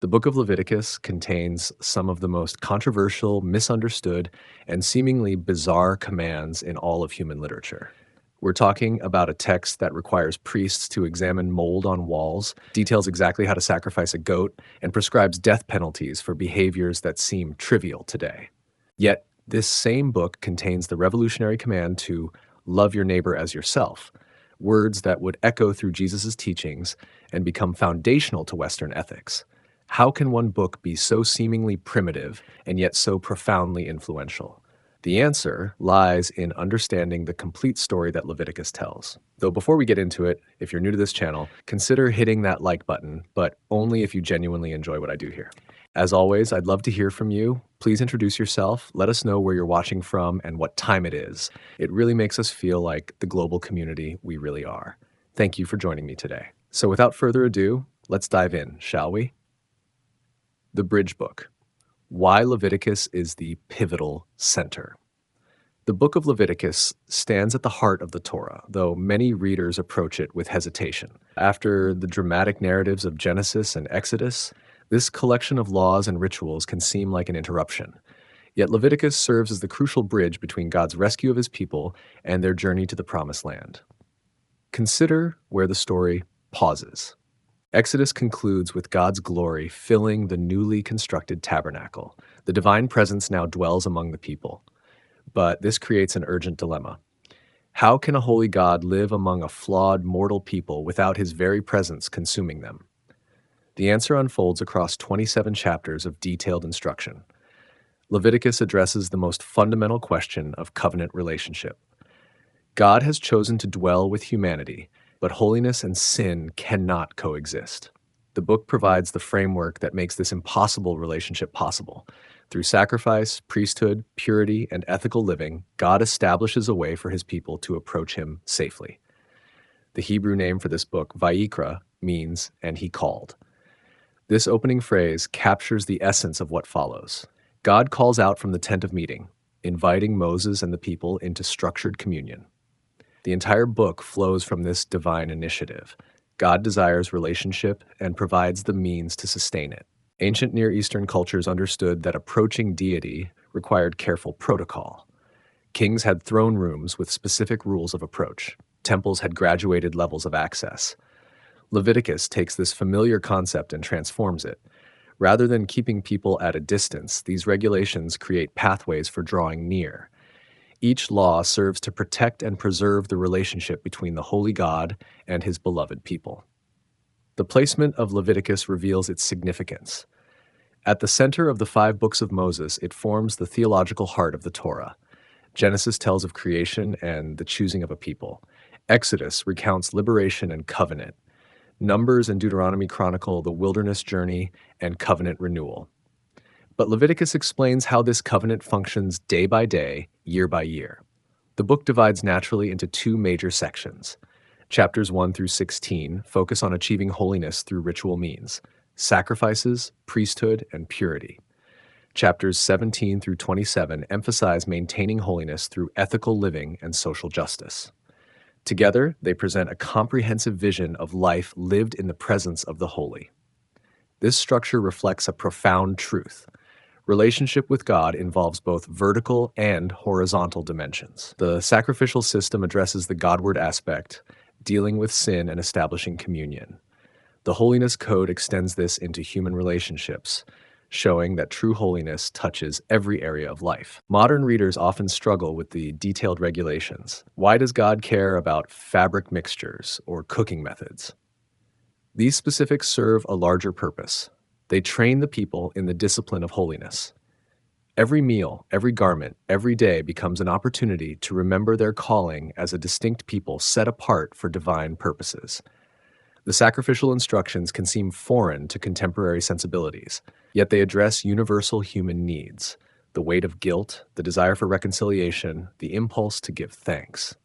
The book of Leviticus contains some of the most controversial, misunderstood, and seemingly bizarre commands in all of human literature. We're talking about a text that requires priests to examine mold on walls, details exactly how to sacrifice a goat, and prescribes death penalties for behaviors that seem trivial today. Yet, this same book contains the revolutionary command to love your neighbor as yourself, words that would echo through Jesus' teachings and become foundational to Western ethics. How can one book be so seemingly primitive and yet so profoundly influential? The answer lies in understanding the complete story that Leviticus tells. Though before we get into it, if you're new to this channel, consider hitting that like button, but only if you genuinely enjoy what I do here. As always, I'd love to hear from you. Please introduce yourself, let us know where you're watching from and what time it is. It really makes us feel like the global community we really are. Thank you for joining me today. So without further ado, let's dive in, shall we? The Bridge Book. Why Leviticus is the pivotal center. The book of Leviticus stands at the heart of the Torah, though many readers approach it with hesitation. After the dramatic narratives of Genesis and Exodus, this collection of laws and rituals can seem like an interruption. Yet Leviticus serves as the crucial bridge between God's rescue of his people and their journey to the Promised Land. Consider where the story pauses. Exodus concludes with God's glory filling the newly constructed tabernacle. The divine presence now dwells among the people. But this creates an urgent dilemma. How can a holy God live among a flawed mortal people without his very presence consuming them? The answer unfolds across 27 chapters of detailed instruction. Leviticus addresses the most fundamental question of covenant relationship. God has chosen to dwell with humanity, but holiness and sin cannot coexist. The book provides the framework that makes this impossible relationship possible. Through sacrifice, priesthood, purity, and ethical living, God establishes a way for his people to approach him safely. The Hebrew name for this book, Vayikra, means, "and he called." This opening phrase captures the essence of what follows. God calls out from the tent of meeting, inviting Moses and the people into structured communion. The entire book flows from this divine initiative. God desires relationship and provides the means to sustain it. Ancient Near Eastern cultures understood that approaching deity required careful protocol. Kings had throne rooms with specific rules of approach. Temples had graduated levels of access. Leviticus takes this familiar concept and transforms it. Rather than keeping people at a distance, these regulations create pathways for drawing near. Each law serves to protect and preserve the relationship between the holy God and his beloved people. The placement of Leviticus reveals its significance. At the center of the 5 books of Moses, it forms the theological heart of the Torah. Genesis tells of creation and the choosing of a people. Exodus recounts liberation and covenant. Numbers and Deuteronomy chronicle the wilderness journey and covenant renewal. But Leviticus explains how this covenant functions day by day, year by year. The book divides naturally into 2 major sections. Chapters 1 through 16 focus on achieving holiness through ritual means, sacrifices, priesthood, and purity. Chapters 17 through 27 emphasize maintaining holiness through ethical living and social justice. Together, they present a comprehensive vision of life lived in the presence of the holy. This structure reflects a profound truth. Relationship with God involves both vertical and horizontal dimensions. The sacrificial system addresses the Godward aspect, dealing with sin and establishing communion. The holiness code extends this into human relationships, showing that true holiness touches every area of life. Modern readers often struggle with the detailed regulations. Why does God care about fabric mixtures or cooking methods? These specifics serve a larger purpose. They train the people in the discipline of holiness. Every meal, every garment, every day becomes an opportunity to remember their calling as a distinct people set apart for divine purposes. The sacrificial instructions can seem foreign to contemporary sensibilities, yet they address universal human needs: the weight of guilt, the desire for reconciliation, the impulse to give thanks.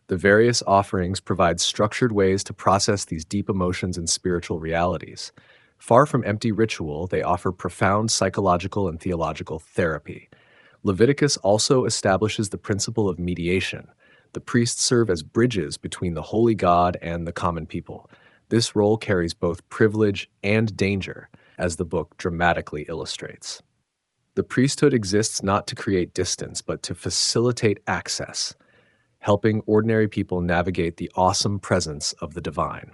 The various offerings provide structured ways to process these deep emotions and spiritual realities. Far from empty ritual, they offer profound psychological and theological therapy. Leviticus also establishes the principle of mediation. The priests serve as bridges between the holy God and the common people. This role carries both privilege and danger. as the book dramatically illustrates. The priesthood exists not to create distance, but to facilitate access, helping ordinary people navigate the awesome presence of the divine.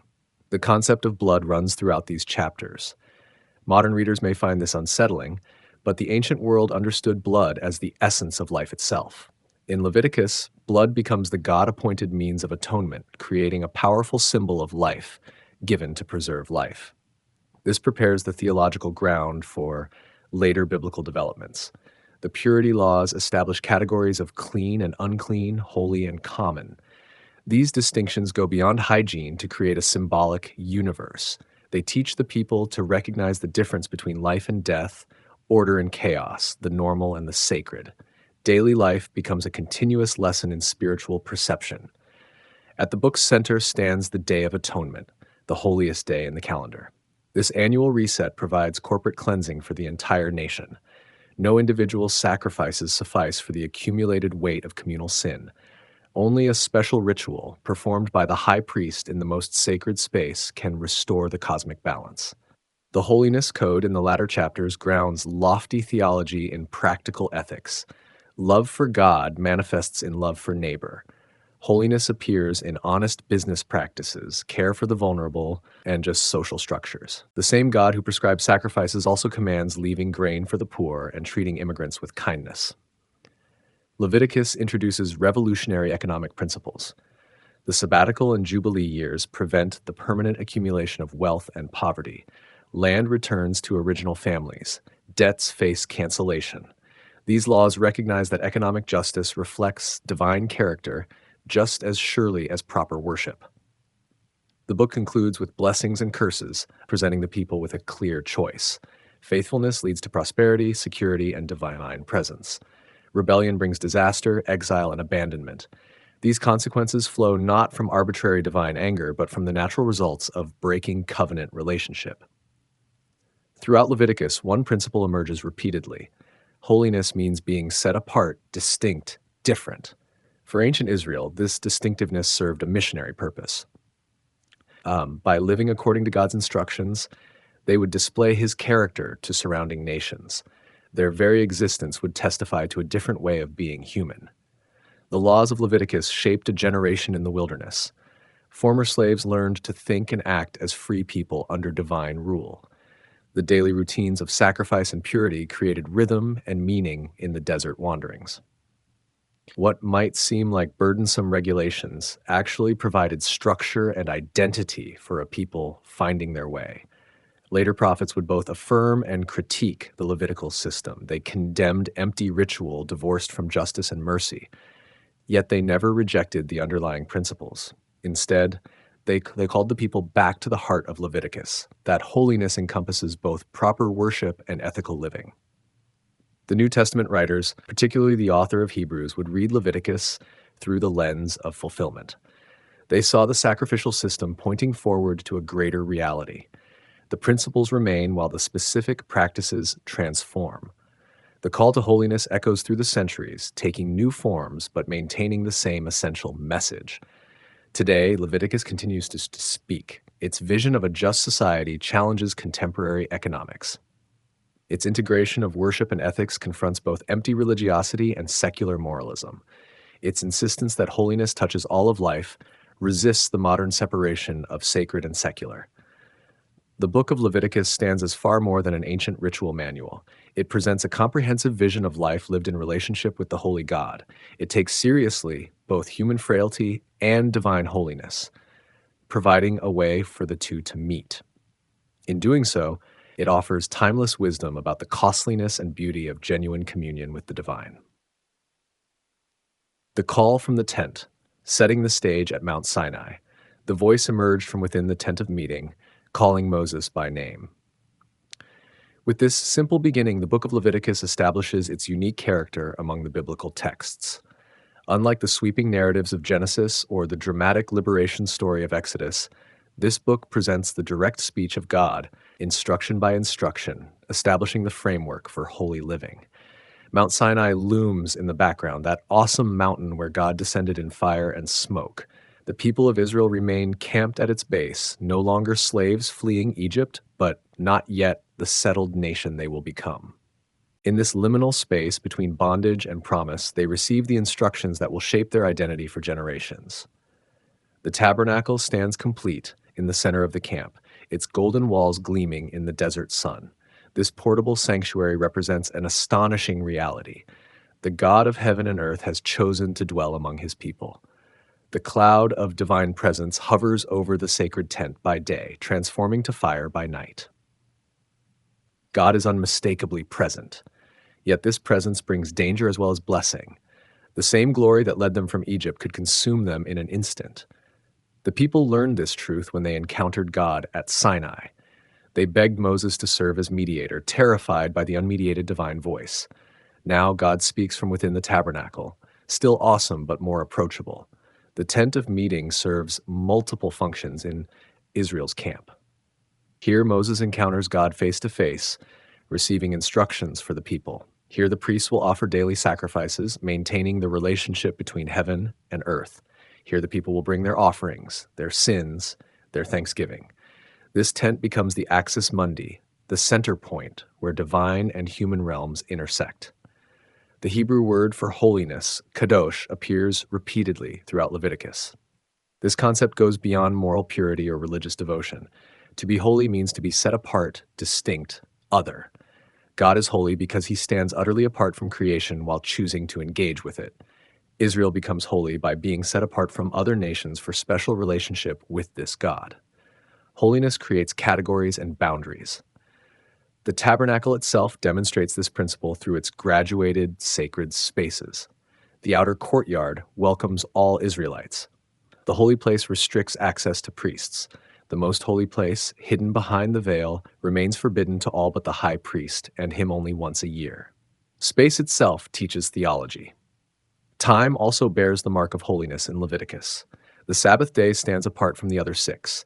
The concept of blood runs throughout these chapters. Modern readers may find this unsettling, but the ancient world understood blood as the essence of life itself. In Leviticus, blood becomes the God-appointed means of atonement, creating a powerful symbol of life, given to preserve life. This prepares the theological ground for later biblical developments. The purity laws establish categories of clean and unclean, holy and common. These distinctions go beyond hygiene to create a symbolic universe. They teach the people to recognize the difference between life and death, order and chaos, the normal and the sacred. Daily life becomes a continuous lesson in spiritual perception. At the book's center stands the Day of Atonement, the holiest day in the calendar. This annual reset provides corporate cleansing for the entire nation. No individual sacrifices suffice for the accumulated weight of communal sin. Only a special ritual, performed by the high priest in the most sacred space, can restore the cosmic balance. The Holiness Code in the latter chapters grounds lofty theology in practical ethics. Love for God manifests in love for neighbor. Holiness appears in honest business practices, care for the vulnerable, and just social structures. The same God who prescribes sacrifices also commands leaving grain for the poor and treating immigrants with kindness. Leviticus introduces revolutionary economic principles. The sabbatical and jubilee years prevent the permanent accumulation of wealth and poverty. Land returns to original families. Debts face cancellation. These laws recognize that economic justice reflects divine character just as surely as proper worship. The book concludes with blessings and curses, presenting the people with a clear choice. Faithfulness leads to prosperity, security, and divine presence. Rebellion brings disaster, exile, and abandonment. These consequences flow not from arbitrary divine anger, but from the natural results of breaking covenant relationship. Throughout Leviticus, one principle emerges repeatedly. Holiness means being set apart, distinct, different. For ancient Israel, this distinctiveness served a missionary purpose. By living according to God's instructions, they would display his character to surrounding nations. Their very existence would testify to a different way of being human. The laws of Leviticus shaped a generation in the wilderness. Former slaves learned to think and act as free people under divine rule. The daily routines of sacrifice and purity created rhythm and meaning in the desert wanderings. What might seem like burdensome regulations actually provided structure and identity for a people finding their way. Later prophets would both affirm and critique the Levitical system. They condemned empty ritual divorced from justice and mercy, yet they never rejected the underlying principles. Instead, they called the people back to the heart of Leviticus, that holiness encompasses both proper worship and ethical living. The New Testament writers, particularly the author of Hebrews, would read Leviticus through the lens of fulfillment. They saw the sacrificial system pointing forward to a greater reality. The principles remain while the specific practices transform. The call to holiness echoes through the centuries, taking new forms but maintaining the same essential message. Today, Leviticus continues to speak. Its vision of a just society challenges contemporary economics. Its integration of worship and ethics confronts both empty religiosity and secular moralism. Its insistence that holiness touches all of life resists the modern separation of sacred and secular. The book of Leviticus stands as far more than an ancient ritual manual. It presents a comprehensive vision of life lived in relationship with the holy God. It takes seriously both human frailty and divine holiness, providing a way for the two to meet. In doing so, it offers timeless wisdom about the costliness and beauty of genuine communion with the divine. The call from the tent, setting the stage at Mount Sinai. The voice emerged from within the tent of meeting, calling Moses by name. With this simple beginning, the book of Leviticus establishes its unique character among the biblical texts. Unlike the sweeping narratives of Genesis or the dramatic liberation story of Exodus, this book presents the direct speech of God, instruction by instruction, establishing the framework for holy living. Mount Sinai looms in the background, that awesome mountain where God descended in fire and smoke. The people of Israel remain camped at its base, no longer slaves fleeing Egypt, but not yet the settled nation they will become. In this liminal space between bondage and promise, they receive the instructions that will shape their identity for generations. The tabernacle stands complete in the center of the camp, its golden walls gleaming in the desert sun. This portable sanctuary represents an astonishing reality. The God of heaven and earth has chosen to dwell among his people. The cloud of divine presence hovers over the sacred tent by day, transforming to fire by night. God is unmistakably present, yet this presence brings danger as well as blessing. The same glory that led them from Egypt could consume them in an instant. The people learned this truth when they encountered God at Sinai. They begged Moses to serve as mediator, terrified by the unmediated divine voice. Now God speaks from within the tabernacle, still awesome but more approachable. The tent of meeting serves multiple functions in Israel's camp. Here Moses encounters God face to face, receiving instructions for the people. Here the priests will offer daily sacrifices, maintaining the relationship between heaven and earth. Here the people will bring their offerings, their sins, their thanksgiving. This tent becomes the axis mundi, the center point where divine and human realms intersect. The Hebrew word for holiness, kadosh, appears repeatedly throughout Leviticus. This concept goes beyond moral purity or religious devotion. To be holy means to be set apart, distinct, other. God is holy because he stands utterly apart from creation while choosing to engage with it. Israel becomes holy by being set apart from other nations for special relationship with this God. Holiness creates categories and boundaries. The tabernacle itself demonstrates this principle through its graduated sacred spaces. The outer courtyard welcomes all Israelites. The holy place restricts access to priests. The most holy place, hidden behind the veil, remains forbidden to all but the high priest, and him only once a year. Space itself teaches theology. Time also bears the mark of holiness in Leviticus. The Sabbath day stands apart from the other 6.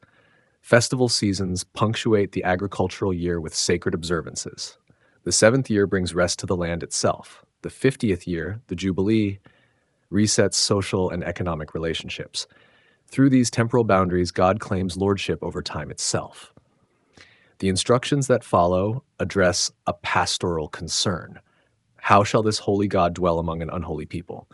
Festival seasons punctuate the agricultural year with sacred observances. The 7th year brings rest to the land itself. The 50th year, the Jubilee, resets social and economic relationships. Through these temporal boundaries, God claims lordship over time itself. The instructions that follow address a pastoral concern. How shall this holy God dwell among an unholy people?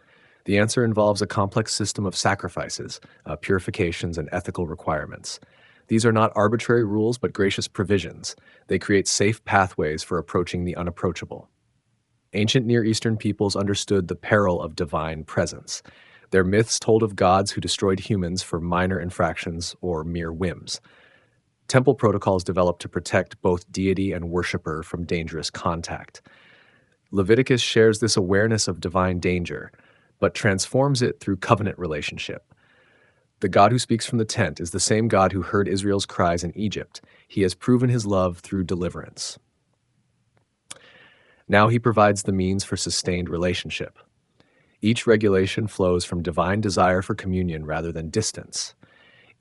The answer involves a complex system of sacrifices, purifications, and ethical requirements. These are not arbitrary rules, but gracious provisions. They create safe pathways for approaching the unapproachable. Ancient Near Eastern peoples understood the peril of divine presence. Their myths told of gods who destroyed humans for minor infractions or mere whims. Temple protocols developed to protect both deity and worshiper from dangerous contact. Leviticus shares this awareness of divine danger, but transforms it through covenant relationship. The God who speaks from the tent is the same God who heard Israel's cries in Egypt. He has proven his love through deliverance. Now he provides the means for sustained relationship. Each regulation flows from divine desire for communion rather than distance.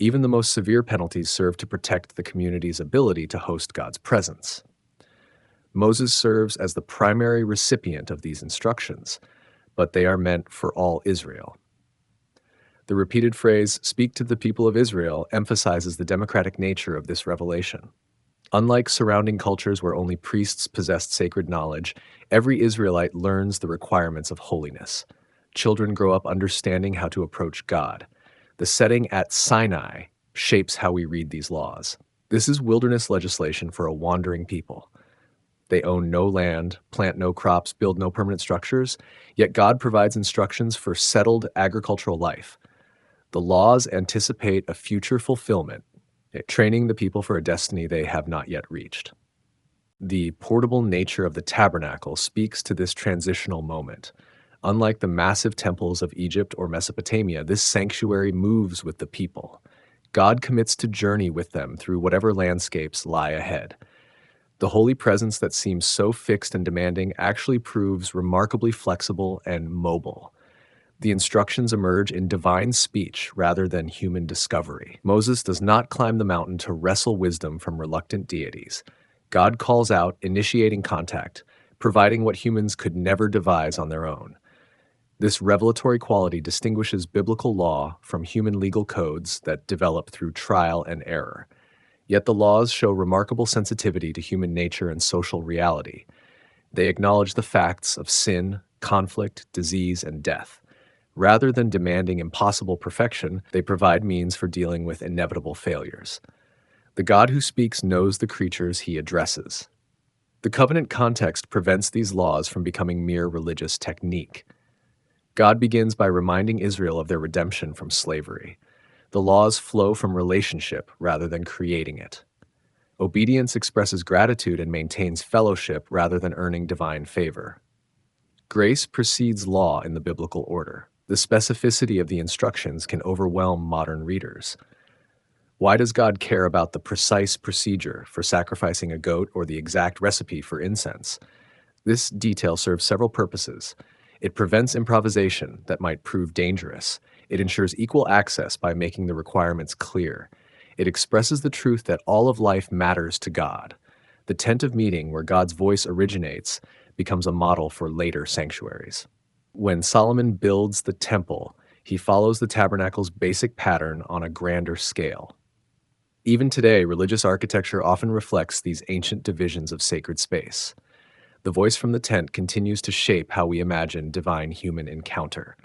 Even the most severe penalties serve to protect the community's ability to host God's presence. Moses serves as the primary recipient of these instructions, but they are meant for all Israel. The repeated phrase, "Speak to the people of Israel," emphasizes the democratic nature of this revelation. Unlike surrounding cultures where only priests possessed sacred knowledge, every Israelite learns the requirements of holiness. Children grow up understanding how to approach God. The setting at Sinai shapes how we read these laws. This is wilderness legislation for a wandering people. They own no land, plant no crops, build no permanent structures, yet God provides instructions for settled agricultural life. The laws anticipate a future fulfillment, training the people for a destiny they have not yet reached. The portable nature of the tabernacle speaks to this transitional moment. Unlike the massive temples of Egypt or Mesopotamia, this sanctuary moves with the people. God commits to journey with them through whatever landscapes lie ahead. The holy presence that seems so fixed and demanding actually proves remarkably flexible and mobile. The instructions emerge in divine speech rather than human discovery. Moses does not climb the mountain to wrestle wisdom from reluctant deities. God calls out, initiating contact, providing what humans could never devise on their own. This revelatory quality distinguishes biblical law from human legal codes that develop through trial and error. Yet the laws show remarkable sensitivity to human nature and social reality. They acknowledge the facts of sin, conflict, disease, and death. Rather than demanding impossible perfection, they provide means for dealing with inevitable failures. The God who speaks knows the creatures he addresses. The covenant context prevents these laws from becoming mere religious technique. God begins by reminding Israel of their redemption from slavery. The laws flow from relationship rather than creating it. Obedience expresses gratitude and maintains fellowship rather than earning divine favor. Grace precedes law in the biblical order. The specificity of the instructions can overwhelm modern readers. Why does God care about the precise procedure for sacrificing a goat or the exact recipe for incense? This detail serves several purposes. It prevents improvisation that might prove dangerous. It ensures equal access by making the requirements clear. It expresses the truth that all of life matters to God. The tent of meeting, where God's voice originates, becomes a model for later sanctuaries. When Solomon builds the temple, he follows the tabernacle's basic pattern on a grander scale. Even today, religious architecture often reflects these ancient divisions of sacred space. The voice from the tent continues to shape how we imagine divine-human encounter.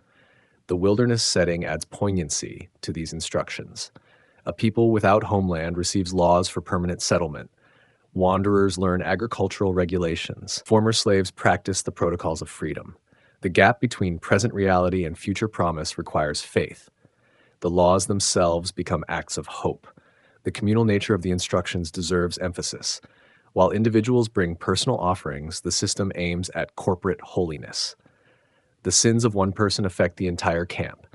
The wilderness setting adds poignancy to these instructions. A people without homeland receives laws for permanent settlement. Wanderers learn agricultural regulations. Former slaves practice the protocols of freedom. The gap between present reality and future promise requires faith. The laws themselves become acts of hope. The communal nature of the instructions deserves emphasis. While individuals bring personal offerings, the system aims at corporate holiness. The sins of one person affect the entire camp.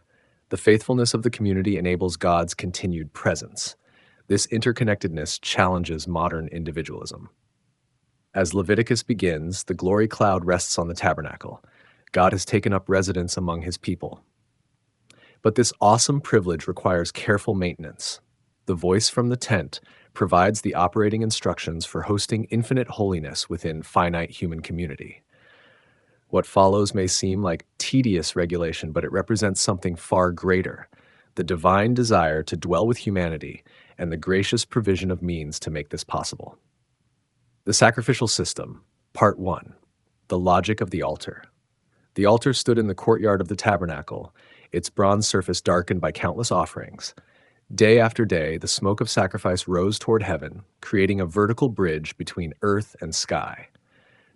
The faithfulness of the community enables God's continued presence. This interconnectedness challenges modern individualism. As Leviticus begins, the glory cloud rests on the tabernacle. God has taken up residence among his people. But this awesome privilege requires careful maintenance. The voice from the tent provides the operating instructions for hosting infinite holiness within finite human community. What follows may seem like tedious regulation, but it represents something far greater: the divine desire to dwell with humanity and the gracious provision of means to make this possible. The Sacrificial System, Part 1. The Logic of the Altar. The altar stood in the courtyard of the tabernacle, its bronze surface darkened by countless offerings. Day after day, the smoke of sacrifice rose toward heaven, creating a vertical bridge between earth and sky.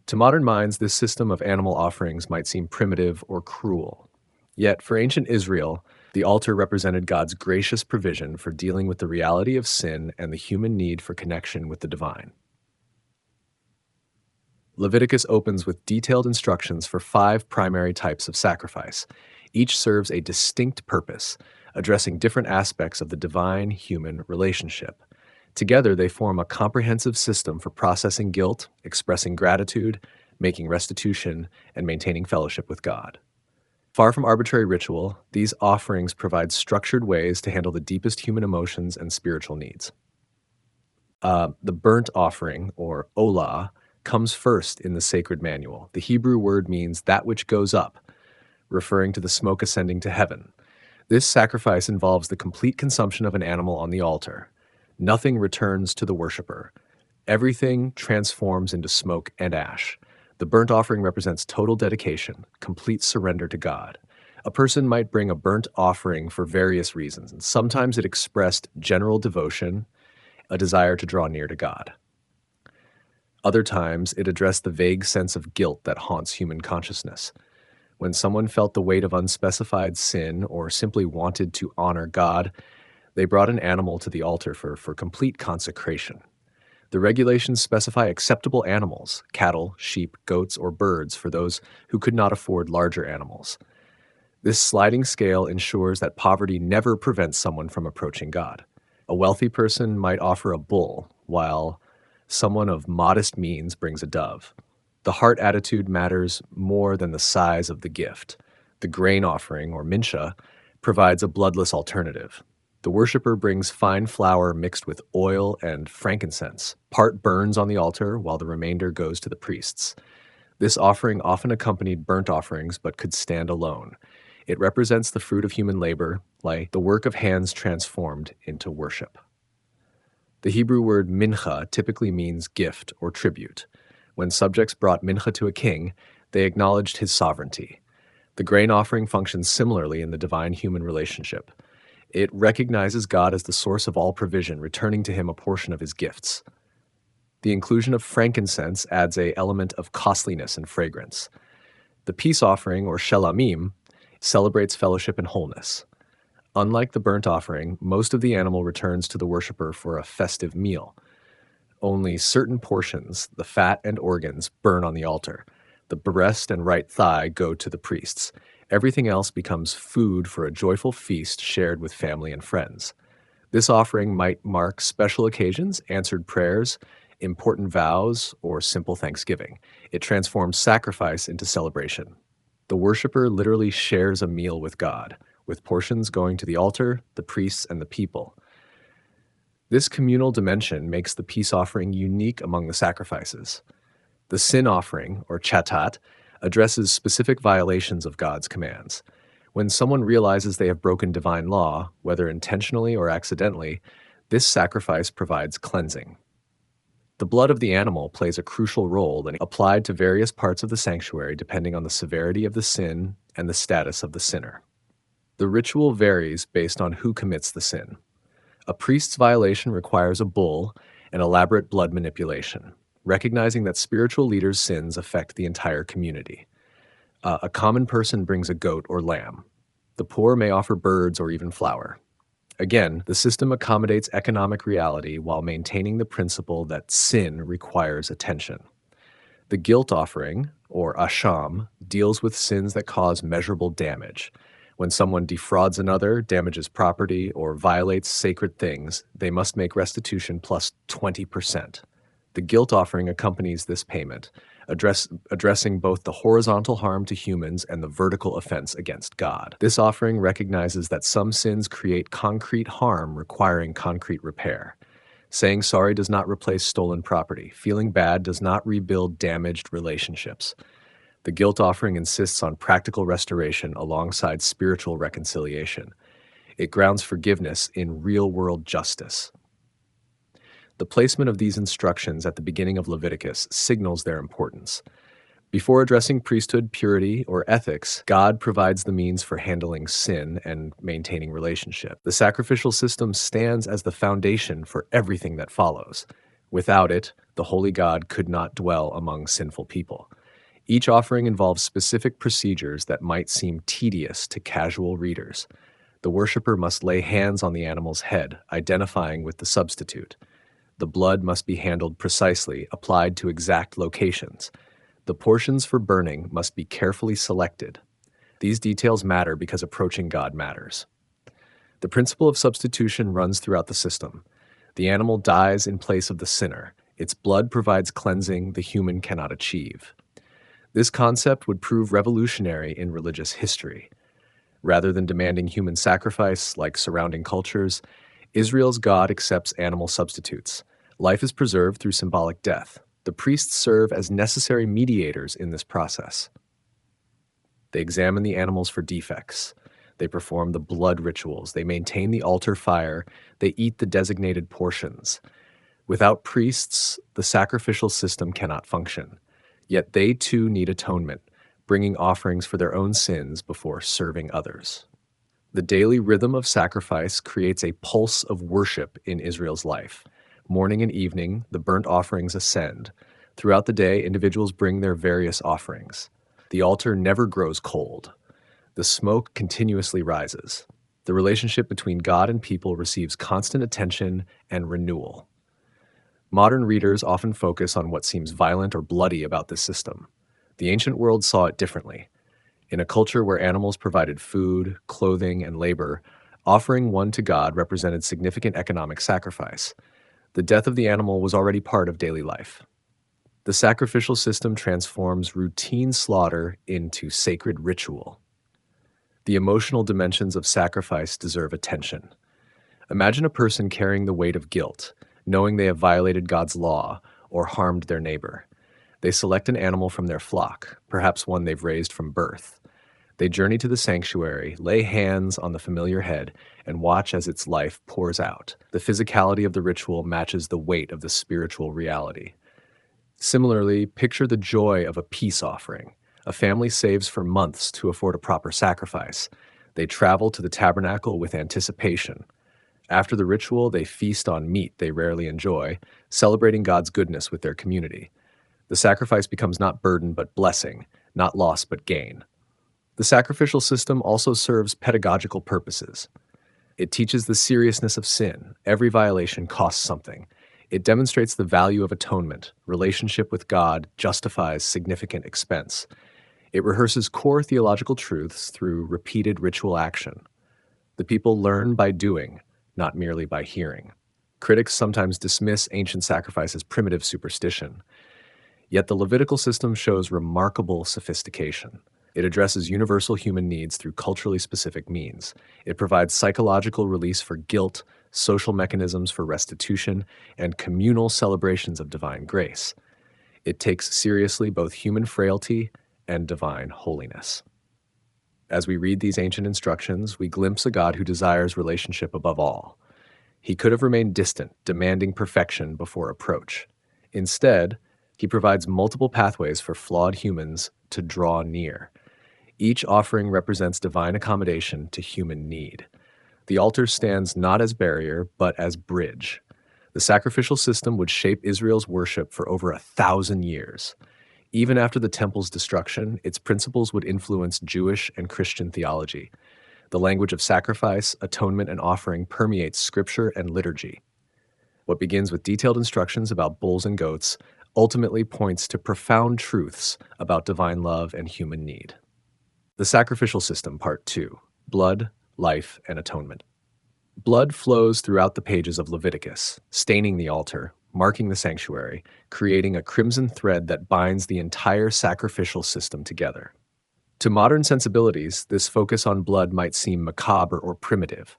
To modern minds, this system of animal offerings might seem primitive or cruel. Yet, for ancient Israel, the altar represented God's gracious provision for dealing with the reality of sin and the human need for connection with the divine. Leviticus opens with detailed instructions for 5 primary types of sacrifice. Each serves a distinct purpose, addressing different aspects of the divine-human relationship. Together, they form a comprehensive system for processing guilt, expressing gratitude, making restitution, and maintaining fellowship with God. Far from arbitrary ritual, these offerings provide structured ways to handle the deepest human emotions and spiritual needs. The burnt offering, or olah, comes first in the sacred manual. The Hebrew word means that which goes up, referring to the smoke ascending to heaven. This sacrifice involves the complete consumption of an animal on the altar. Nothing returns to the worshiper. Everything transforms into smoke and ash. The burnt offering represents total dedication, complete surrender to God. A person might bring a burnt offering for various reasons, and sometimes it expressed general devotion, a desire to draw near to God. Other times, it addressed the vague sense of guilt that haunts human consciousness. When someone felt the weight of unspecified sin or simply wanted to honor God, they brought an animal to the altar for complete consecration. The regulations specify acceptable animals: cattle, sheep, goats, or birds for those who could not afford larger animals. This sliding scale ensures that poverty never prevents someone from approaching God. A wealthy person might offer a bull, while someone of modest means brings a dove. The heart attitude matters more than the size of the gift. The grain offering, or mincha, provides a bloodless alternative. The worshiper brings fine flour mixed with oil and frankincense. Part burns on the altar, while the remainder goes to the priests. This offering often accompanied burnt offerings but could stand alone. It represents the fruit of human labor, like the work of hands transformed into worship. The Hebrew word mincha typically means gift or tribute. When subjects brought mincha to a king, they acknowledged his sovereignty. The grain offering functions similarly in the divine-human relationship. It recognizes God as the source of all provision, returning to him a portion of his gifts. The inclusion of frankincense adds an element of costliness and fragrance. The peace offering, or shelamim, celebrates fellowship and wholeness. Unlike the burnt offering, most of the animal returns to the worshiper for a festive meal. Only certain portions, the fat and organs, burn on the altar. The breast and right thigh go to the priests. Everything else becomes food for a joyful feast shared with family and friends. This offering might mark special occasions, answered prayers, important vows, or simple thanksgiving. It transforms sacrifice into celebration. The worshiper literally shares a meal with God, with portions going to the altar, the priests, and the people. This communal dimension makes the peace offering unique among the sacrifices. The sin offering, or chatat, addresses specific violations of God's commands. When someone realizes they have broken divine law, whether intentionally or accidentally, this sacrifice provides cleansing. The blood of the animal plays a crucial role and applied to various parts of the sanctuary depending on the severity of the sin and the status of the sinner. The ritual varies based on who commits the sin. A priest's violation requires a bull and elaborate blood manipulation, recognizing that spiritual leaders' sins affect the entire community. A common person brings a goat or lamb. The poor may offer birds or even flour. Again, the system accommodates economic reality while maintaining the principle that sin requires attention. The guilt offering, or asham, deals with sins that cause measurable damage. When someone defrauds another, damages property, or violates sacred things, they must make restitution plus 20%. The guilt offering accompanies this payment, addressing both the horizontal harm to humans and the vertical offense against God. This offering recognizes that some sins create concrete harm requiring concrete repair. Saying sorry does not replace stolen property. Feeling bad does not rebuild damaged relationships. The guilt offering insists on practical restoration alongside spiritual reconciliation. It grounds forgiveness in real-world justice. The placement of these instructions at the beginning of Leviticus signals their importance. Before addressing priesthood, purity, or ethics, God provides the means for handling sin and maintaining relationship. The sacrificial system stands as the foundation for everything that follows. Without it, the holy God could not dwell among sinful people. Each offering involves specific procedures that might seem tedious to casual readers. The worshiper must lay hands on the animal's head, identifying with the substitute. The blood must be handled precisely, applied to exact locations. The portions for burning must be carefully selected. These details matter because approaching God matters. The principle of substitution runs throughout the system. The animal dies in place of the sinner. Its blood provides cleansing the human cannot achieve. This concept would prove revolutionary in religious history. Rather than demanding human sacrifice like surrounding cultures, Israel's God accepts animal substitutes. Life is preserved through symbolic death. The priests serve as necessary mediators in this process. They examine the animals for defects. They perform the blood rituals. They maintain the altar fire. They eat the designated portions. Without priests, the sacrificial system cannot function. Yet they too need atonement, bringing offerings for their own sins before serving others. The daily rhythm of sacrifice creates a pulse of worship in Israel's life. Morning and evening, the burnt offerings ascend. Throughout the day, individuals bring their various offerings. The altar never grows cold. The smoke continuously rises. The relationship between God and people receives constant attention and renewal. Modern readers often focus on what seems violent or bloody about this system. The ancient world saw it differently. In a culture where animals provided food, clothing, and labor, offering one to God represented significant economic sacrifice. The death of the animal was already part of daily life. The sacrificial system transforms routine slaughter into sacred ritual. The emotional dimensions of sacrifice deserve attention. Imagine a person carrying the weight of guilt, knowing they have violated God's law or harmed their neighbor. They select an animal from their flock, perhaps one they've raised from birth. They journey to the sanctuary, lay hands on the familiar head, and watch as its life pours out. The physicality of the ritual matches the weight of the spiritual reality. Similarly, picture the joy of a peace offering. A family saves for months to afford a proper sacrifice. They travel to the tabernacle with anticipation. After the ritual, they feast on meat they rarely enjoy, celebrating God's goodness with their community. The sacrifice becomes not burden but blessing, not loss but gain. The sacrificial system also serves pedagogical purposes. It teaches the seriousness of sin. Every violation costs something. It demonstrates the value of atonement. Relationship with God justifies significant expense. It rehearses core theological truths through repeated ritual action. The people learn by doing, not merely by hearing. Critics sometimes dismiss ancient sacrifice as primitive superstition. Yet the Levitical system shows remarkable sophistication. It addresses universal human needs through culturally specific means. It provides psychological release for guilt, social mechanisms for restitution, and communal celebrations of divine grace. It takes seriously both human frailty and divine holiness. As we read these ancient instructions, we glimpse a God who desires relationship above all. He could have remained distant, demanding perfection before approach. Instead, he provides multiple pathways for flawed humans to draw near. Each offering represents divine accommodation to human need. The altar stands not as barrier, but as bridge. The sacrificial system would shape Israel's worship for over 1,000 years. Even after the temple's destruction, its principles would influence Jewish and Christian theology. The language of sacrifice, atonement, and offering permeates scripture and liturgy. What begins with detailed instructions about bulls and goats ultimately points to profound truths about divine love and human need. The Sacrificial System, Part 2: Blood, Life, and Atonement. Blood flows throughout the pages of Leviticus, staining the altar, marking the sanctuary, creating a crimson thread that binds the entire sacrificial system together. To modern sensibilities, this focus on blood might seem macabre or primitive.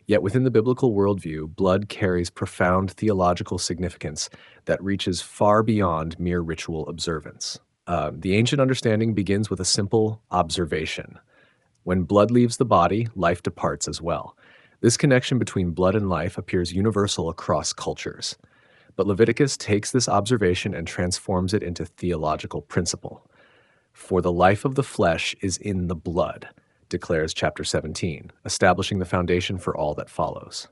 Yet within the biblical worldview, blood carries profound theological significance that reaches far beyond mere ritual observance. The ancient understanding begins with a simple observation. When blood leaves the body, life departs as well. This connection between blood and life appears universal across cultures. But Leviticus takes this observation and transforms it into theological principle. For the life of the flesh is in the blood, declares chapter 17, establishing the foundation for all that follows.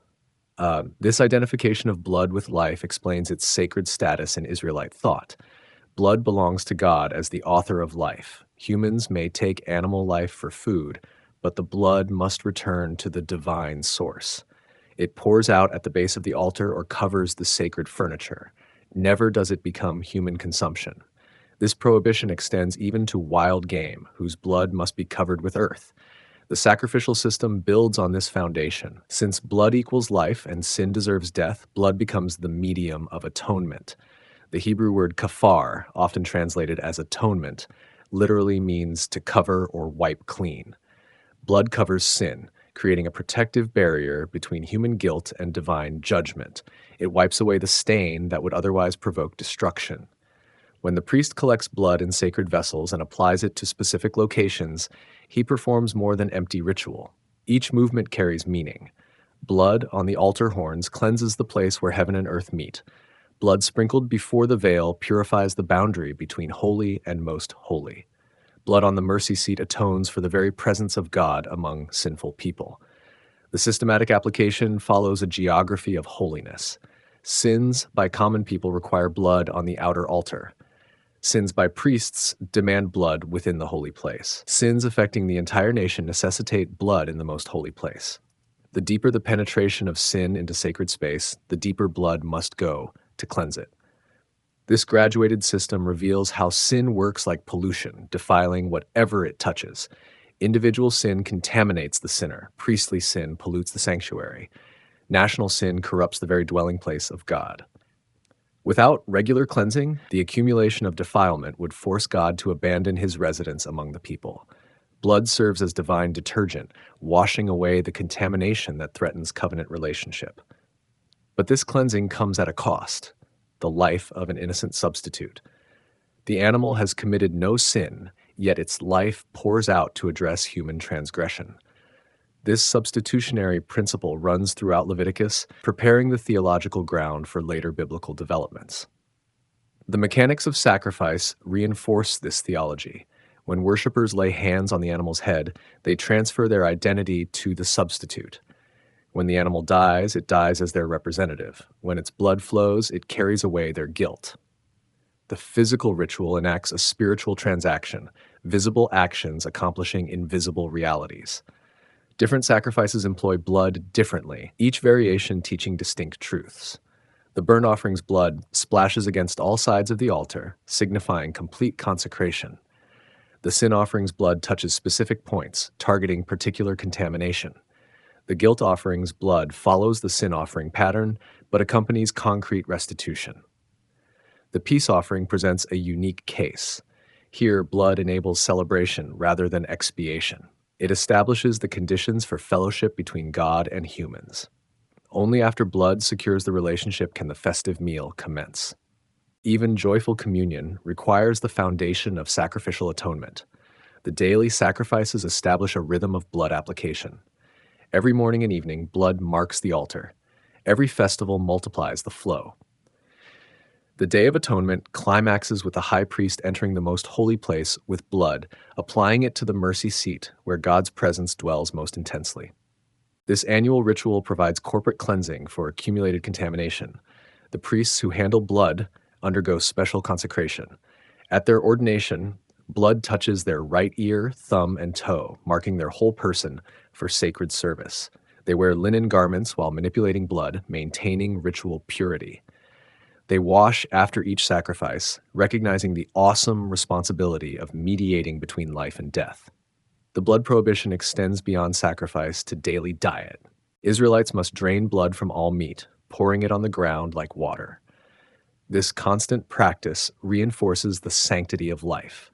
This identification of blood with life explains its sacred status in Israelite thought. Blood belongs to God as the author of life. Humans may take animal life for food, but the blood must return to the divine source. It pours out at the base of the altar or covers the sacred furniture. Never does it become human consumption. This prohibition extends even to wild game, whose blood must be covered with earth. The sacrificial system builds on this foundation. Since blood equals life and sin deserves death, blood becomes the medium of atonement. The Hebrew word kafar, often translated as atonement, literally means to cover or wipe clean. Blood covers sin, creating a protective barrier between human guilt and divine judgment. It wipes away the stain that would otherwise provoke destruction. When the priest collects blood in sacred vessels and applies it to specific locations, he performs more than empty ritual. Each movement carries meaning. Blood on the altar horns cleanses the place where heaven and earth meet. Blood sprinkled before the veil purifies the boundary between holy and most holy. Blood on the mercy seat atones for the very presence of God among sinful people. The systematic application follows a geography of holiness. Sins by common people require blood on the outer altar. Sins by priests demand blood within the holy place. Sins affecting the entire nation necessitate blood in the most holy place. The deeper the penetration of sin into sacred space, the deeper blood must go to cleanse it. This graduated system reveals how sin works like pollution, defiling whatever it touches. Individual sin contaminates the sinner. Priestly sin pollutes the sanctuary. National sin corrupts the very dwelling place of God. Without regular cleansing, the accumulation of defilement would force God to abandon his residence among the people. Blood serves as divine detergent, washing away the contamination that threatens covenant relationship. But this cleansing comes at a cost, the life of an innocent substitute. The animal has committed no sin, yet its life pours out to address human transgression. This substitutionary principle runs throughout Leviticus, preparing the theological ground for later biblical developments. The mechanics of sacrifice reinforce this theology. When worshippers lay hands on the animal's head, they transfer their identity to the substitute. When the animal dies, it dies as their representative. When its blood flows, it carries away their guilt. The physical ritual enacts a spiritual transaction, visible actions accomplishing invisible realities. Different sacrifices employ blood differently, each variation teaching distinct truths. The burnt offering's blood splashes against all sides of the altar, signifying complete consecration. The sin offering's blood touches specific points, targeting particular contamination. The guilt offering's blood follows the sin offering pattern, but accompanies concrete restitution. The peace offering presents a unique case. Here, blood enables celebration rather than expiation. It establishes the conditions for fellowship between God and humans. Only after blood secures the relationship can the festive meal commence. Even joyful communion requires the foundation of sacrificial atonement. The daily sacrifices establish a rhythm of blood application. Every morning and evening, blood marks the altar. Every festival multiplies the flow. The Day of Atonement climaxes with the high priest entering the most holy place with blood, applying it to the mercy seat where God's presence dwells most intensely. This annual ritual provides corporate cleansing for accumulated contamination. The priests who handle blood undergo special consecration. At their ordination, blood touches their right ear, thumb, and toe, marking their whole person for sacred service. They wear linen garments while manipulating blood, maintaining ritual purity. They wash after each sacrifice, recognizing the awesome responsibility of mediating between life and death. The blood prohibition extends beyond sacrifice to daily diet. Israelites must drain blood from all meat, pouring it on the ground like water. This constant practice reinforces the sanctity of life.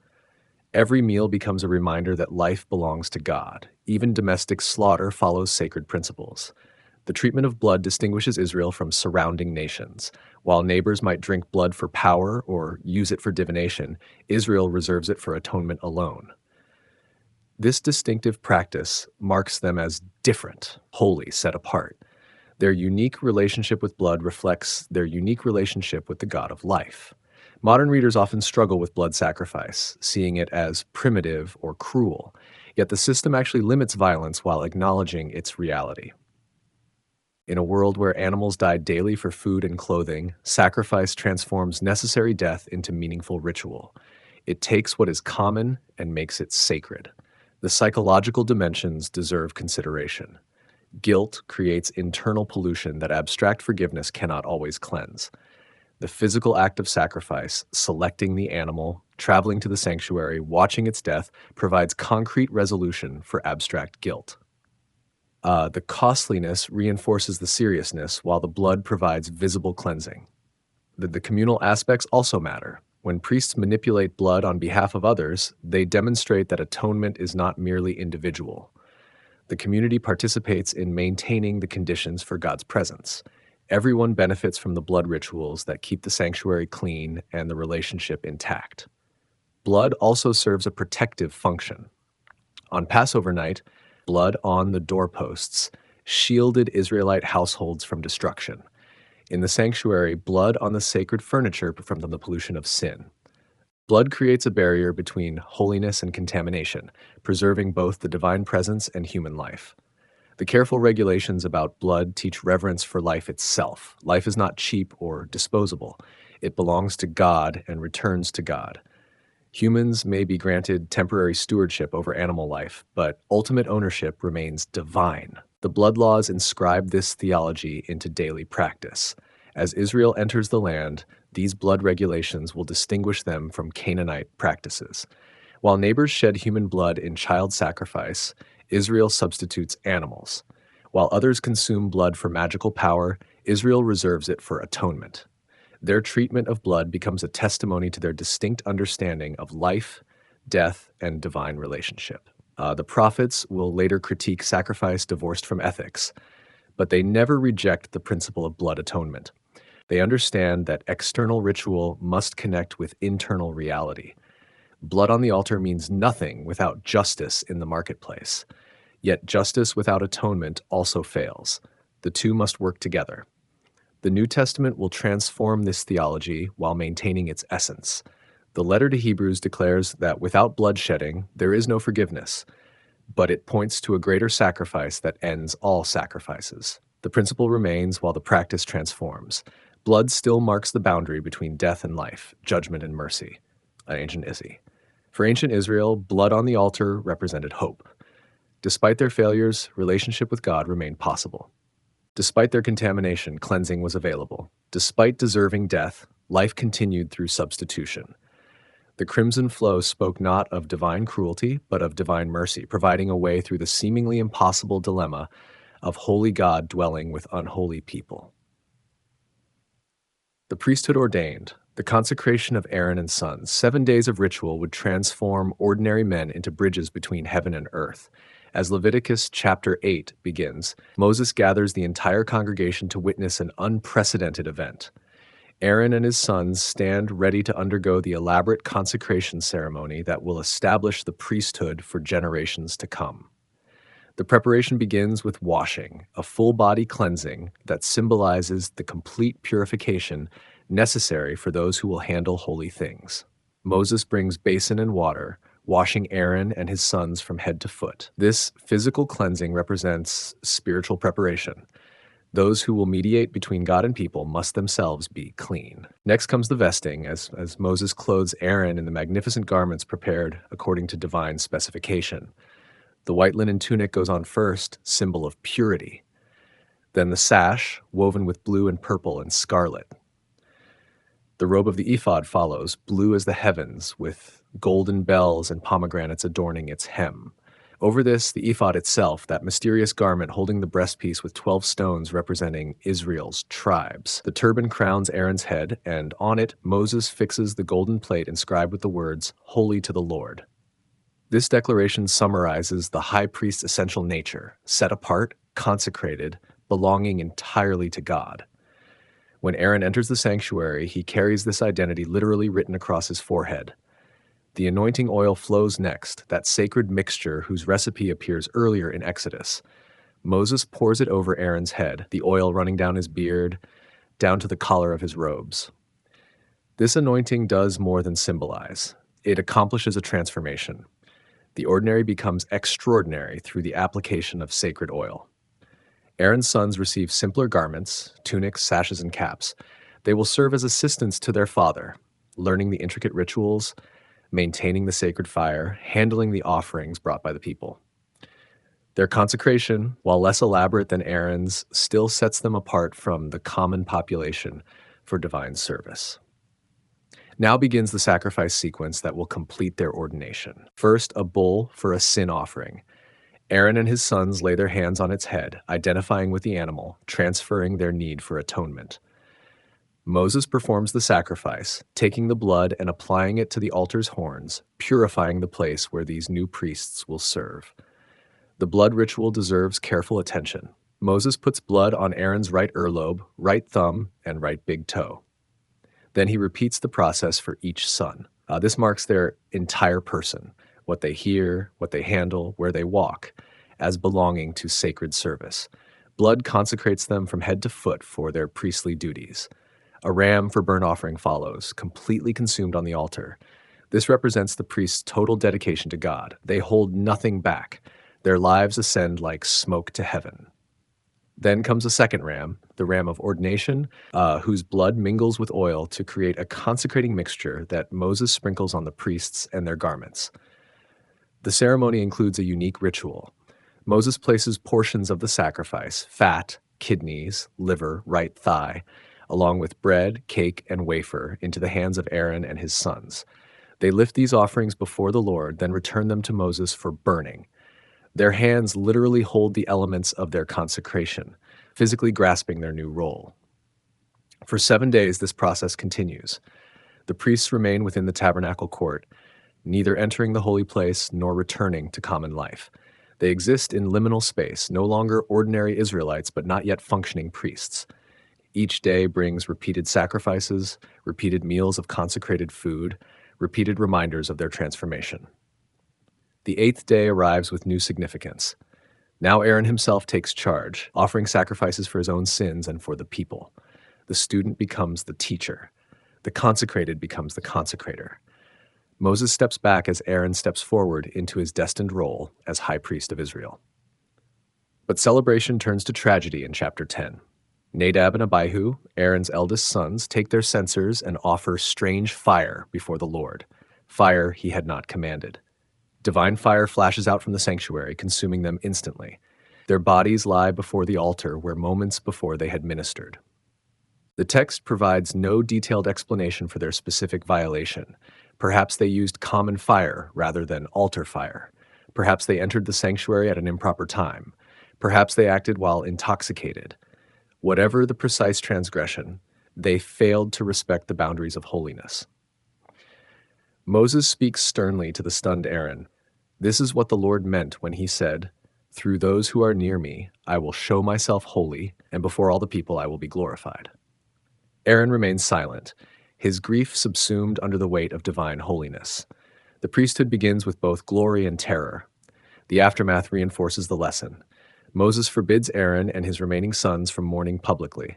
Every meal becomes a reminder that life belongs to God. Even domestic slaughter follows sacred principles. The treatment of blood distinguishes Israel from surrounding nations. While neighbors might drink blood for power or use it for divination, Israel reserves it for atonement alone. This distinctive practice marks them as different, holy, set apart. Their unique relationship with blood reflects their unique relationship with the God of life. Modern readers often struggle with blood sacrifice, seeing it as primitive or cruel, yet the system actually limits violence while acknowledging its reality. In a world where animals die daily for food and clothing, sacrifice transforms necessary death into meaningful ritual. It takes what is common and makes it sacred. The psychological dimensions deserve consideration. Guilt creates internal pollution that abstract forgiveness cannot always cleanse. The physical act of sacrifice, selecting the animal, traveling to the sanctuary, watching its death, provides concrete resolution for abstract guilt. The costliness reinforces the seriousness, while the blood provides visible cleansing. The communal aspects also matter. When priests manipulate blood on behalf of others, they demonstrate that atonement is not merely individual. The community participates in maintaining the conditions for God's presence. Everyone benefits from the blood rituals that keep the sanctuary clean and the relationship intact. Blood also serves a protective function. On Passover night, blood on the doorposts shielded Israelite households from destruction. In the sanctuary, blood on the sacred furniture from the pollution of sin. Blood creates a barrier between holiness and contamination, preserving both the divine presence and human life. The careful regulations about blood teach reverence for life itself. Life is not cheap or disposable. It belongs to God and returns to God. Humans may be granted temporary stewardship over animal life, but ultimate ownership remains divine. The blood laws inscribe this theology into daily practice. As Israel enters the land, these blood regulations will distinguish them from Canaanite practices. While neighbors shed human blood in child sacrifice, Israel substitutes animals. While others consume blood for magical power, Israel reserves it for atonement. Their treatment of blood becomes a testimony to their distinct understanding of life, death, and divine relationship. The prophets will later critique sacrifice divorced from ethics, but they never reject the principle of blood atonement. They understand that external ritual must connect with internal reality. Blood on the altar means nothing without justice in the marketplace. Yet justice without atonement also fails. The two must work together. The New Testament will transform this theology while maintaining its essence. The letter to Hebrews declares that without bloodshedding, there is no forgiveness, but it points to a greater sacrifice that ends all sacrifices. The principle remains while the practice transforms. Blood still marks the boundary between death and life, judgment and mercy. An ancient Izzy. For ancient Israel, blood on the altar represented hope. Despite their failures, relationship with God remained possible. Despite their contamination, cleansing was available. Despite deserving death, life continued through substitution. The crimson flow spoke not of divine cruelty, but of divine mercy, providing a way through the seemingly impossible dilemma of holy God dwelling with unholy people. The priesthood ordained, the consecration of Aaron and sons, 7 days of ritual would transform ordinary men into bridges between heaven and earth. As Leviticus chapter 8 begins, Moses gathers the entire congregation to witness an unprecedented event. Aaron and his sons stand ready to undergo the elaborate consecration ceremony that will establish the priesthood for generations to come. The preparation begins with washing, a full-body cleansing that symbolizes the complete purification necessary for those who will handle holy things. Moses brings basin and water, washing Aaron and his sons from head to foot. This physical cleansing represents spiritual preparation. Those who will mediate between God and people must themselves be clean. Next comes the vesting, as Moses clothes Aaron in the magnificent garments prepared according to divine specification. The white linen tunic goes on first, symbol of purity. Then the sash, woven with blue and purple and scarlet. The robe of the ephod follows, blue as the heavens, with golden bells and pomegranates adorning its hem. Over this, the ephod itself, that mysterious garment holding the breastpiece with 12 stones representing Israel's tribes. The turban crowns Aaron's head, and on it, Moses fixes the golden plate inscribed with the words, "Holy to the Lord." This declaration summarizes the high priest's essential nature, set apart, consecrated, belonging entirely to God. When Aaron enters the sanctuary, he carries this identity literally written across his forehead. The anointing oil flows next, that sacred mixture whose recipe appears earlier in Exodus. Moses pours it over Aaron's head, the oil running down his beard, down to the collar of his robes. This anointing does more than symbolize. It accomplishes a transformation. The ordinary becomes extraordinary through the application of sacred oil. Aaron's sons receive simpler garments, tunics, sashes, and caps. They will serve as assistants to their father, learning the intricate rituals, maintaining the sacred fire, handling the offerings brought by the people. Their consecration, while less elaborate than Aaron's, still sets them apart from the common population for divine service. Now begins the sacrifice sequence that will complete their ordination. First, a bull for a sin offering. Aaron and his sons lay their hands on its head, identifying with the animal, transferring their need for atonement. Moses performs the sacrifice, taking the blood and applying it to the altar's horns, purifying the place where these new priests will serve. The blood ritual deserves careful attention. Moses puts blood on Aaron's right earlobe, right thumb, and right big toe. Then he repeats the process for each son. This marks their entire person, what they hear, what they handle, where they walk, as belonging to sacred service. Blood consecrates them from head to foot for their priestly duties. A ram for burnt offering follows, completely consumed on the altar. This represents the priest's total dedication to God. They hold nothing back. Their lives ascend like smoke to heaven. Then comes a second ram, the ram of ordination, whose blood mingles with oil to create a consecrating mixture that Moses sprinkles on the priests and their garments. The ceremony includes a unique ritual. Moses places portions of the sacrifice, fat, kidneys, liver, right thigh, along with bread, cake, and wafer, into the hands of Aaron and his sons. They lift these offerings before the Lord, then return them to Moses for burning. Their hands literally hold the elements of their consecration, physically grasping their new role. For 7 days, this process continues. The priests remain within the tabernacle court, neither entering the holy place nor returning to common life. They exist in liminal space, no longer ordinary Israelites, but not yet functioning priests. Each day brings repeated sacrifices, repeated meals of consecrated food, repeated reminders of their transformation. The eighth day arrives with new significance. Now Aaron himself takes charge, offering sacrifices for his own sins and for the people. The student becomes the teacher. The consecrated becomes the consecrator. Moses steps back as Aaron steps forward into his destined role as high priest of Israel. But celebration turns to tragedy in chapter 10. Nadab and Abihu, Aaron's eldest sons, take their censers and offer strange fire before the Lord, fire he had not commanded. Divine fire flashes out from the sanctuary, consuming them instantly. Their bodies lie before the altar where moments before they had ministered. The text provides no detailed explanation for their specific violation. Perhaps they used common fire rather than altar fire. Perhaps they entered the sanctuary at an improper time. Perhaps they acted while intoxicated. Whatever the precise transgression, they failed to respect the boundaries of holiness. Moses speaks sternly to the stunned Aaron. This is what the Lord meant when he said, "Through those who are near me, I will show myself holy, and before all the people I will be glorified." Aaron remains silent, his grief subsumed under the weight of divine holiness. The priesthood begins with both glory and terror. The aftermath reinforces the lesson. Moses forbids Aaron and his remaining sons from mourning publicly.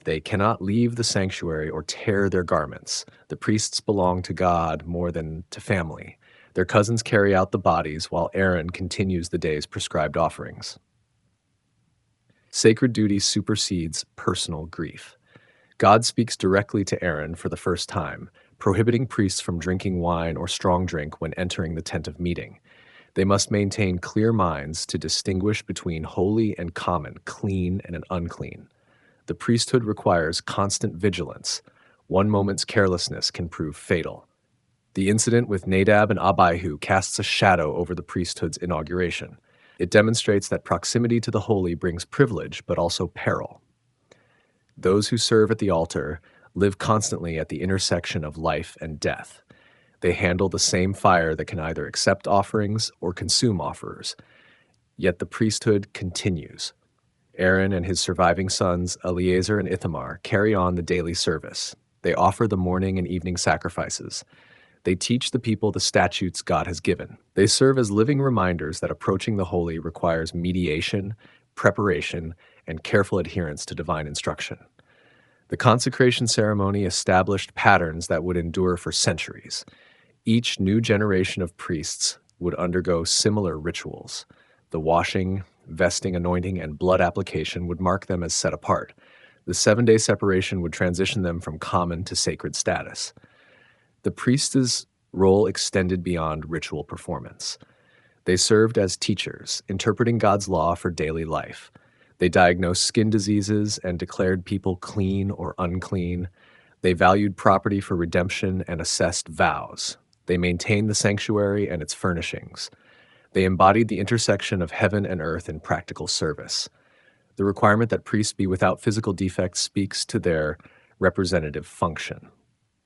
They cannot leave the sanctuary or tear their garments. The priests belong to God more than to family. Their cousins carry out the bodies while Aaron continues the day's prescribed offerings. Sacred duty supersedes personal grief. God speaks directly to Aaron for the first time, prohibiting priests from drinking wine or strong drink when entering the tent of meeting. They must maintain clear minds to distinguish between holy and common, clean and unclean. The priesthood requires constant vigilance. One moment's carelessness can prove fatal. The incident with Nadab and Abihu casts a shadow over the priesthood's inauguration. It demonstrates that proximity to the holy brings privilege, but also peril. Those who serve at the altar live constantly at the intersection of life and death. They handle the same fire that can either accept offerings or consume offerers. Yet the priesthood continues. Aaron and his surviving sons, Eleazar and Ithamar, carry on the daily service. They offer the morning and evening sacrifices. They teach the people the statutes God has given. They serve as living reminders that approaching the holy requires mediation, preparation, and careful adherence to divine instruction. The consecration ceremony established patterns that would endure for centuries. Each new generation of priests would undergo similar rituals. The washing, vesting, anointing, and blood application would mark them as set apart. The 7-day separation would transition them from common to sacred status. The priest's role extended beyond ritual performance. They served as teachers, interpreting God's law for daily life. They diagnosed skin diseases and declared people clean or unclean. They valued property for redemption and assessed vows. They maintained the sanctuary and its furnishings. They embodied the intersection of heaven and earth in practical service. The requirement that priests be without physical defects speaks to their representative function.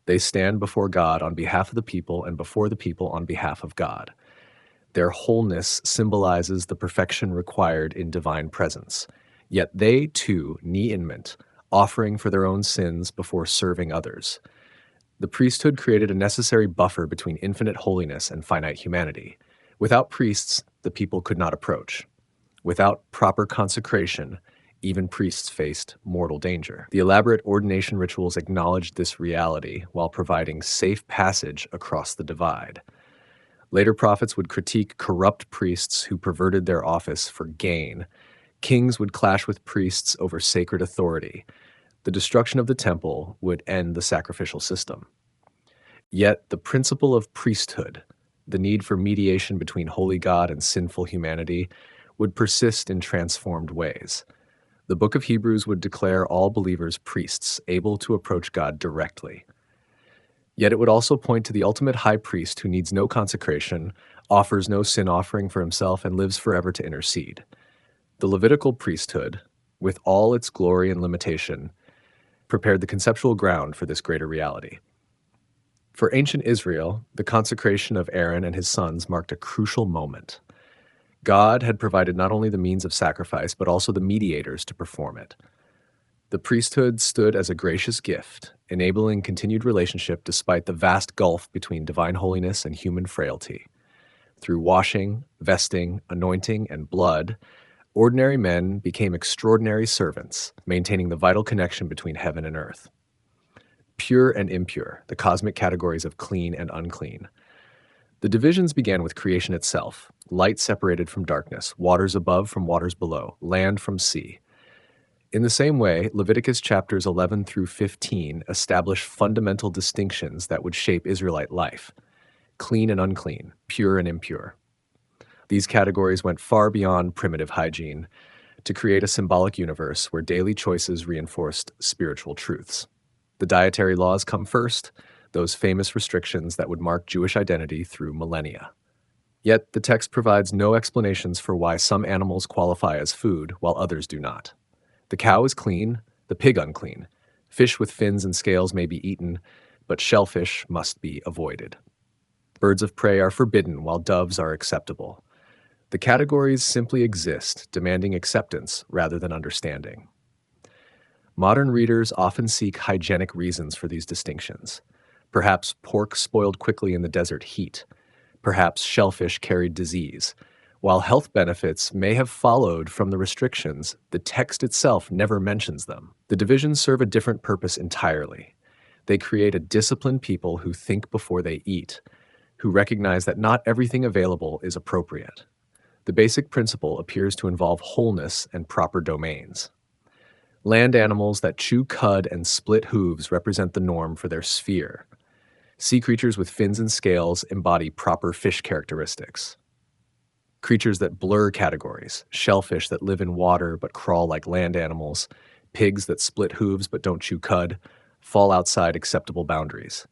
They stand before God on behalf of the people and before the people on behalf of God. Their wholeness symbolizes the perfection required in divine presence. Yet they, too, knee in mint, offering for their own sins before serving others. The priesthood created a necessary buffer between infinite holiness and finite humanity. Without priests, the people could not approach. Without proper consecration, even priests faced mortal danger. The elaborate ordination rituals acknowledged this reality while providing safe passage across the divide. Later prophets would critique corrupt priests who perverted their office for gain. Kings would clash with priests over sacred authority. The destruction of the temple would end the sacrificial system. Yet the principle of priesthood, the need for mediation between holy God and sinful humanity, would persist in transformed ways. The book of Hebrews would declare all believers priests, able to approach God directly. Yet it would also point to the ultimate high priest who needs no consecration, offers no sin offering for himself, and lives forever to intercede. The Levitical priesthood, with all its glory and limitation, prepared the conceptual ground for this greater reality. For ancient Israel, the consecration of Aaron and his sons marked a crucial moment. God had provided not only the means of sacrifice, but also the mediators to perform it. The priesthood stood as a gracious gift, enabling continued relationship despite the vast gulf between divine holiness and human frailty. Through washing, vesting, anointing, and blood, ordinary men became extraordinary servants, maintaining the vital connection between heaven and earth. Pure and impure, the cosmic categories of clean and unclean. The divisions began with creation itself: light separated from darkness, waters above from waters below, land from sea. In the same way, Leviticus chapters 11 through 15 establish fundamental distinctions that would shape Israelite life: clean and unclean, pure and impure. These categories went far beyond primitive hygiene to create a symbolic universe where daily choices reinforced spiritual truths. The dietary laws come first, those famous restrictions that would mark Jewish identity through millennia. Yet the text provides no explanations for why some animals qualify as food while others do not. The cow is clean, the pig unclean. Fish with fins and scales may be eaten, but shellfish must be avoided. Birds of prey are forbidden while doves are acceptable. The categories simply exist, demanding acceptance rather than understanding. Modern readers often seek hygienic reasons for these distinctions. Perhaps pork spoiled quickly in the desert heat. Perhaps shellfish carried disease. While health benefits may have followed from the restrictions, the text itself never mentions them. The divisions serve a different purpose entirely. They create a disciplined people who think before they eat, who recognize that not everything available is appropriate. The basic principle appears to involve wholeness and proper domains. Land animals that chew cud and split hooves represent the norm for their sphere. Sea creatures with fins and scales embody proper fish characteristics. Creatures that blur categories: shellfish that live in water but crawl like land animals, pigs that split hooves but don't chew cud, fall outside acceptable boundaries.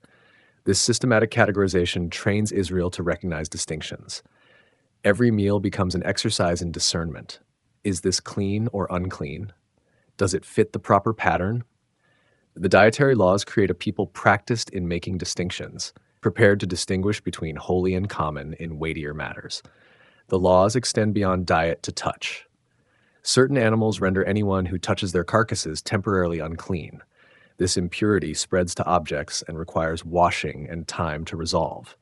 This systematic categorization trains Israel to recognize distinctions. Every meal becomes an exercise in discernment. Is this clean or unclean? Does it fit the proper pattern? The dietary laws create a people practiced in making distinctions, prepared to distinguish between holy and common in weightier matters. The laws extend beyond diet to touch. Certain animals render anyone who touches their carcasses temporarily unclean. This impurity spreads to objects and requires washing and time to resolve.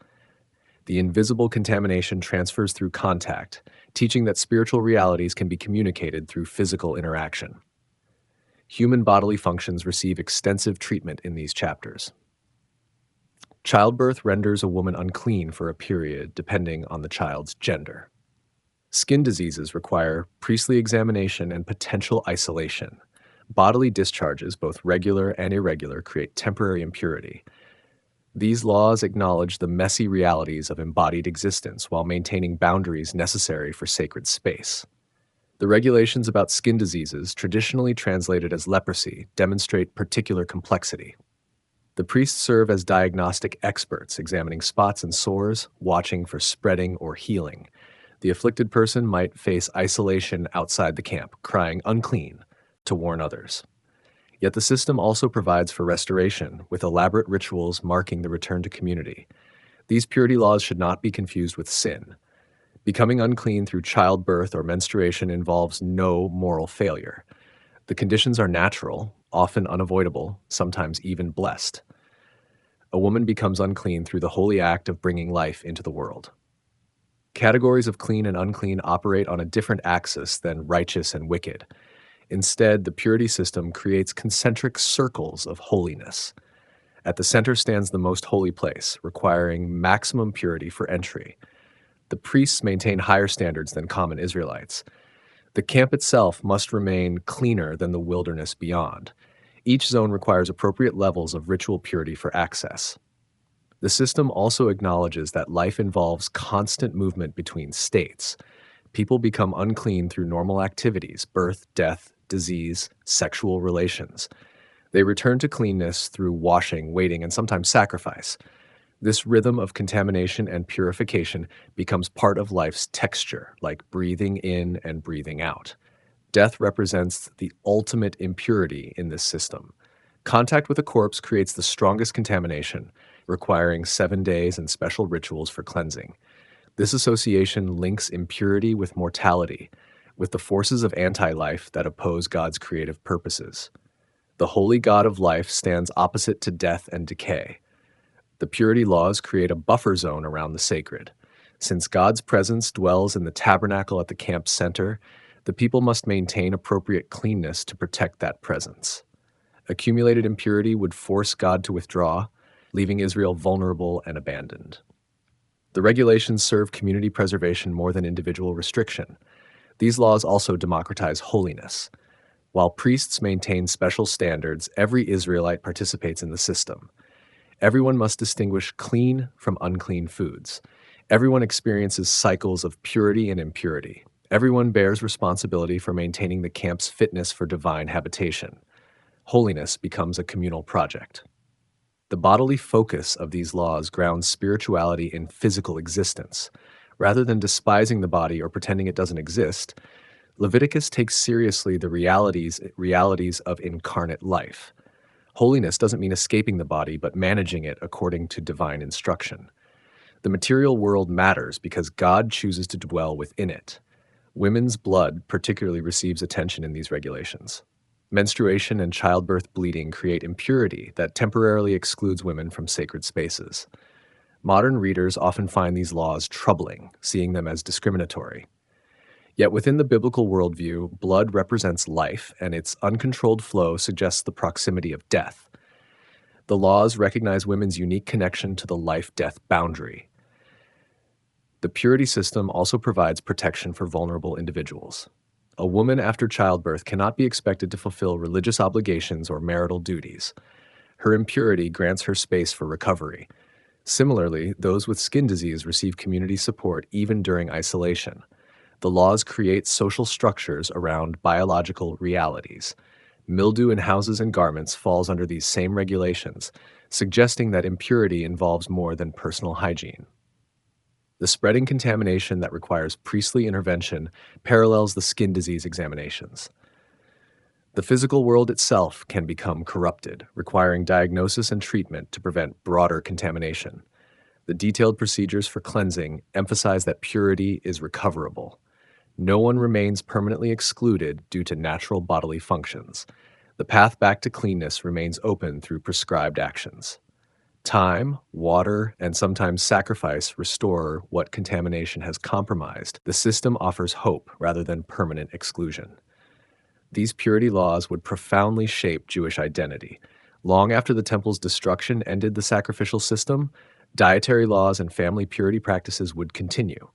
The invisible contamination transfers through contact, teaching that spiritual realities can be communicated through physical interaction. Human bodily functions receive extensive treatment in these chapters. Childbirth renders a woman unclean for a period depending on the child's gender. Skin diseases require priestly examination and potential isolation. Bodily discharges, both regular and irregular, create temporary impurity. These laws acknowledge the messy realities of embodied existence while maintaining boundaries necessary for sacred space. The regulations about skin diseases, traditionally translated as leprosy, demonstrate particular complexity. The priests serve as diagnostic experts, examining spots and sores, watching for spreading or healing. The afflicted person might face isolation outside the camp, crying "unclean" to warn others. Yet the system also provides for restoration, with elaborate rituals marking the return to community. These purity laws should not be confused with sin. Becoming unclean through childbirth or menstruation involves no moral failure. The conditions are natural, often unavoidable, sometimes even blessed. A woman becomes unclean through the holy act of bringing life into the world. Categories of clean and unclean operate on a different axis than righteous and wicked. Instead, the purity system creates concentric circles of holiness. At the center stands the most holy place, requiring maximum purity for entry. The priests maintain higher standards than common Israelites. The camp itself must remain cleaner than the wilderness beyond. Each zone requires appropriate levels of ritual purity for access. The system also acknowledges that life involves constant movement between states. People become unclean through normal activities: birth, death, disease, sexual relations. They return to cleanness through washing, waiting, and sometimes sacrifice. This rhythm of contamination and purification becomes part of life's texture, like breathing in and breathing out. Death represents the ultimate impurity in this system. Contact with a corpse creates the strongest contamination, requiring 7 days and special rituals for cleansing. This association links impurity with mortality, with the forces of anti-life that oppose God's creative purposes. The holy God of life stands opposite to death and decay. The purity laws create a buffer zone around the sacred. Since God's presence dwells in the tabernacle at the camp's center, the people must maintain appropriate cleanness to protect that presence. Accumulated impurity would force God to withdraw, leaving Israel vulnerable and abandoned. The regulations serve community preservation more than individual restriction. These laws also democratize holiness. While priests maintain special standards, every Israelite participates in the system. Everyone must distinguish clean from unclean foods. Everyone experiences cycles of purity and impurity. Everyone bears responsibility for maintaining the camp's fitness for divine habitation. Holiness becomes a communal project. The bodily focus of these laws grounds spirituality in physical existence. Rather than despising the body or pretending it doesn't exist, Leviticus takes seriously the realities of incarnate life. Holiness doesn't mean escaping the body, but managing it according to divine instruction. The material world matters because God chooses to dwell within it. Women's blood particularly receives attention in these regulations. Menstruation and childbirth bleeding create impurity that temporarily excludes women from sacred spaces. Modern readers often find these laws troubling, seeing them as discriminatory. Yet within the biblical worldview, blood represents life, and its uncontrolled flow suggests the proximity of death. The laws recognize women's unique connection to the life-death boundary. The purity system also provides protection for vulnerable individuals. A woman after childbirth cannot be expected to fulfill religious obligations or marital duties. Her impurity grants her space for recovery. Similarly, those with skin disease receive community support even during isolation. The laws create social structures around biological realities. Mildew in houses and garments falls under these same regulations, suggesting that impurity involves more than personal hygiene. The spreading contamination that requires priestly intervention parallels the skin disease examinations. The physical world itself can become corrupted, requiring diagnosis and treatment to prevent broader contamination. The detailed procedures for cleansing emphasize that purity is recoverable. No one remains permanently excluded due to natural bodily functions. The path back to cleanness remains open through prescribed actions. Time, water, and sometimes sacrifice restore what contamination has compromised. The system offers hope rather than permanent exclusion. These purity laws would profoundly shape Jewish identity. Long after the temple's destruction ended the sacrificial system, dietary laws and family purity practices would continue.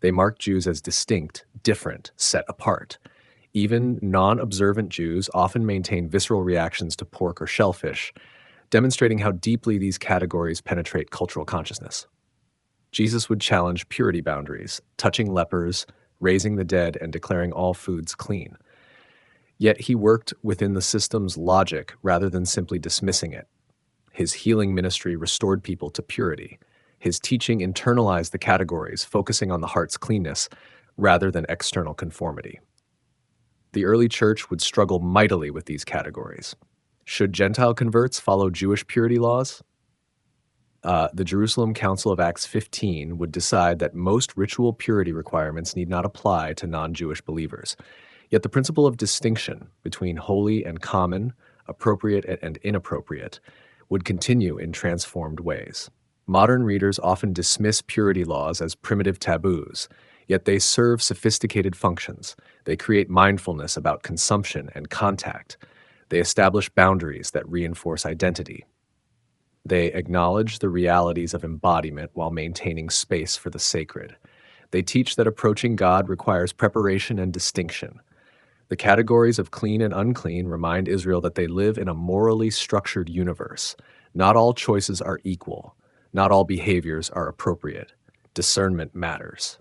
They marked Jews as distinct, different, set apart. Even non-observant Jews often maintain visceral reactions to pork or shellfish, demonstrating how deeply these categories penetrate cultural consciousness. Jesus would challenge purity boundaries, touching lepers, raising the dead, and declaring all foods clean. Yet he worked within the system's logic rather than simply dismissing it. His healing ministry restored people to purity. His teaching internalized the categories, focusing on the heart's cleanness rather than external conformity. The early church would struggle mightily with these categories. Should Gentile converts follow Jewish purity laws? The Jerusalem Council of Acts 15 would decide that most ritual purity requirements need not apply to non-Jewish believers. Yet the principle of distinction between holy and common, appropriate and inappropriate, would continue in transformed ways. Modern readers often dismiss purity laws as primitive taboos, yet they serve sophisticated functions. They create mindfulness about consumption and contact. They establish boundaries that reinforce identity. They acknowledge the realities of embodiment while maintaining space for the sacred. They teach that approaching God requires preparation and distinction. The categories of clean and unclean remind Israel that they live in a morally structured universe. Not all choices are equal. Not all behaviors are appropriate. Discernment matters.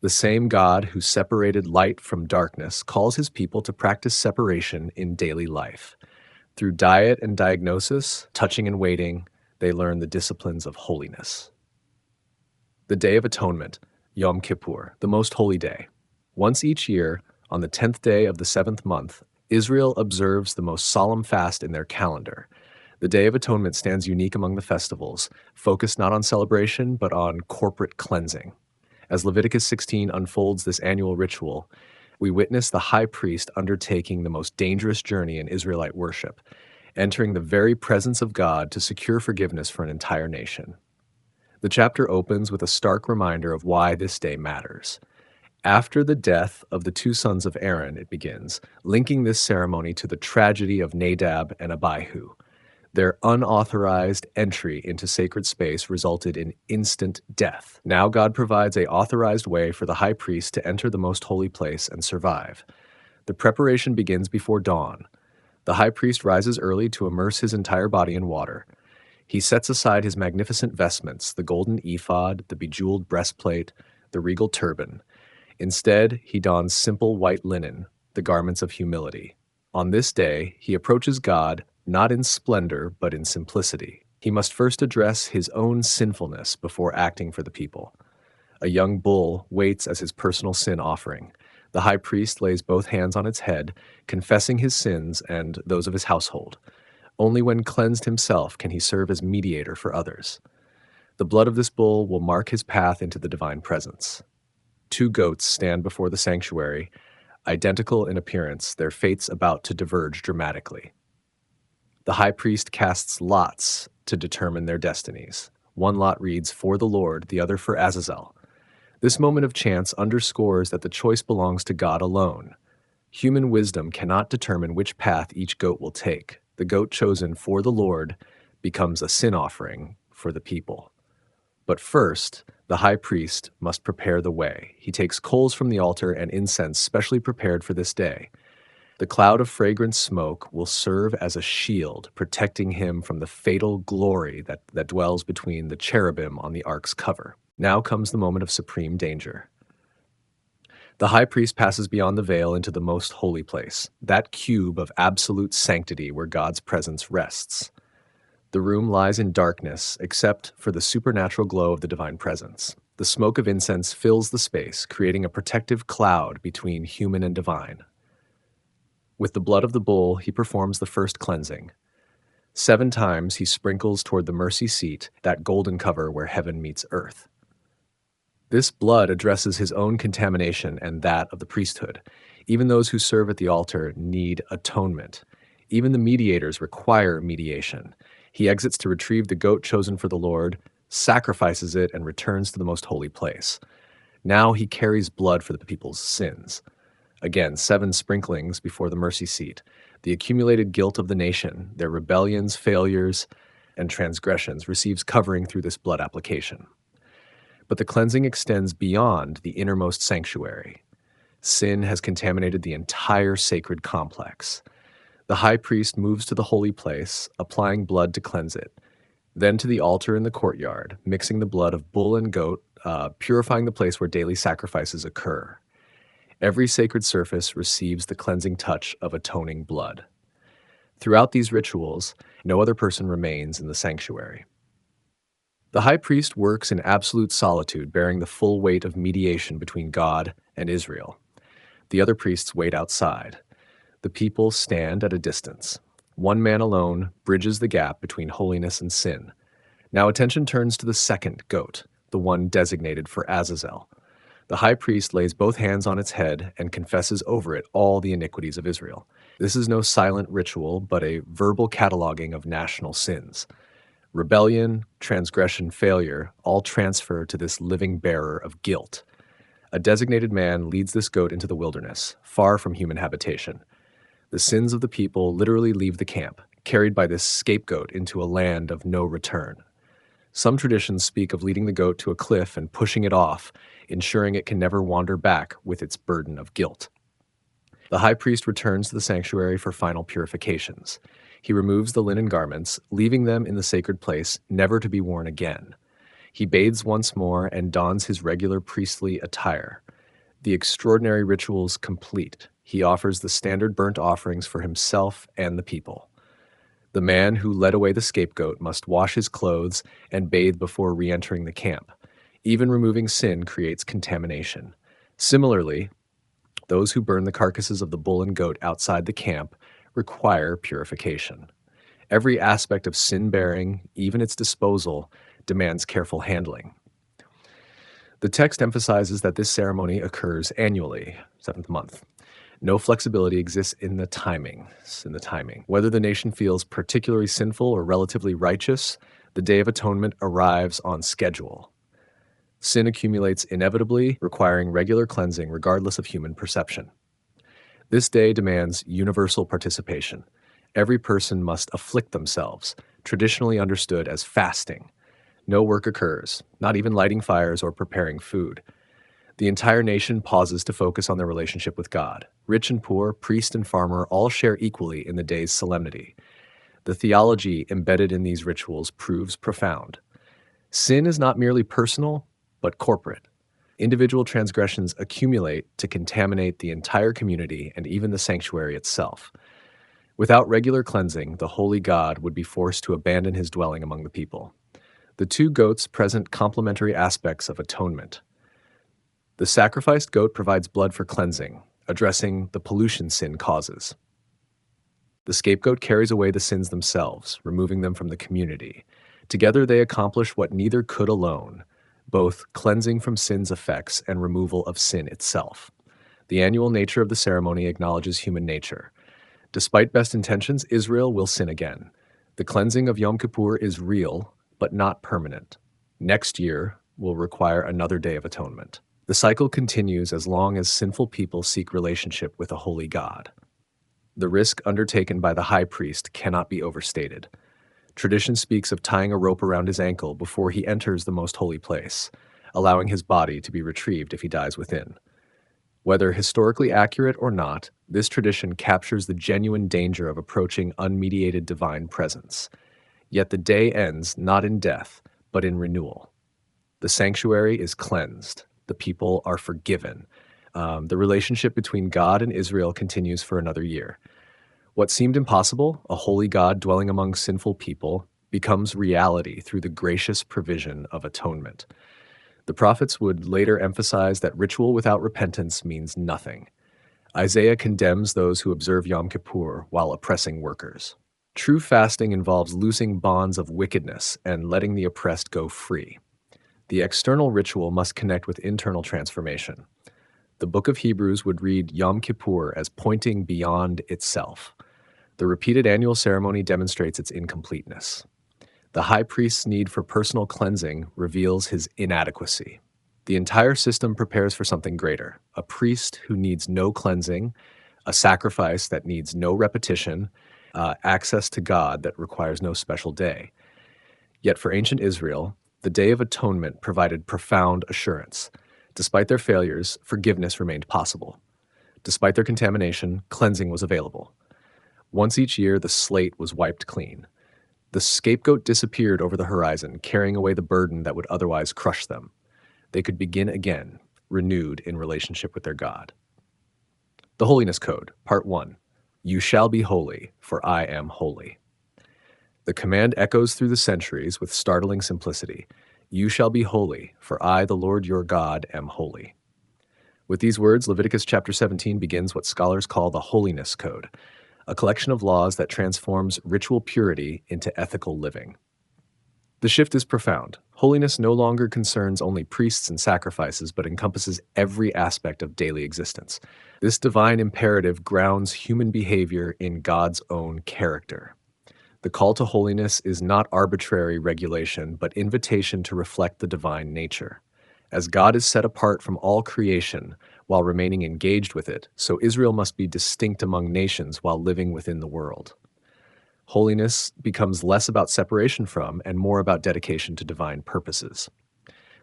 The same God who separated light from darkness calls his people to practice separation in daily life. Through diet and diagnosis, touching and waiting, they learn the disciplines of holiness. The Day of Atonement, Yom Kippur, the most holy day. Once each year, on the 10th day of the 7th month, Israel observes the most solemn fast in their calendar. The Day of Atonement stands unique among the festivals, focused not on celebration, but on corporate cleansing. As Leviticus 16 unfolds this annual ritual, We witness the high priest undertaking the most dangerous journey in Israelite worship, entering the very presence of God to secure forgiveness for an entire nation. The chapter opens with a stark reminder of why this day matters. After the death of the two sons of Aaron, it begins, linking this ceremony to the tragedy of Nadab and Abihu. Their unauthorized entry into sacred space resulted in instant death. Now God provides a authorized way for the high priest to enter the most holy place and survive. The preparation begins before dawn. The high priest rises early to immerse his entire body in water. He sets aside his magnificent vestments, the golden ephod, the bejeweled breastplate, the regal turban. Instead, he dons simple white linen, the garments of humility. On this day, he approaches God not in splendor, but in simplicity. He must first address his own sinfulness before acting for the people. A young bull waits as his personal sin offering. The high priest lays both hands on its head, confessing his sins and those of his household. Only when cleansed himself can he serve as mediator for others. The blood of this bull will mark his path into the divine presence. 2 goats stand before the sanctuary, identical in appearance, their fates about to diverge dramatically. The high priest casts lots to determine their destinies. One lot reads, "For the Lord," the other for Azazel. This moment of chance underscores that the choice belongs to God alone. Human wisdom cannot determine which path each goat will take. The goat chosen for the Lord becomes a sin offering for the people. But first, the high priest must prepare the way. He takes coals from the altar and incense specially prepared for this day. The cloud of fragrant smoke will serve as a shield, protecting him from the fatal glory that dwells between the cherubim on the ark's cover. Now comes the moment of supreme danger. The high priest passes beyond the veil into the most holy place, that cube of absolute sanctity where God's presence rests. The room lies in darkness, except for the supernatural glow of the divine presence. The smoke of incense fills the space, creating a protective cloud between human and divine. With the blood of the bull, he performs the first cleansing. 7 times he sprinkles toward the mercy seat, that golden cover where heaven meets earth. This blood addresses his own contamination and that of the priesthood. Even those who serve at the altar need atonement. Even the mediators require mediation. He exits to retrieve the goat chosen for the Lord, sacrifices it, and returns to the most holy place. Now he carries blood for the people's sins. Again, 7 sprinklings before the mercy seat. The accumulated guilt of the nation, their rebellions, failures, and transgressions receives covering through this blood application. But the cleansing extends beyond the innermost sanctuary. Sin has contaminated the entire sacred complex. The high priest moves to the holy place, applying blood to cleanse it. Then to the altar in the courtyard, mixing the blood of bull and goat, purifying the place where daily sacrifices occur. Every sacred surface receives the cleansing touch of atoning blood. Throughout these rituals, no other person remains in the sanctuary. The high priest works in absolute solitude, bearing the full weight of mediation between God and Israel. The other priests wait outside. The people stand at a distance. One man alone bridges the gap between holiness and sin. Now attention turns to the second goat, the one designated for Azazel. The high priest lays both hands on its head and confesses over it all the iniquities of Israel. This is no silent ritual, but a verbal cataloging of national sins. Rebellion, transgression, failure all transfer to this living bearer of guilt. A designated man leads this goat into the wilderness, far from human habitation. The sins of the people literally leave the camp, carried by this scapegoat into a land of no return. Some traditions speak of leading the goat to a cliff and pushing it off, ensuring it can never wander back with its burden of guilt. The high priest returns to the sanctuary for final purifications. He removes the linen garments, leaving them in the sacred place, never to be worn again. He bathes once more and dons his regular priestly attire. The extraordinary rituals complete, he offers the standard burnt offerings for himself and the people. The man who led away the scapegoat must wash his clothes and bathe before re-entering the camp. Even removing sin creates contamination. Similarly, those who burn the carcasses of the bull and goat outside the camp require purification. Every aspect of sin-bearing, even its disposal, demands careful handling. The text emphasizes that this ceremony occurs annually, seventh month. No flexibility exists in the timing. Whether the nation feels particularly sinful or relatively righteous, the Day of Atonement arrives on schedule. Sin accumulates inevitably, requiring regular cleansing regardless of human perception. This day demands universal participation. Every person must afflict themselves, traditionally understood as fasting. No work occurs, not even lighting fires or preparing food. The entire nation pauses to focus on their relationship with God. Rich and poor, priest and farmer all share equally in the day's solemnity. The theology embedded in these rituals proves profound. Sin is not merely personal, but corporate. Individual transgressions accumulate to contaminate the entire community and even the sanctuary itself. Without regular cleansing, the holy God would be forced to abandon his dwelling among the people. The two goats present complementary aspects of atonement. The sacrificed goat provides blood for cleansing, addressing the pollution sin causes. The scapegoat carries away the sins themselves, removing them from the community. Together they accomplish what neither could alone, both cleansing from sin's effects and removal of sin itself. The annual nature of the ceremony acknowledges human nature. Despite best intentions, Israel will sin again. The cleansing of Yom Kippur is real, but not permanent. Next year will require another Day of Atonement. The cycle continues as long as sinful people seek relationship with a holy God. The risk undertaken by the high priest cannot be overstated. Tradition speaks of tying a rope around his ankle before he enters the most holy place, allowing his body to be retrieved if he dies within. Whether historically accurate or not, this tradition captures the genuine danger of approaching unmediated divine presence. Yet the day ends not in death, but in renewal. The sanctuary is cleansed. The people are forgiven. The relationship between God and Israel continues for another year. What seemed impossible, a holy God dwelling among sinful people, becomes reality through the gracious provision of atonement. The prophets would later emphasize that ritual without repentance means nothing. Isaiah condemns those who observe Yom Kippur while oppressing workers. True fasting involves loosing bonds of wickedness and letting the oppressed go free. The external ritual must connect with internal transformation. The book of Hebrews would read Yom Kippur as pointing beyond itself. The repeated annual ceremony demonstrates its incompleteness. The high priest's need for personal cleansing reveals his inadequacy. The entire system prepares for something greater, a priest who needs no cleansing, a sacrifice that needs no repetition, access to God that requires no special day. Yet for ancient Israel, the Day of Atonement provided profound assurance. Despite their failures, forgiveness remained possible. Despite their contamination, cleansing was available. Once each year, the slate was wiped clean. The scapegoat disappeared over the horizon, carrying away the burden that would otherwise crush them. They could begin again, renewed in relationship with their God. The Holiness Code, Part 1. You shall be holy, for I am holy. The command echoes through the centuries with startling simplicity. You shall be holy, for I, the Lord your God, am holy. With these words, Leviticus chapter 17 begins what scholars call the Holiness Code, a collection of laws that transforms ritual purity into ethical living. The shift is profound. Holiness no longer concerns only priests and sacrifices, but encompasses every aspect of daily existence. This divine imperative grounds human behavior in God's own character. The call to holiness is not arbitrary regulation, but invitation to reflect the divine nature. As God is set apart from all creation while remaining engaged with it, so Israel must be distinct among nations while living within the world. Holiness becomes less about separation from and more about dedication to divine purposes.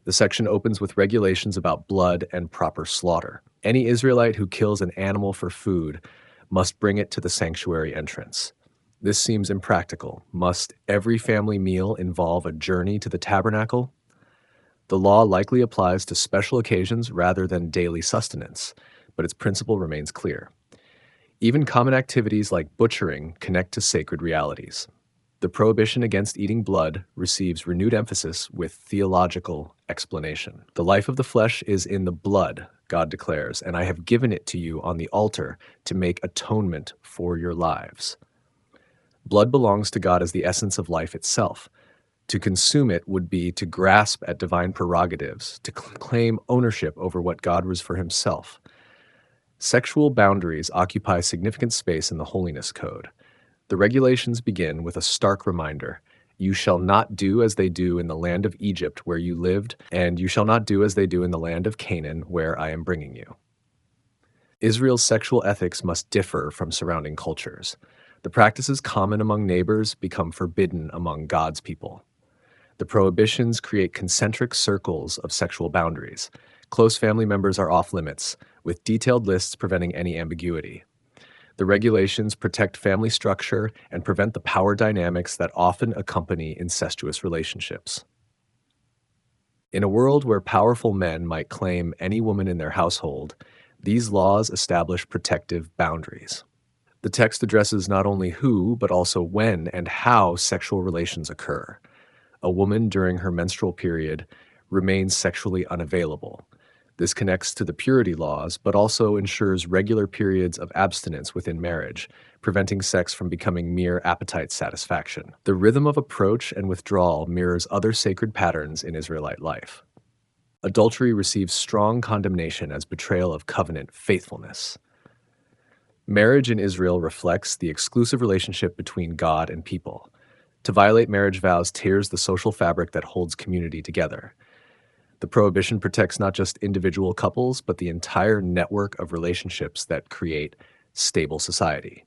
The section opens with regulations about blood and proper slaughter. Any Israelite who kills an animal for food must bring it to the sanctuary entrance. This seems impractical. Must every family meal involve a journey to the tabernacle? The law likely applies to special occasions rather than daily sustenance, but its principle remains clear. Even common activities like butchering connect to sacred realities. The prohibition against eating blood receives renewed emphasis with theological explanation. The life of the flesh is in the blood, God declares, and I have given it to you on the altar to make atonement for your lives. Blood belongs to God as the essence of life itself. To consume it would be to grasp at divine prerogatives, to claim ownership over what God was for himself. Sexual boundaries occupy significant space in the Holiness Code. The regulations begin with a stark reminder: you shall not do as they do in the land of Egypt where you lived, and you shall not do as they do in the land of Canaan where I am bringing you. Israel's sexual ethics must differ from surrounding cultures. The practices common among neighbors become forbidden among God's people. The prohibitions create concentric circles of sexual boundaries. Close family members are off limits, with detailed lists preventing any ambiguity. The regulations protect family structure and prevent the power dynamics that often accompany incestuous relationships. In a world where powerful men might claim any woman in their household, these laws establish protective boundaries. The text addresses not only who, but also when and how sexual relations occur. A woman during her menstrual period remains sexually unavailable. This connects to the purity laws, but also ensures regular periods of abstinence within marriage, preventing sex from becoming mere appetite satisfaction. The rhythm of approach and withdrawal mirrors other sacred patterns in Israelite life. Adultery receives strong condemnation as betrayal of covenant faithfulness. Marriage in Israel reflects the exclusive relationship between God and people. To violate marriage vows tears the social fabric that holds community together. The prohibition protects not just individual couples, but the entire network of relationships that create stable society.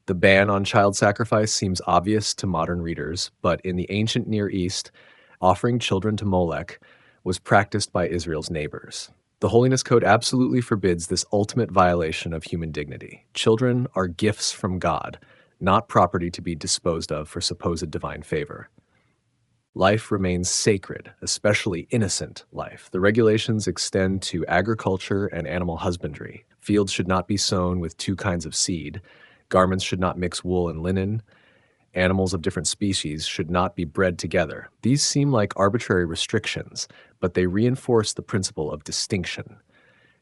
The ban on child sacrifice seems obvious to modern readers, but in the ancient Near East, offering children to Molech was practiced by Israel's neighbors. The Holiness Code absolutely forbids this ultimate violation of human dignity. Children are gifts from God, not property to be disposed of for supposed divine favor. Life remains sacred, especially innocent life. The regulations extend to agriculture and animal husbandry. Fields should not be sown with two kinds of seed. Garments should not mix wool and linen. Animals of different species should not be bred together. These seem like arbitrary restrictions, but they reinforce the principle of distinction.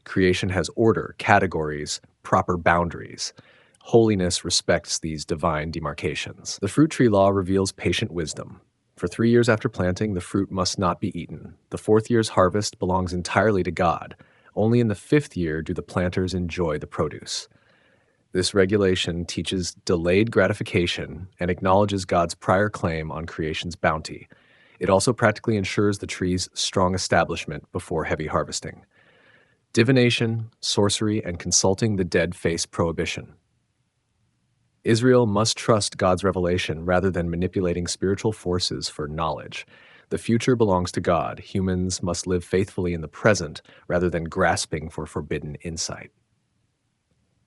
Creation has order, categories, proper boundaries. Holiness respects these divine demarcations. The fruit tree law reveals patient wisdom. For 3 years after planting, the fruit must not be eaten. The 4th year's harvest belongs entirely to God. Only in the 5th year do the planters enjoy the produce. This regulation teaches delayed gratification and acknowledges God's prior claim on creation's bounty. It also practically ensures the tree's strong establishment before heavy harvesting. Divination, sorcery, and consulting the dead face prohibition. Israel must trust God's revelation rather than manipulating spiritual forces for knowledge. The future belongs to God. Humans must live faithfully in the present rather than grasping for forbidden insight.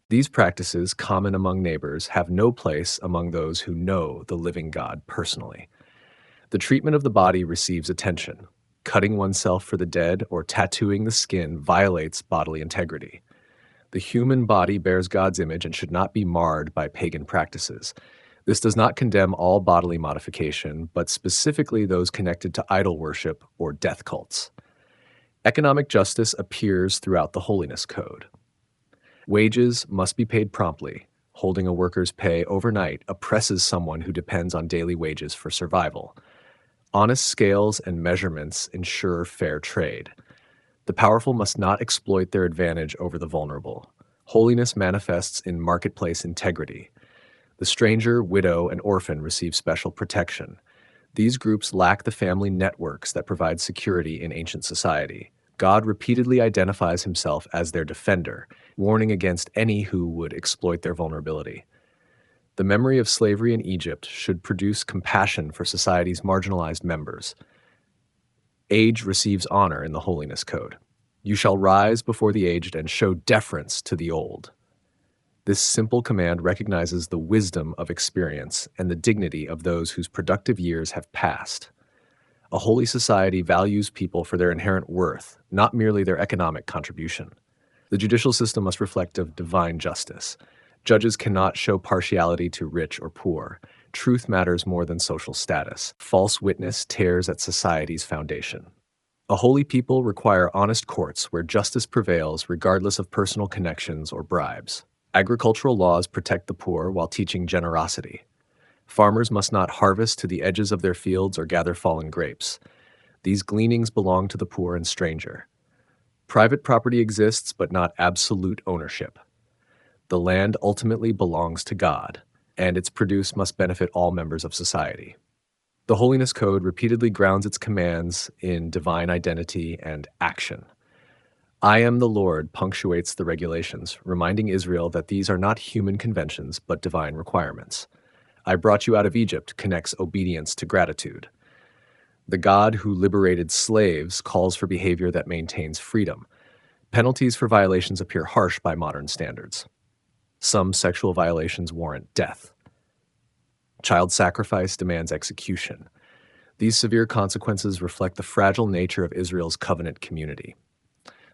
These practices, common among neighbors, have no place among those who know the living God personally. The treatment of the body receives attention. Cutting oneself for the dead or tattooing the skin violates bodily integrity. The human body bears God's image and should not be marred by pagan practices. This does not condemn all bodily modification, but specifically those connected to idol worship or death cults. Economic justice appears throughout the Holiness Code. Wages must be paid promptly. Holding a worker's pay overnight oppresses someone who depends on daily wages for survival. Honest scales and measurements ensure fair trade. The powerful must not exploit their advantage over the vulnerable. Holiness manifests in marketplace integrity. The stranger, widow, and orphan receive special protection. These groups lack the family networks that provide security in ancient society. God repeatedly identifies himself as their defender, warning against any who would exploit their vulnerability. The memory of slavery in Egypt should produce compassion for society's marginalized members. Age receives honor in the Holiness Code. You shall rise before the aged and show deference to the old. This simple command recognizes the wisdom of experience and the dignity of those whose productive years have passed. A holy society values people for their inherent worth, not merely their economic contribution. The judicial system must reflect divine justice. Judges cannot show partiality to rich or poor. Truth matters more than social status. False witness tears at society's foundation. A holy people require honest courts where justice prevails regardless of personal connections or bribes. Agricultural laws protect the poor while teaching generosity. Farmers must not harvest to the edges of their fields or gather fallen grapes. These gleanings belong to the poor and stranger. Private property exists, but not absolute ownership. The land ultimately belongs to God, and its produce must benefit all members of society. The Holiness Code repeatedly grounds its commands in divine identity and action. I am the Lord punctuates the regulations, reminding Israel that these are not human conventions, but divine requirements. I brought you out of Egypt connects obedience to gratitude. The God who liberated slaves calls for behavior that maintains freedom. Penalties for violations appear harsh by modern standards. Some sexual violations warrant death. Child sacrifice demands execution. These severe consequences reflect the fragile nature of Israel's covenant community.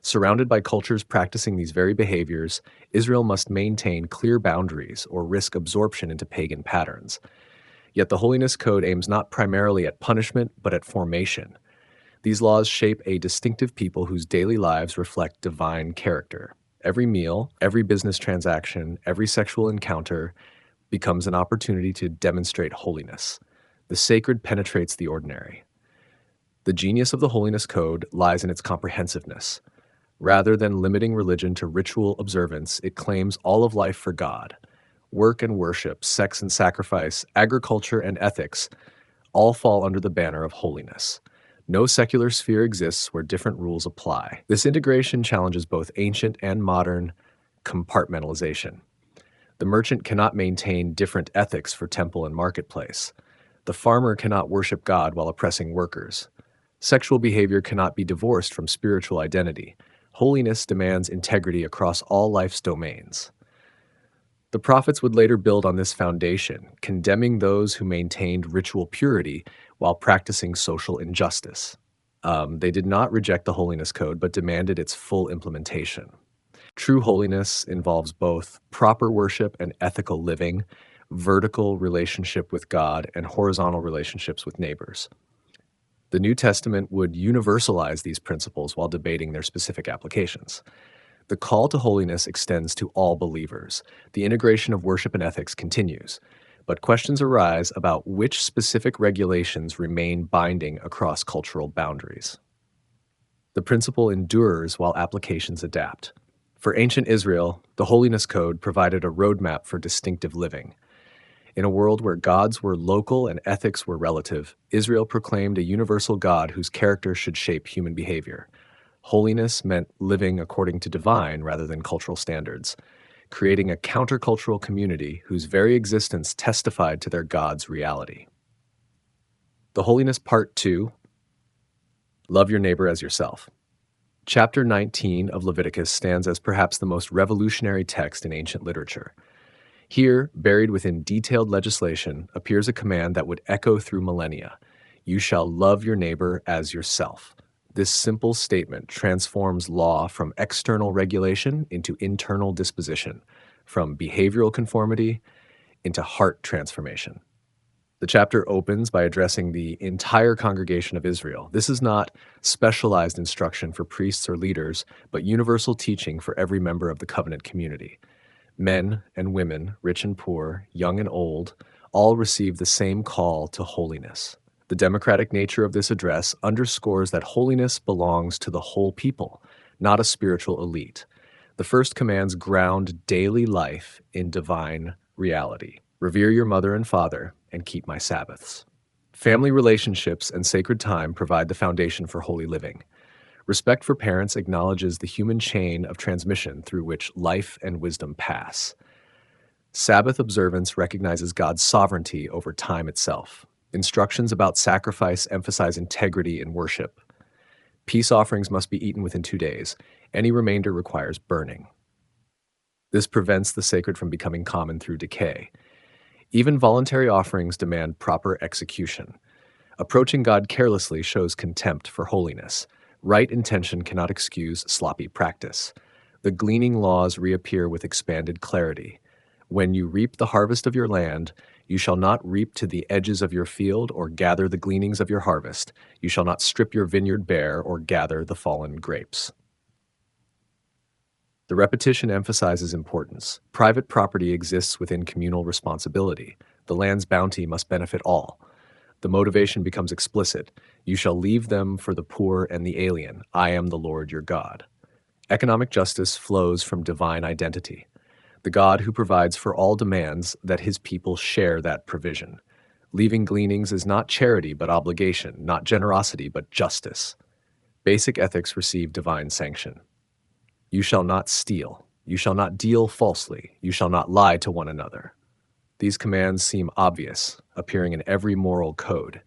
Surrounded by cultures practicing these very behaviors, Israel must maintain clear boundaries or risk absorption into pagan patterns. Yet the Holiness Code aims not primarily at punishment, but at formation. These laws shape a distinctive people whose daily lives reflect divine character. Every meal, every business transaction, every sexual encounter becomes an opportunity to demonstrate holiness. The sacred penetrates the ordinary. The genius of the Holiness Code lies in its comprehensiveness. Rather than limiting religion to ritual observance, it claims all of life for God. Work and worship, sex and sacrifice, agriculture and ethics all fall under the banner of holiness. No secular sphere exists where different rules apply. This integration challenges both ancient and modern compartmentalization. The merchant cannot maintain different ethics for temple and marketplace. The farmer cannot worship God while oppressing workers. Sexual behavior cannot be divorced from spiritual identity. Holiness demands integrity across all life's domains. The prophets would later build on this foundation, condemning those who maintained ritual purity while practicing social injustice. They did not reject the Holiness Code, but demanded its full implementation. True holiness involves both proper worship and ethical living, vertical relationship with God, and horizontal relationships with neighbors. The New Testament would universalize these principles while debating their specific applications. The call to holiness extends to all believers. The integration of worship and ethics continues, but questions arise about which specific regulations remain binding across cultural boundaries. The principle endures while applications adapt. For ancient Israel, the Holiness Code provided a roadmap for distinctive living. In a world where gods were local and ethics were relative, Israel proclaimed a universal God whose character should shape human behavior. Holiness meant living according to divine rather than cultural standards, creating a countercultural community whose very existence testified to their God's reality. The Holiness Part 2, Love Your Neighbor as Yourself. Chapter 19 of Leviticus stands as perhaps the most revolutionary text in ancient literature. Here, buried within detailed legislation, appears a command that would echo through millennia. You shall love your neighbor as yourself. This simple statement transforms law from external regulation into internal disposition, from behavioral conformity into heart transformation. The chapter opens by addressing the entire congregation of Israel. This is not specialized instruction for priests or leaders, but universal teaching for every member of the covenant community. Men and women, rich and poor, young and old, all receive the same call to holiness. The democratic nature of this address underscores that holiness belongs to the whole people, not a spiritual elite. The first commands ground daily life in divine reality. Revere your mother and father, and keep my Sabbaths. Family relationships and sacred time provide the foundation for holy living. Respect for parents acknowledges the human chain of transmission through which life and wisdom pass. Sabbath observance recognizes God's sovereignty over time itself. Instructions about sacrifice emphasize integrity in worship. Peace offerings must be eaten within 2 days. Any remainder requires burning. This prevents the sacred from becoming common through decay. Even voluntary offerings demand proper execution. Approaching God carelessly shows contempt for holiness. Right intention cannot excuse sloppy practice. The gleaning laws reappear with expanded clarity. When you reap the harvest of your land, you shall not reap to the edges of your field or gather the gleanings of your harvest. You shall not strip your vineyard bare or gather the fallen grapes. The repetition emphasizes importance. Private property exists within communal responsibility. The land's bounty must benefit all. The motivation becomes explicit. You shall leave them for the poor and the alien. I am the Lord your God. Economic justice flows from divine identity. The God who provides for all demands that his people share that provision. Leaving gleanings is not charity but obligation, not generosity but justice. Basic ethics receive divine sanction. You shall not steal. You shall not deal falsely. You shall not lie to one another. These commands seem obvious, appearing in every moral code.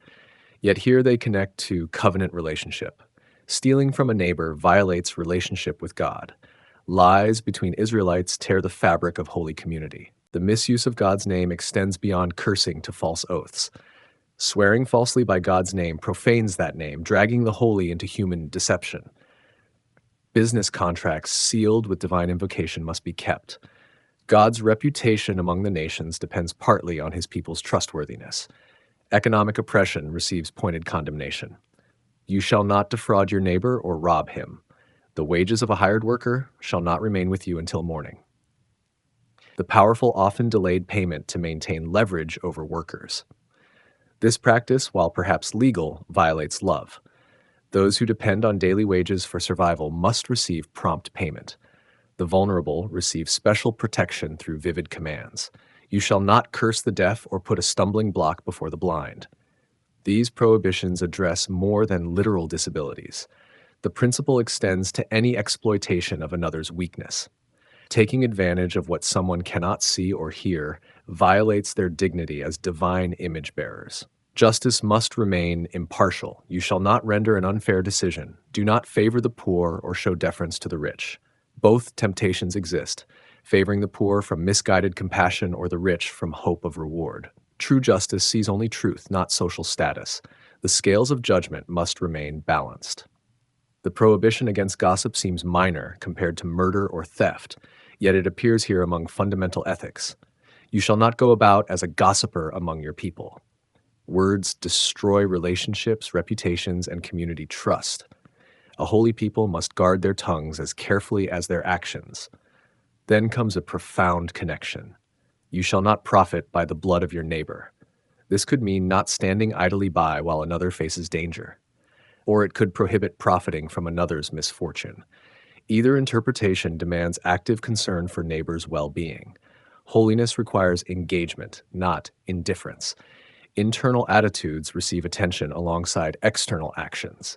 Yet here they connect to covenant relationship. Stealing from a neighbor violates relationship with God. Lies between Israelites tear the fabric of holy community. The misuse of God's name extends beyond cursing to false oaths. Swearing falsely by God's name profanes that name, dragging the holy into human deception. Business contracts sealed with divine invocation must be kept. God's reputation among the nations depends partly on his people's trustworthiness. Economic oppression receives pointed condemnation. You shall not defraud your neighbor or rob him. The wages of a hired worker shall not remain with you until morning. The powerful often delayed payment to maintain leverage over workers. This practice, while perhaps legal, violates love. Those who depend on daily wages for survival must receive prompt payment. The vulnerable receive special protection through vivid commands. You shall not curse the deaf or put a stumbling block before the blind. These prohibitions address more than literal disabilities. The principle extends to any exploitation of another's weakness. Taking advantage of what someone cannot see or hear violates their dignity as divine image bearers. Justice must remain impartial. You shall not render an unfair decision. Do not favor the poor or show deference to the rich. Both temptations exist, favoring the poor from misguided compassion or the rich from hope of reward. True justice sees only truth, not social status. The scales of judgment must remain balanced. The prohibition against gossip seems minor compared to murder or theft, yet it appears here among fundamental ethics. You shall not go about as a gossiper among your people. Words destroy relationships, reputations, and community trust. A holy people must guard their tongues as carefully as their actions. Then comes a profound connection. You shall not profit by the blood of your neighbor. This could mean not standing idly by while another faces danger. Or it could prohibit profiting from another's misfortune. Either interpretation demands active concern for neighbors' well-being. Holiness requires engagement, not indifference. Internal attitudes receive attention alongside external actions.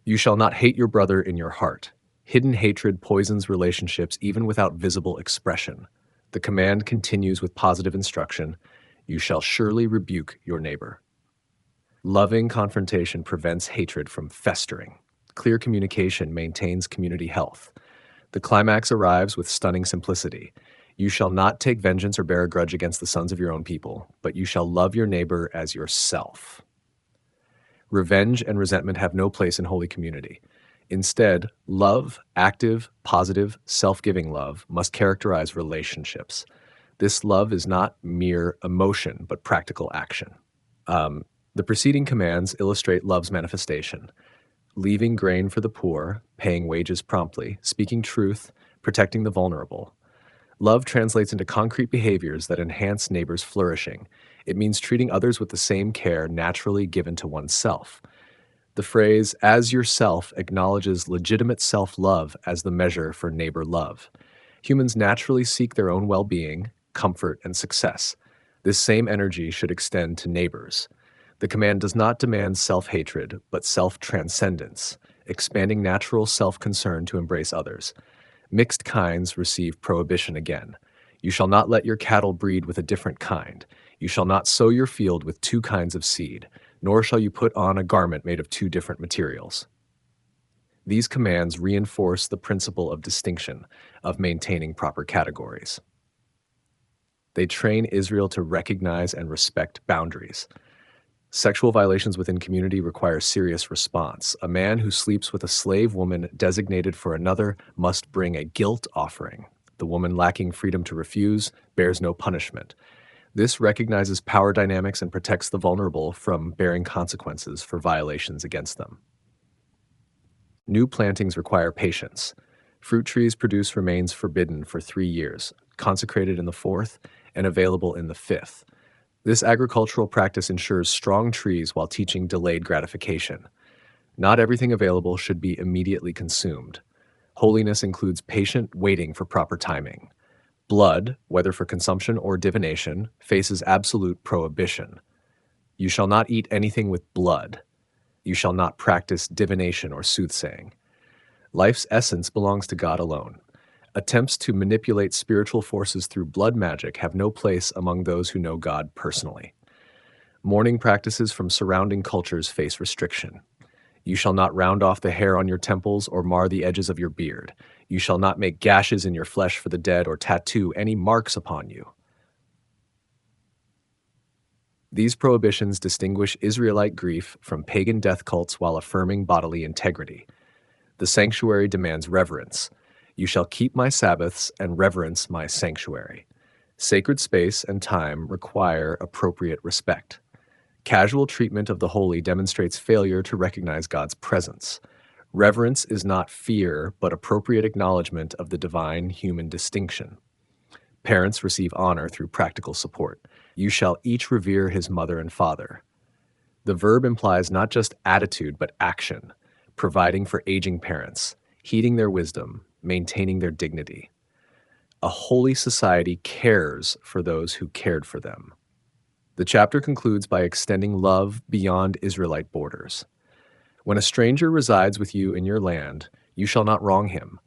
You shall not hate your brother in your heart. Hidden hatred poisons relationships even without visible expression. The command continues with positive instruction. You shall surely rebuke your neighbor. Loving confrontation prevents hatred from festering. Clear communication maintains community health. The climax arrives with stunning simplicity. You shall not take vengeance or bear a grudge against the sons of your own people, but you shall love your neighbor as yourself. Revenge and resentment have no place in holy community. Instead, love, active, positive, self-giving love, must characterize relationships. This love is not mere emotion, but practical action. The preceding commands illustrate love's manifestation. Leaving grain for the poor, paying wages promptly, speaking truth, protecting the vulnerable. Love translates into concrete behaviors that enhance neighbors' flourishing. It means treating others with the same care naturally given to oneself. The phrase, as yourself, acknowledges legitimate self-love as the measure for neighbor love. Humans naturally seek their own well-being, comfort, and success. This same energy should extend to neighbors. The command does not demand self-hatred, but self-transcendence, expanding natural self-concern to embrace others. Mixed kinds receive prohibition again. You shall not let your cattle breed with a different kind. You shall not sow your field with two kinds of seed, nor shall you put on a garment made of two different materials. These commands reinforce the principle of distinction, of maintaining proper categories. They train Israel to recognize and respect boundaries. Sexual violations within community require serious response. A man who sleeps with a slave woman designated for another must bring a guilt offering. The woman lacking freedom to refuse bears no punishment. This recognizes power dynamics and protects the vulnerable from bearing consequences for violations against them. New plantings require patience. Fruit trees produce remains forbidden for 3 years, consecrated in the 4th and available in the 5th. This agricultural practice ensures strong trees while teaching delayed gratification. Not everything available should be immediately consumed. Holiness includes patient waiting for proper timing. Blood, whether for consumption or divination, faces absolute prohibition. You shall not eat anything with blood. You shall not practice divination or soothsaying. Life's essence belongs to God alone. Attempts to manipulate spiritual forces through blood magic have no place among those who know God personally. Mourning practices from surrounding cultures face restriction. You shall not round off the hair on your temples or mar the edges of your beard. You shall not make gashes in your flesh for the dead or tattoo any marks upon you. These prohibitions distinguish Israelite grief from pagan death cults while affirming bodily integrity. The sanctuary demands reverence. You shall keep my Sabbaths and reverence my sanctuary. Sacred space and time require appropriate respect. Casual treatment of the holy demonstrates failure to recognize God's presence. Reverence is not fear, but appropriate acknowledgement of the divine human distinction. Parents receive honor through practical support. You shall each revere his mother and father. The verb implies not just attitude, but action, providing for aging parents, heeding their wisdom, maintaining their dignity. A holy society cares for those who cared for them. The chapter concludes by extending love beyond Israelite borders. When a stranger resides with you in your land, you shall not wrong him.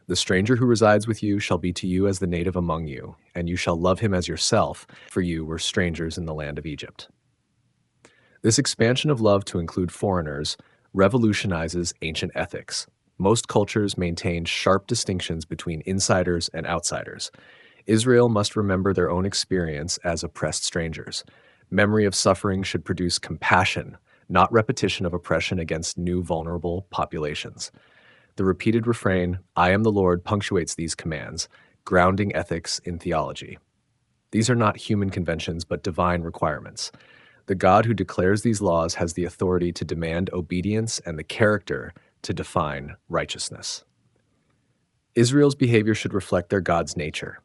The stranger who resides with you shall be to you as the native among you, and you shall love him as yourself, for you were strangers in the land of Egypt. This expansion of love to include foreigners revolutionizes ancient ethics. Most cultures maintain sharp distinctions between insiders and outsiders. Israel must remember their own experience as oppressed strangers. Memory of suffering should produce compassion, not repetition of oppression against new vulnerable populations. The repeated refrain, "I am the Lord," punctuates these commands, grounding ethics in theology. These are not human conventions, but divine requirements. The God who declares these laws has the authority to demand obedience and the character to define righteousness. Israel's behavior should reflect their God's nature.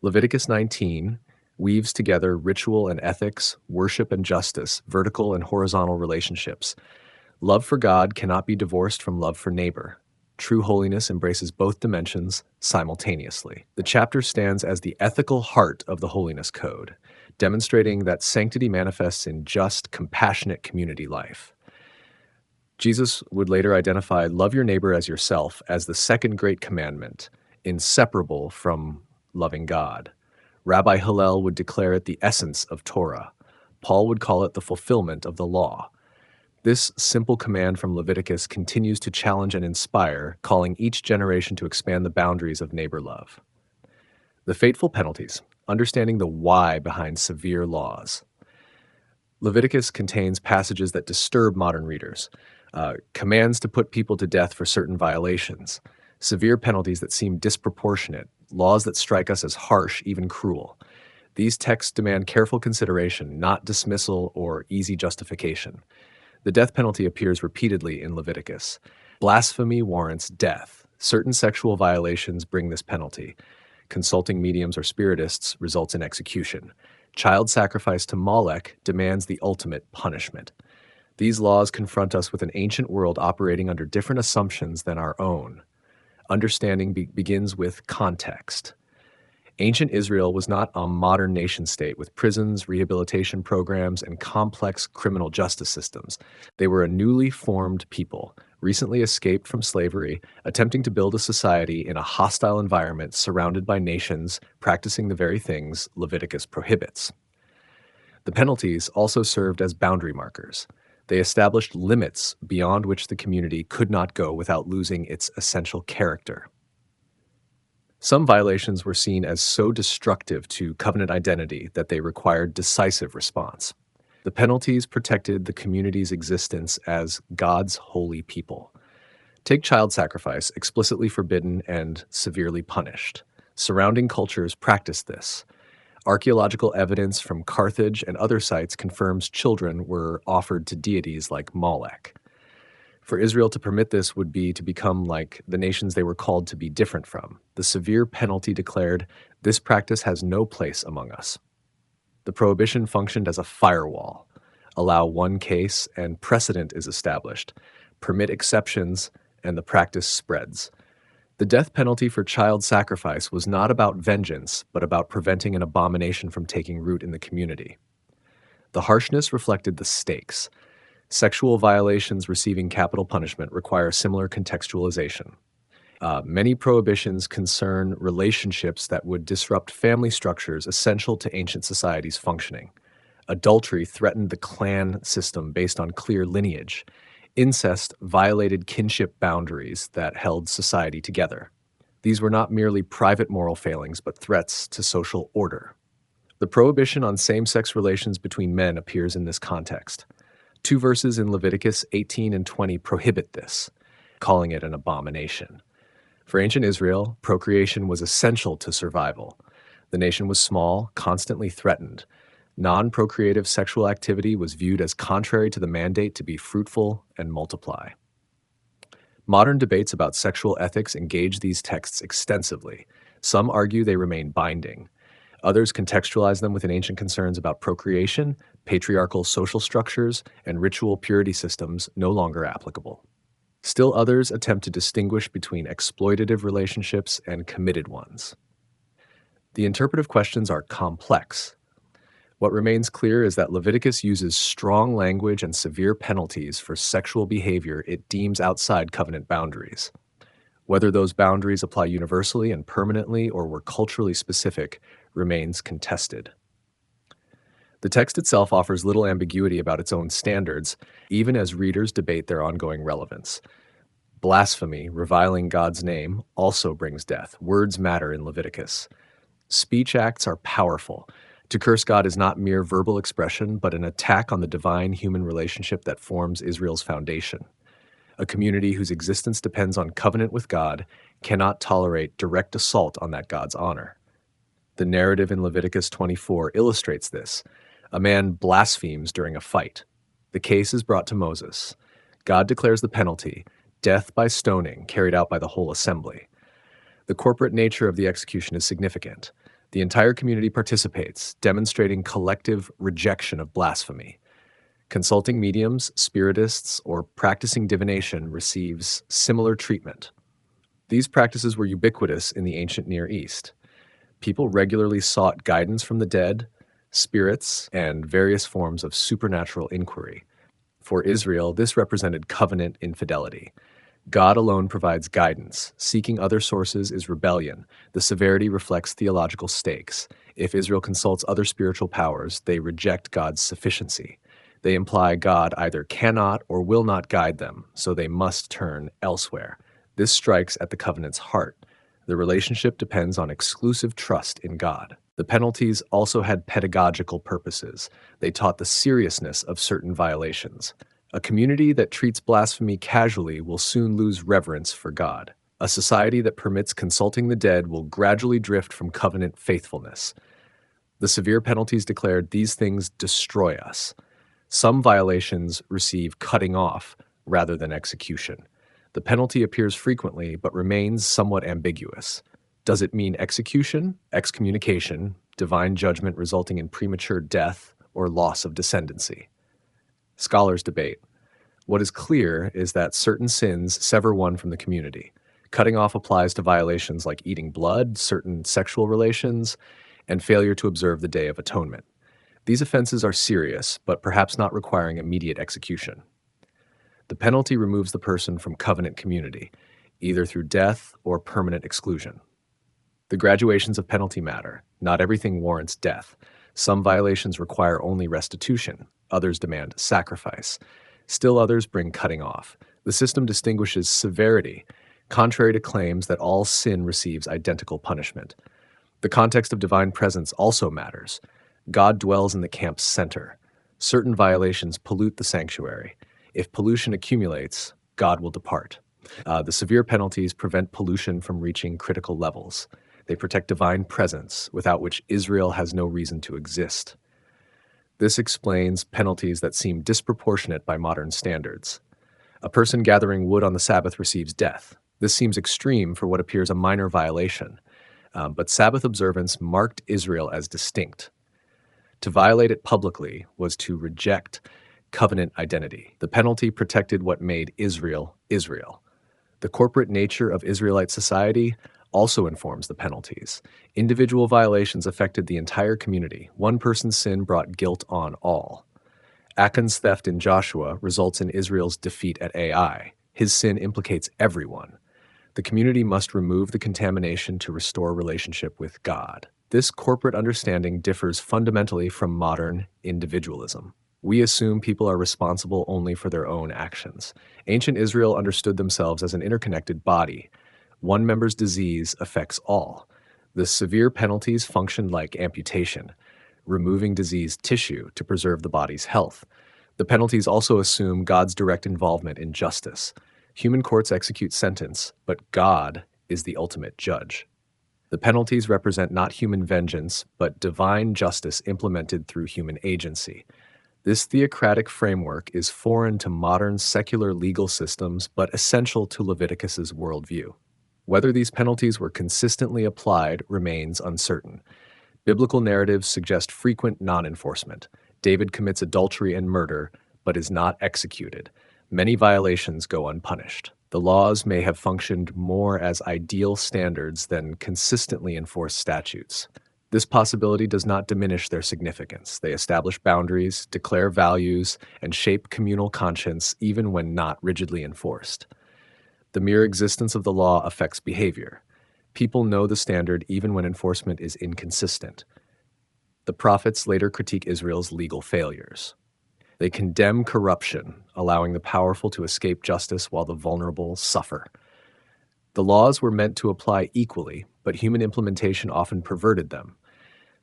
Leviticus 19 weaves together ritual and ethics, worship and justice, vertical and horizontal relationships. Love for God cannot be divorced from love for neighbor. True holiness embraces both dimensions simultaneously. The chapter stands as the ethical heart of the Holiness Code, demonstrating that sanctity manifests in just, compassionate community life. Jesus would later identify love your neighbor as yourself as the second great commandment, inseparable from loving God. Rabbi Hillel would declare it the essence of Torah. Paul would call it the fulfillment of the law. This simple command from Leviticus continues to challenge and inspire, calling each generation to expand the boundaries of neighbor love. The fateful penalties, understanding the why behind severe laws. Leviticus contains passages that disturb modern readers, commands to put people to death for certain violations, severe penalties that seem disproportionate, laws that strike us as harsh, even cruel. These texts demand careful consideration, not dismissal or easy justification. The death penalty appears repeatedly in Leviticus. Blasphemy warrants death. Certain sexual violations bring this penalty. Consulting mediums or spiritists results in execution. Child sacrifice to Molech demands the ultimate punishment. These laws confront us with an ancient world operating under different assumptions than our own. Understanding begins with context. Ancient Israel was not a modern nation-state with prisons, rehabilitation programs, and complex criminal justice systems. They were a newly formed people, recently escaped from slavery, attempting to build a society in a hostile environment surrounded by nations practicing the very things Leviticus prohibits. The penalties also served as boundary markers. They established limits beyond which the community could not go without losing its essential character. Some violations were seen as so destructive to covenant identity that they required decisive response. The penalties protected the community's existence as God's holy people. Take child sacrifice, explicitly forbidden and severely punished. Surrounding cultures practiced this. Archaeological evidence from Carthage and other sites confirms children were offered to deities like Molech. For Israel to permit this would be to become like the nations they were called to be different from. The severe penalty declared, "This practice has no place among us." The prohibition functioned as a firewall. Allow one case and precedent is established. Permit exceptions and the practice spreads. The death penalty for child sacrifice was not about vengeance, but about preventing an abomination from taking root in the community. The harshness reflected the stakes. Sexual violations receiving capital punishment require similar contextualization. Many prohibitions concern relationships that would disrupt family structures essential to ancient societies' functioning. Adultery threatened the clan system based on clear lineage. Incest violated kinship boundaries that held society together. These were not merely private moral failings, but threats to social order. The prohibition on same-sex relations between men appears in this context. 2 verses in Leviticus 18 and 20 prohibit this, calling it an abomination. For ancient Israel, procreation was essential to survival. The nation was small, constantly threatened. Non-procreative sexual activity was viewed as contrary to the mandate to be fruitful and multiply. Modern debates about sexual ethics engage these texts extensively. Some argue they remain binding. Others contextualize them within ancient concerns about procreation, patriarchal social structures, and ritual purity systems no longer applicable. Still others attempt to distinguish between exploitative relationships and committed ones. The interpretive questions are complex. What remains clear is that Leviticus uses strong language and severe penalties for sexual behavior it deems outside covenant boundaries. Whether those boundaries apply universally and permanently or were culturally specific remains contested. The text itself offers little ambiguity about its own standards, even as readers debate their ongoing relevance. Blasphemy, reviling God's name, also brings death. Words matter in Leviticus. Speech acts are powerful. To curse God is not mere verbal expression, but an attack on the divine-human relationship that forms Israel's foundation. A community whose existence depends on covenant with God cannot tolerate direct assault on that God's honor. The narrative in Leviticus 24 illustrates this. A man blasphemes during a fight. The case is brought to Moses. God declares the penalty, death by stoning, carried out by the whole assembly. The corporate nature of the execution is significant. The entire community participates, demonstrating collective rejection of blasphemy. Consulting mediums, spiritists, or practicing divination receives similar treatment. These practices were ubiquitous in the ancient Near East. People regularly sought guidance from the dead, spirits, and various forms of supernatural inquiry. For Israel, this represented covenant infidelity. God alone provides guidance. Seeking other sources is rebellion. The severity reflects theological stakes. If Israel consults other spiritual powers, they reject God's sufficiency. They imply God either cannot or will not guide them, so they must turn elsewhere. This strikes at the covenant's heart. The relationship depends on exclusive trust in God. The penalties also had pedagogical purposes. They taught the seriousness of certain violations. A community that treats blasphemy casually will soon lose reverence for God. A society that permits consulting the dead will gradually drift from covenant faithfulness. The severe penalties declared these things destroy us. Some violations receive cutting off rather than execution. The penalty appears frequently but remains somewhat ambiguous. Does it mean execution, excommunication, divine judgment resulting in premature death, or loss of descendancy? Scholars debate. What is clear is that certain sins sever one from the community. Cutting off applies to violations like eating blood, certain sexual relations, and failure to observe the Day of Atonement. These offenses are serious, but perhaps not requiring immediate execution. The penalty removes the person from covenant community, either through death or permanent exclusion. The graduations of penalty matter. Not everything warrants death. Some violations require only restitution. Others demand sacrifice. Still others bring cutting off. The system distinguishes severity, contrary to claims that all sin receives identical punishment. The context of divine presence also matters. God dwells in the camp's center. Certain violations pollute the sanctuary. If pollution accumulates, God will depart. The severe penalties prevent pollution from reaching critical levels. They protect divine presence, without which Israel has no reason to exist. This explains penalties that seem disproportionate by modern standards. A person gathering wood on the Sabbath receives death. This seems extreme for what appears a minor violation, but Sabbath observance marked Israel as distinct. To violate it publicly was to reject covenant identity. The penalty protected what made Israel Israel. The corporate nature of Israelite society also informs the penalties. Individual violations affected the entire community. One person's sin brought guilt on all. Achan's theft in Joshua results in Israel's defeat at Ai. His sin implicates everyone. The community must remove the contamination to restore relationship with God. This corporate understanding differs fundamentally from modern individualism. We assume people are responsible only for their own actions. Ancient Israel understood themselves as an interconnected body. One member's disease affects all. The severe penalties functioned like amputation, removing diseased tissue to preserve the body's health. The penalties also assume God's direct involvement in justice. Human courts execute sentence, but God is the ultimate judge. The penalties represent not human vengeance, but divine justice implemented through human agency. This theocratic framework is foreign to modern secular legal systems, but essential to Leviticus's worldview. Whether these penalties were consistently applied remains uncertain. Biblical narratives suggest frequent non-enforcement. David commits adultery and murder, but is not executed. Many violations go unpunished. The laws may have functioned more as ideal standards than consistently enforced statutes. This possibility does not diminish their significance. They establish boundaries, declare values, and shape communal conscience even when not rigidly enforced. The mere existence of the law affects behavior. People know the standard even when enforcement is inconsistent. The prophets later critique Israel's legal failures. They condemn corruption, allowing the powerful to escape justice while the vulnerable suffer. The laws were meant to apply equally, but human implementation often perverted them.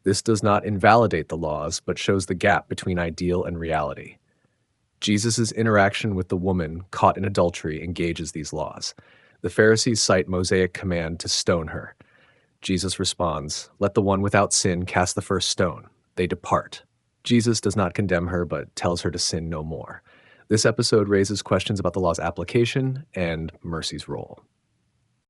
This does not invalidate the laws, but shows the gap between ideal and reality. Jesus' interaction with the woman caught in adultery engages these laws. The Pharisees cite Mosaic command to stone her. Jesus responds, "Let the one without sin cast the first stone." They depart. Jesus does not condemn her, but tells her to sin no more. This episode raises questions about the law's application and mercy's role.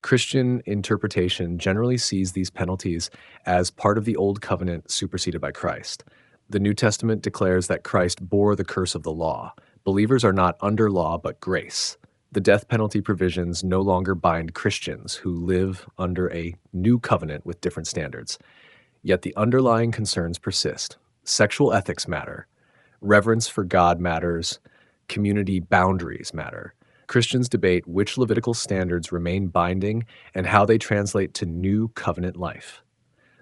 Christian interpretation generally sees these penalties as part of the Old Covenant superseded by Christ. The New Testament declares that Christ bore the curse of the law. Believers are not under law but grace. The death penalty provisions no longer bind Christians who live under a new covenant with different standards. Yet the underlying concerns persist. Sexual ethics matter. Reverence for God matters. Community boundaries matter. Christians debate which Levitical standards remain binding and how they translate to new covenant life.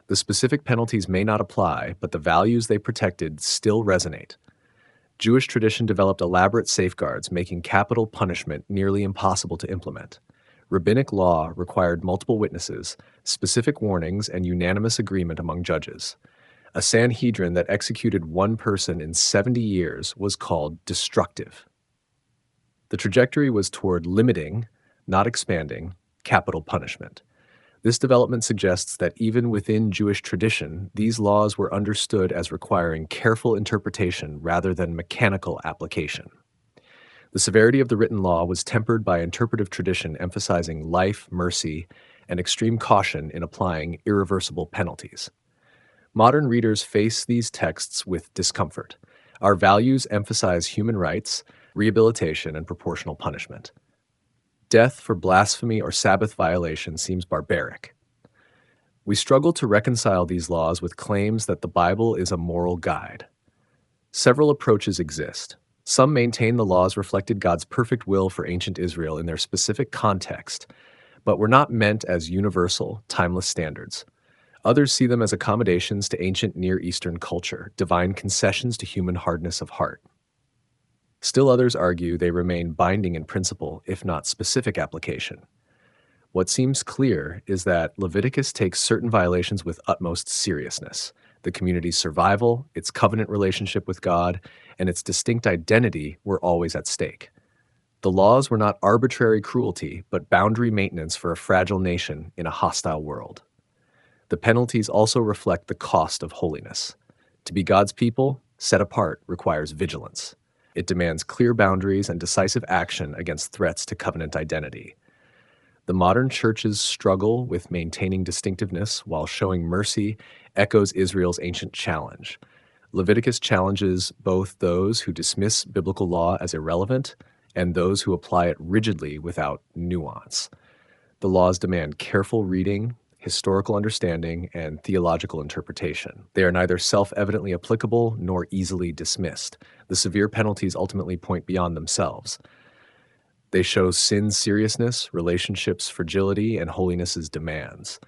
The specific penalties may not apply, but the values they protected still resonate. Jewish tradition developed elaborate safeguards, making capital punishment nearly impossible to implement. Rabbinic law required multiple witnesses, specific warnings, and unanimous agreement among judges. A Sanhedrin that executed one person in 70 years was called destructive. The trajectory was toward limiting, not expanding, capital punishment. This development suggests that even within Jewish tradition, these laws were understood as requiring careful interpretation rather than mechanical application. The severity of the written law was tempered by interpretive tradition emphasizing life, mercy, and extreme caution in applying irreversible penalties. Modern readers face these texts with discomfort. Our values emphasize human rights, rehabilitation, and proportional punishment. Death for blasphemy or Sabbath violation seems barbaric. We struggle to reconcile these laws with claims that the Bible is a moral guide. Several approaches exist. Some maintain the laws reflected God's perfect will for ancient Israel in their specific context, but were not meant as universal, timeless standards. Others see them as accommodations to ancient Near Eastern culture, divine concessions to human hardness of heart. Still others argue they remain binding in principle, if not specific application. What seems clear is that Leviticus takes certain violations with utmost seriousness. The community's survival, its covenant relationship with God, and its distinct identity were always at stake. The laws were not arbitrary cruelty, but boundary maintenance for a fragile nation in a hostile world. The penalties also reflect the cost of holiness. To be God's people, set apart, requires vigilance. It demands clear boundaries and decisive action against threats to covenant identity. The modern church's struggle with maintaining distinctiveness while showing mercy echoes Israel's ancient challenge. Leviticus challenges both those who dismiss biblical law as irrelevant and those who apply it rigidly without nuance. The laws demand careful reading, historical understanding, and theological interpretation. They are neither self-evidently applicable nor easily dismissed. The severe penalties ultimately point beyond themselves. They show sin's seriousness, relationships' fragility, and holiness's demands.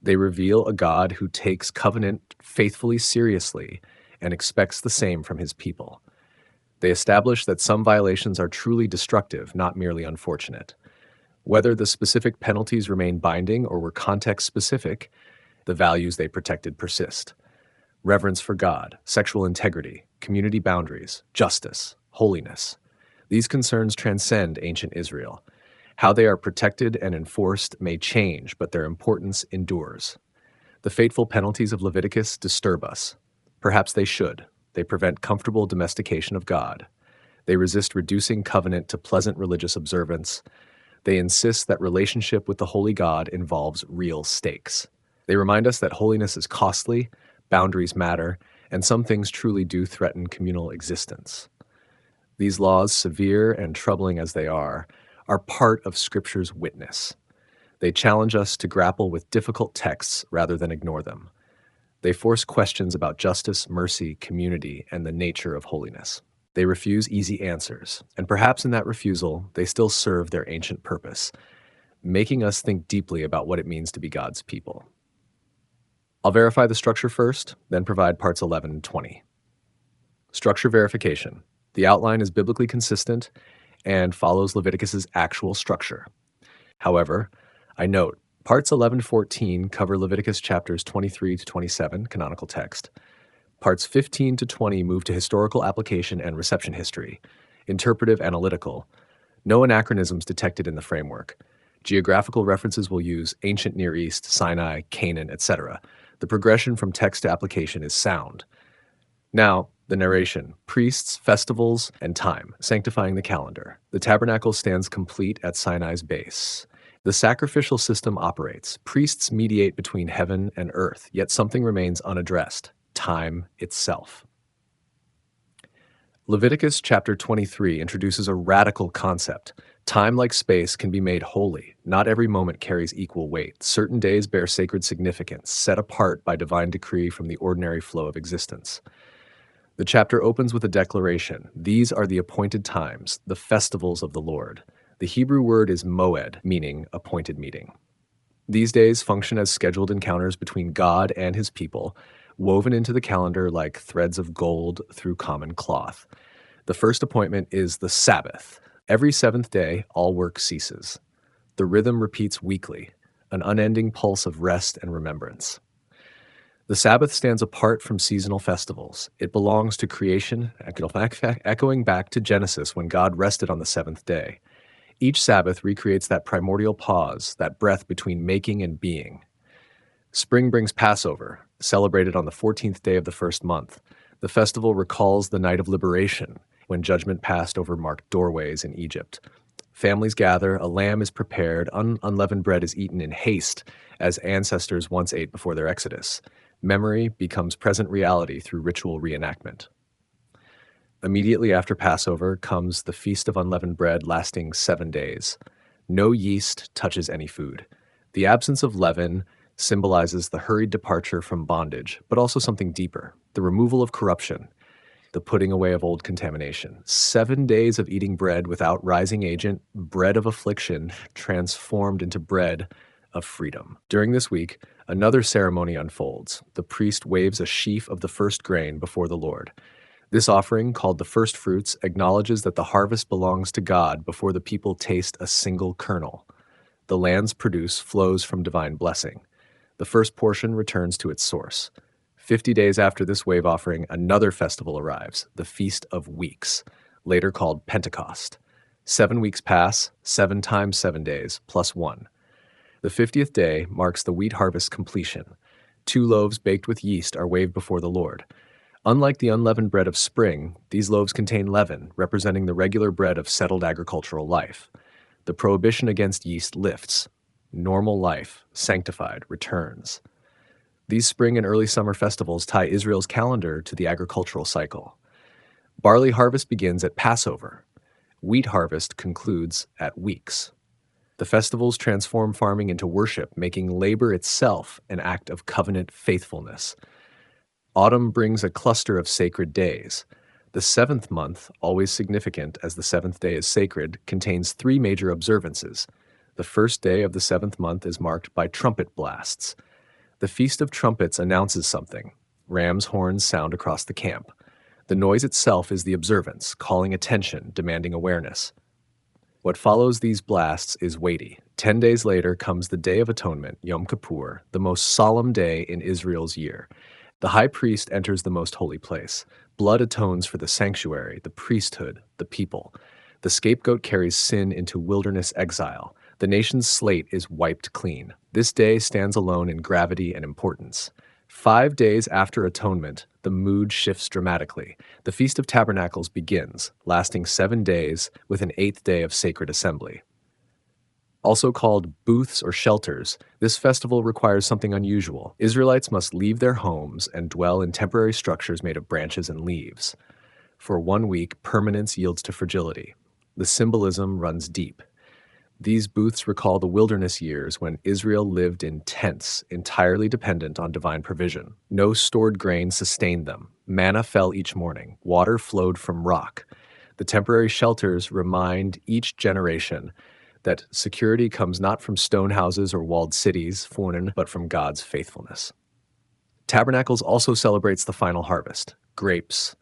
They reveal a God who takes covenant faithfully seriously and expects the same from his people. They establish that some violations are truly destructive, not merely unfortunate. Whether the specific penalties remain binding or were context-specific, the values they protected persist. Reverence for God, sexual integrity, community boundaries, justice, holiness. These concerns transcend ancient Israel. How they are protected and enforced may change, but their importance endures. The fateful penalties of Leviticus disturb us. Perhaps they should. They prevent comfortable domestication of God. They resist reducing covenant to pleasant religious observance. They insist that relationship with the holy God involves real stakes. They remind us that holiness is costly, boundaries matter, and some things truly do threaten communal existence. These laws, severe and troubling as they are part of Scripture's witness. They challenge us to grapple with difficult texts rather than ignore them. They force questions about justice, mercy, community, and the nature of holiness. They refuse easy answers, and perhaps in that refusal, they still serve their ancient purpose, making us think deeply about what it means to be God's people. I'll verify the structure first, then provide parts 11 and 20. Structure verification. The outline is biblically consistent and follows Leviticus's actual structure. However, I note, parts 11 to 14 cover Leviticus chapters 23 to 27, canonical text. Parts 15 to 20 move to historical application and reception history, interpretive analytical. No anachronisms detected in the framework. Geographical references will use ancient Near East, Sinai, Canaan, etc. The progression from text to application is sound. Now, the narration, priests, festivals, and time, sanctifying the calendar. The tabernacle stands complete at Sinai's base. The sacrificial system operates. Priests mediate between heaven and earth, yet something remains unaddressed: time itself. Leviticus chapter 23 introduces a radical concept. Time, like space, can be made holy. Not every moment carries equal weight. Certain days bear sacred significance, set apart by divine decree from the ordinary flow of existence. The chapter opens with a declaration. These are the appointed times, the festivals of the Lord. The Hebrew word is moed, meaning appointed meeting. These days function as scheduled encounters between God and his people, woven into the calendar like threads of gold through common cloth. The first appointment is the Sabbath. Every seventh day, all work ceases. The rhythm repeats weekly, an unending pulse of rest and remembrance. The Sabbath stands apart from seasonal festivals. It belongs to creation, echoing back to Genesis when God rested on the seventh day. Each Sabbath recreates that primordial pause, that breath between making and being. Spring brings Passover, celebrated on the 14th day of the first month. The festival recalls the night of liberation, when judgment passed over marked doorways in Egypt. Families gather, a lamb is prepared, unleavened bread is eaten in haste, as ancestors once ate before their exodus. Memory becomes present reality through ritual reenactment. Immediately after Passover comes the Feast of Unleavened Bread, lasting 7 days. No yeast touches any food. The absence of leaven symbolizes the hurried departure from bondage, but also something deeper, the removal of corruption, the putting away of old contamination. 7 days of eating bread without rising agent, bread of affliction, transformed into bread of freedom. During this week, another ceremony unfolds. The priest waves a sheaf of the first grain before the Lord. This offering, called the first fruits, acknowledges that the harvest belongs to God before the people taste a single kernel. The land's produce flows from divine blessing. The first portion returns to its source. 50 days after this wave offering, another festival arrives, the Feast of Weeks, later called Pentecost. 7 weeks pass, 7 times 7 days, plus 1. The 50th day marks the wheat harvest completion. 2 loaves baked with yeast are waved before the Lord. Unlike the unleavened bread of spring, these loaves contain leaven, representing the regular bread of settled agricultural life. The prohibition against yeast lifts. Normal life, sanctified, returns. These spring and early summer festivals tie Israel's calendar to the agricultural cycle. Barley harvest begins at Passover. Wheat harvest concludes at Weeks. The festivals transform farming into worship, making labor itself an act of covenant faithfulness. Autumn brings a cluster of sacred days. The seventh month, always significant as the seventh day is sacred, contains three major observances. The first day of the seventh month is marked by trumpet blasts. The Feast of Trumpets announces something. Ram's horns sound across the camp. The noise itself is the observance, calling attention, demanding awareness. What follows these blasts is weighty. 10 days later comes the Day of Atonement, Yom Kippur, the most solemn day in Israel's year. The high priest enters the most holy place. Blood atones for the sanctuary, the priesthood, the people. The scapegoat carries sin into wilderness exile. The nation's slate is wiped clean. This day stands alone in gravity and importance. 5 days after Atonement, the mood shifts dramatically. The Feast of Tabernacles begins, lasting 7 days with an 8th day of sacred assembly. Also called booths or shelters, this festival requires something unusual. Israelites must leave their homes and dwell in temporary structures made of branches and leaves. For 1 week, permanence yields to fragility. The symbolism runs deep. These booths recall the wilderness years when Israel lived in tents, entirely dependent on divine provision. No stored grain sustained them. Manna fell each morning. Water flowed from rock. The temporary shelters remind each generation that security comes not from stone houses or walled cities, but from God's faithfulness. Tabernacles also celebrates the final harvest: grapes,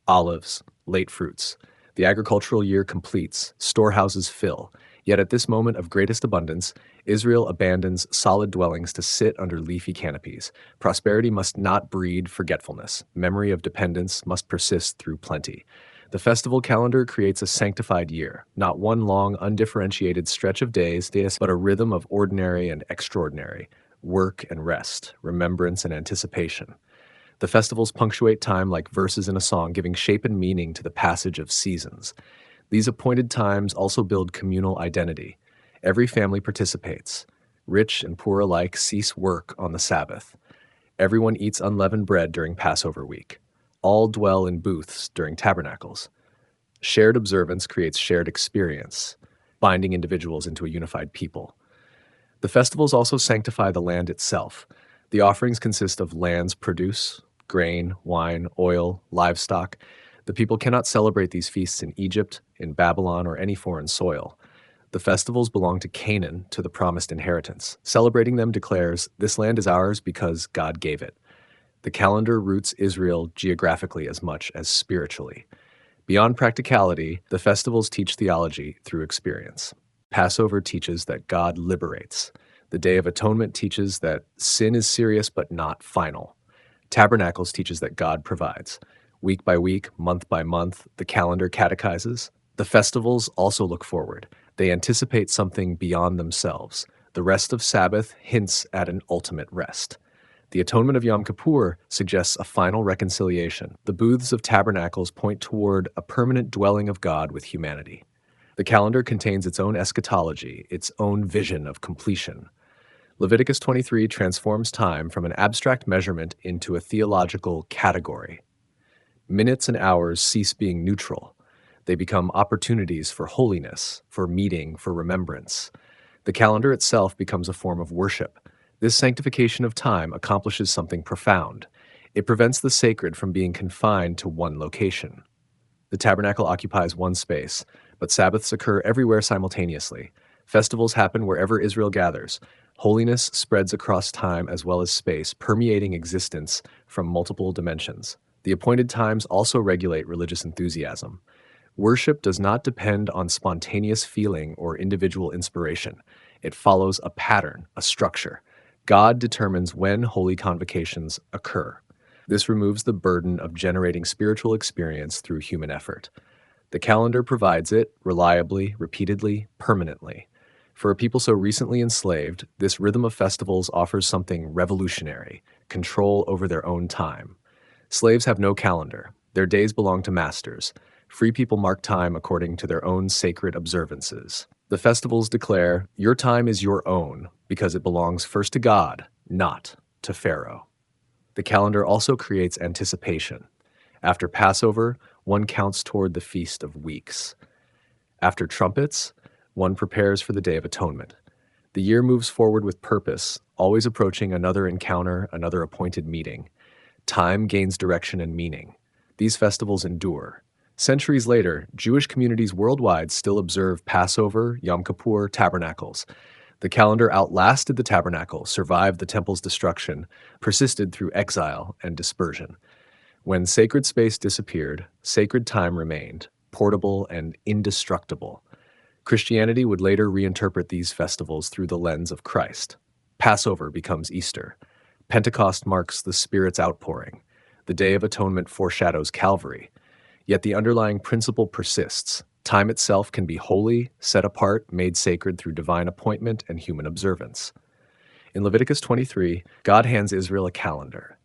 olives, late fruits. The agricultural year completes, storehouses fill. Yet at this moment of greatest abundance, Israel abandons solid dwellings to sit under leafy canopies. Prosperity must not breed forgetfulness. Memory of dependence must persist through plenty. The festival calendar creates a sanctified year, not one long, undifferentiated stretch of days, but a rhythm of ordinary and extraordinary, work and rest, remembrance and anticipation. The festivals punctuate time like verses in a song, giving shape and meaning to the passage of seasons. These appointed times also build communal identity. Every family participates. Rich and poor alike cease work on the Sabbath. Everyone eats unleavened bread during Passover week. All dwell in booths during tabernacles. Shared observance creates shared experience, binding individuals into a unified people. The festivals also sanctify the land itself. The offerings consist of land's produce, grain, wine, oil, livestock. The people cannot celebrate these feasts in Egypt, in Babylon, or any foreign soil. The festivals belong to Canaan, to the promised inheritance. Celebrating them declares, "This land is ours because God gave it." The calendar roots Israel geographically as much as spiritually. Beyond practicality, the festivals teach theology through experience. Passover teaches that God liberates. The Day of Atonement teaches that sin is serious but not final. Tabernacles teaches that God provides. Week by week, month by month, the calendar catechizes. The festivals also look forward. They anticipate something beyond themselves. The rest of Sabbath hints at an ultimate rest. The atonement of Yom Kippur suggests a final reconciliation. The booths of tabernacles point toward a permanent dwelling of God with humanity. The calendar contains its own eschatology, its own vision of completion. Leviticus 23 transforms time from an abstract measurement into a theological category. Minutes and hours cease being neutral. They become opportunities for holiness, for meeting, for remembrance. The calendar itself becomes a form of worship. This sanctification of time accomplishes something profound. It prevents the sacred from being confined to one location. The tabernacle occupies one space, but Sabbaths occur everywhere simultaneously. Festivals happen wherever Israel gathers. Holiness spreads across time as well as space, permeating existence from multiple dimensions. The appointed times also regulate religious enthusiasm. Worship does not depend on spontaneous feeling or individual inspiration. It follows a pattern, a structure. God determines when holy convocations occur. This removes the burden of generating spiritual experience through human effort. The calendar provides it reliably, repeatedly, permanently. For a people so recently enslaved, this rhythm of festivals offers something revolutionary: control over their own time. Slaves have no calendar. Their days belong to masters. Free people mark time according to their own sacred observances. The festivals declare, your time is your own because it belongs first to God, not to Pharaoh. The calendar also creates anticipation. After Passover, one counts toward the Feast of Weeks. After trumpets, one prepares for the Day of Atonement. The year moves forward with purpose, always approaching another encounter, another appointed meeting. Time gains direction and meaning. These festivals endure. Centuries later, Jewish communities worldwide still observe Passover, Yom Kippur, tabernacles. The calendar outlasted the tabernacle, survived the temple's destruction, persisted through exile and dispersion. When sacred space disappeared, sacred time remained, portable and indestructible. Christianity would later reinterpret these festivals through the lens of Christ. Passover becomes Easter. Pentecost marks the Spirit's outpouring. The Day of Atonement foreshadows Calvary. Yet the underlying principle persists. Time itself can be holy, set apart, made sacred through divine appointment and human observance. In Leviticus 23, God hands Israel a calendar.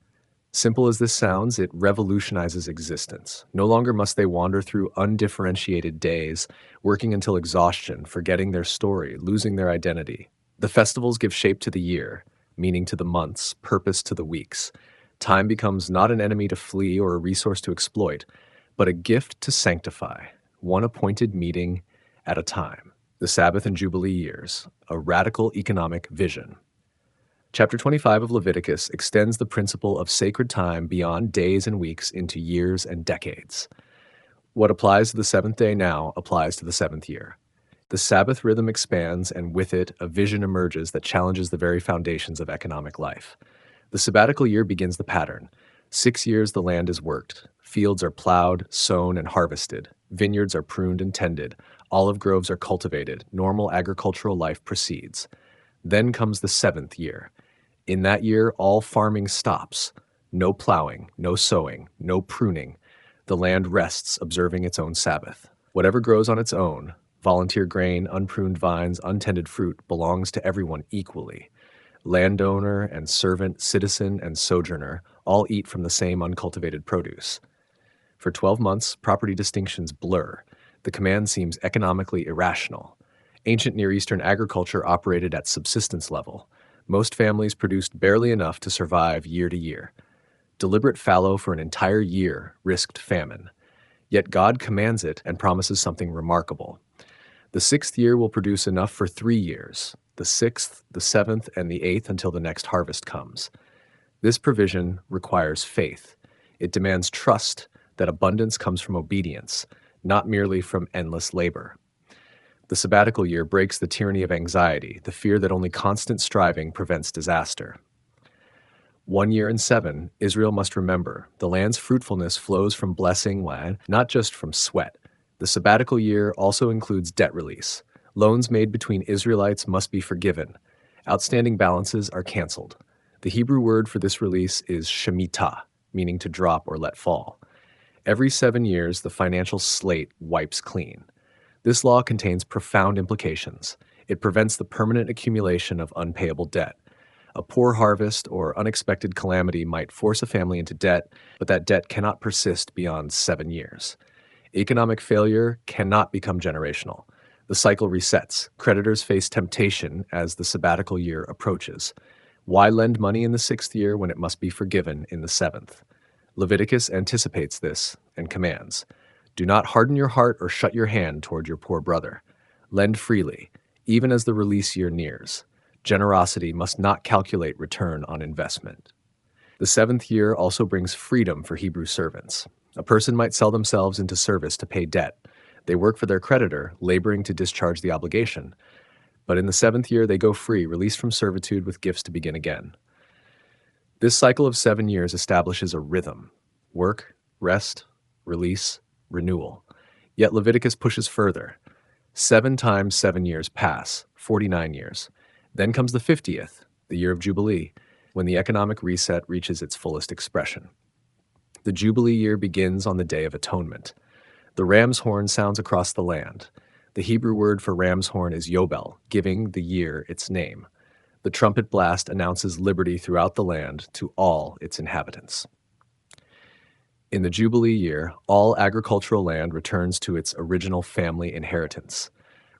Simple as this sounds, it revolutionizes existence. No longer must they wander through undifferentiated days, working until exhaustion, forgetting their story, losing their identity. The festivals give shape to the year, meaning to the months, purpose to the weeks. Time becomes not an enemy to flee or a resource to exploit, but a gift to sanctify, one appointed meeting at a time. The Sabbath and Jubilee years, a radical economic vision. Chapter 25 of Leviticus extends the principle of sacred time beyond days and weeks into years and decades. What applies to the seventh day now applies to the seventh year. The Sabbath rhythm expands, and with it, a vision emerges that challenges the very foundations of economic life. The sabbatical year begins the pattern. 6 years the land is worked. Fields are plowed, sown, and harvested. Vineyards are pruned and tended. Olive groves are cultivated. Normal agricultural life proceeds. Then comes the seventh year. In that year, all farming stops. No plowing, no sowing, no pruning. The land rests, observing its own Sabbath. Whatever grows on its own, volunteer grain, unpruned vines, untended fruit, belongs to everyone equally. Landowner and servant, citizen and sojourner, all eat from the same uncultivated produce. For 12 months, property distinctions blur. The command seems economically irrational. Ancient Near Eastern agriculture operated at subsistence level. Most families produced barely enough to survive year to year. Deliberate fallow for an entire year risked famine. Yet God commands it and promises something remarkable. The 6th year will produce enough for 3 years, the 6th, the 7th, and the 8th until the next harvest comes. This provision requires faith. It demands trust that abundance comes from obedience, not merely from endless labor. The sabbatical year breaks the tyranny of anxiety, the fear that only constant striving prevents disaster. 1 year and 7, Israel must remember, the land's fruitfulness flows from blessing land, not just from sweat. The sabbatical year also includes debt release. Loans made between Israelites must be forgiven. Outstanding balances are canceled. The Hebrew word for this release is shemitah, meaning to drop or let fall. Every 7 years, the financial slate wipes clean. This law contains profound implications. It prevents the permanent accumulation of unpayable debt. A poor harvest or unexpected calamity might force a family into debt, but that debt cannot persist beyond 7 years. Economic failure cannot become generational. The cycle resets. Creditors face temptation as the sabbatical year approaches. Why lend money in the 6th year when it must be forgiven in the 7th? Leviticus anticipates this and commands, "Do not harden your heart or shut your hand toward your poor brother. Lend freely, even as the release year nears. Generosity must not calculate return on investment." The 7th year also brings freedom for Hebrew servants. A person might sell themselves into service to pay debt. They work for their creditor, laboring to discharge the obligation. But in the 7th year, they go free, released from servitude with gifts to begin again. This cycle of 7 years establishes a rhythm: work, rest, release, renewal. Yet Leviticus pushes further. 7 times 7 years pass, 49 years. Then comes the 50th, the year of Jubilee, when the economic reset reaches its fullest expression. The Jubilee year begins on the Day of Atonement. The ram's horn sounds across the land. The Hebrew word for ram's horn is yobel, giving the year its name. The trumpet blast announces liberty throughout the land to all its inhabitants. In the Jubilee year, all agricultural land returns to its original family inheritance.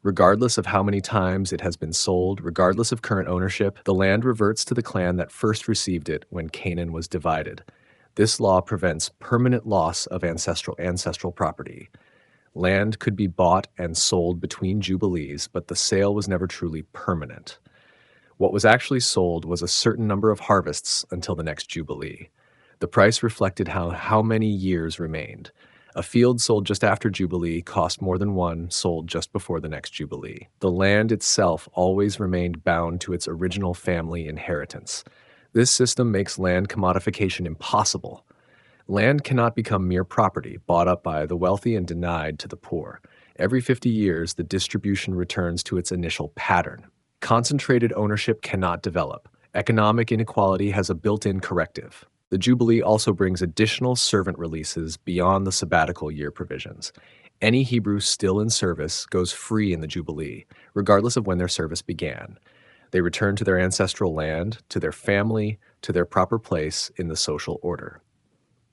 Regardless of how many times it has been sold, regardless of current ownership, the land reverts to the clan that first received it when Canaan was divided. This law prevents permanent loss of ancestral property. Land could be bought and sold between jubilees, but the sale was never truly permanent. What was actually sold was a certain number of harvests until the next jubilee. The price reflected how many years remained. A field sold just after Jubilee cost more than one sold just before the next Jubilee. The land itself always remained bound to its original family inheritance. This system makes land commodification impossible. Land cannot become mere property, bought up by the wealthy and denied to the poor. Every 50 years, the distribution returns to its initial pattern. Concentrated ownership cannot develop. Economic inequality has a built-in corrective. The Jubilee also brings additional servant releases beyond the sabbatical year provisions. Any Hebrew still in service goes free in the Jubilee, regardless of when their service began. They return to their ancestral land, to their family, to their proper place in the social order.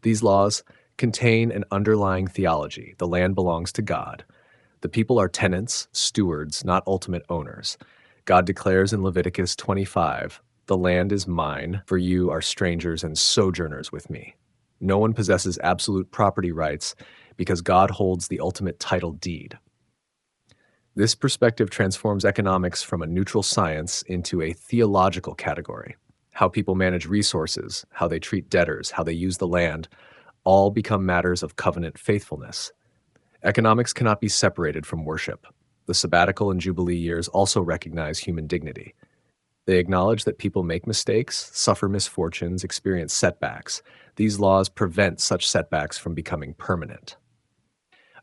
These laws contain an underlying theology. The land belongs to God. The people are tenants, stewards, not ultimate owners. God declares in Leviticus 25, "The land is mine, for you are strangers and sojourners with me." No one possesses absolute property rights because God holds the ultimate title deed. This perspective transforms economics from a neutral science into a theological category. How people manage resources, how they treat debtors, how they use the land, all become matters of covenant faithfulness. Economics cannot be separated from worship. The sabbatical and jubilee years also recognize human dignity. They acknowledge that people make mistakes, suffer misfortunes, experience setbacks. These laws prevent such setbacks from becoming permanent.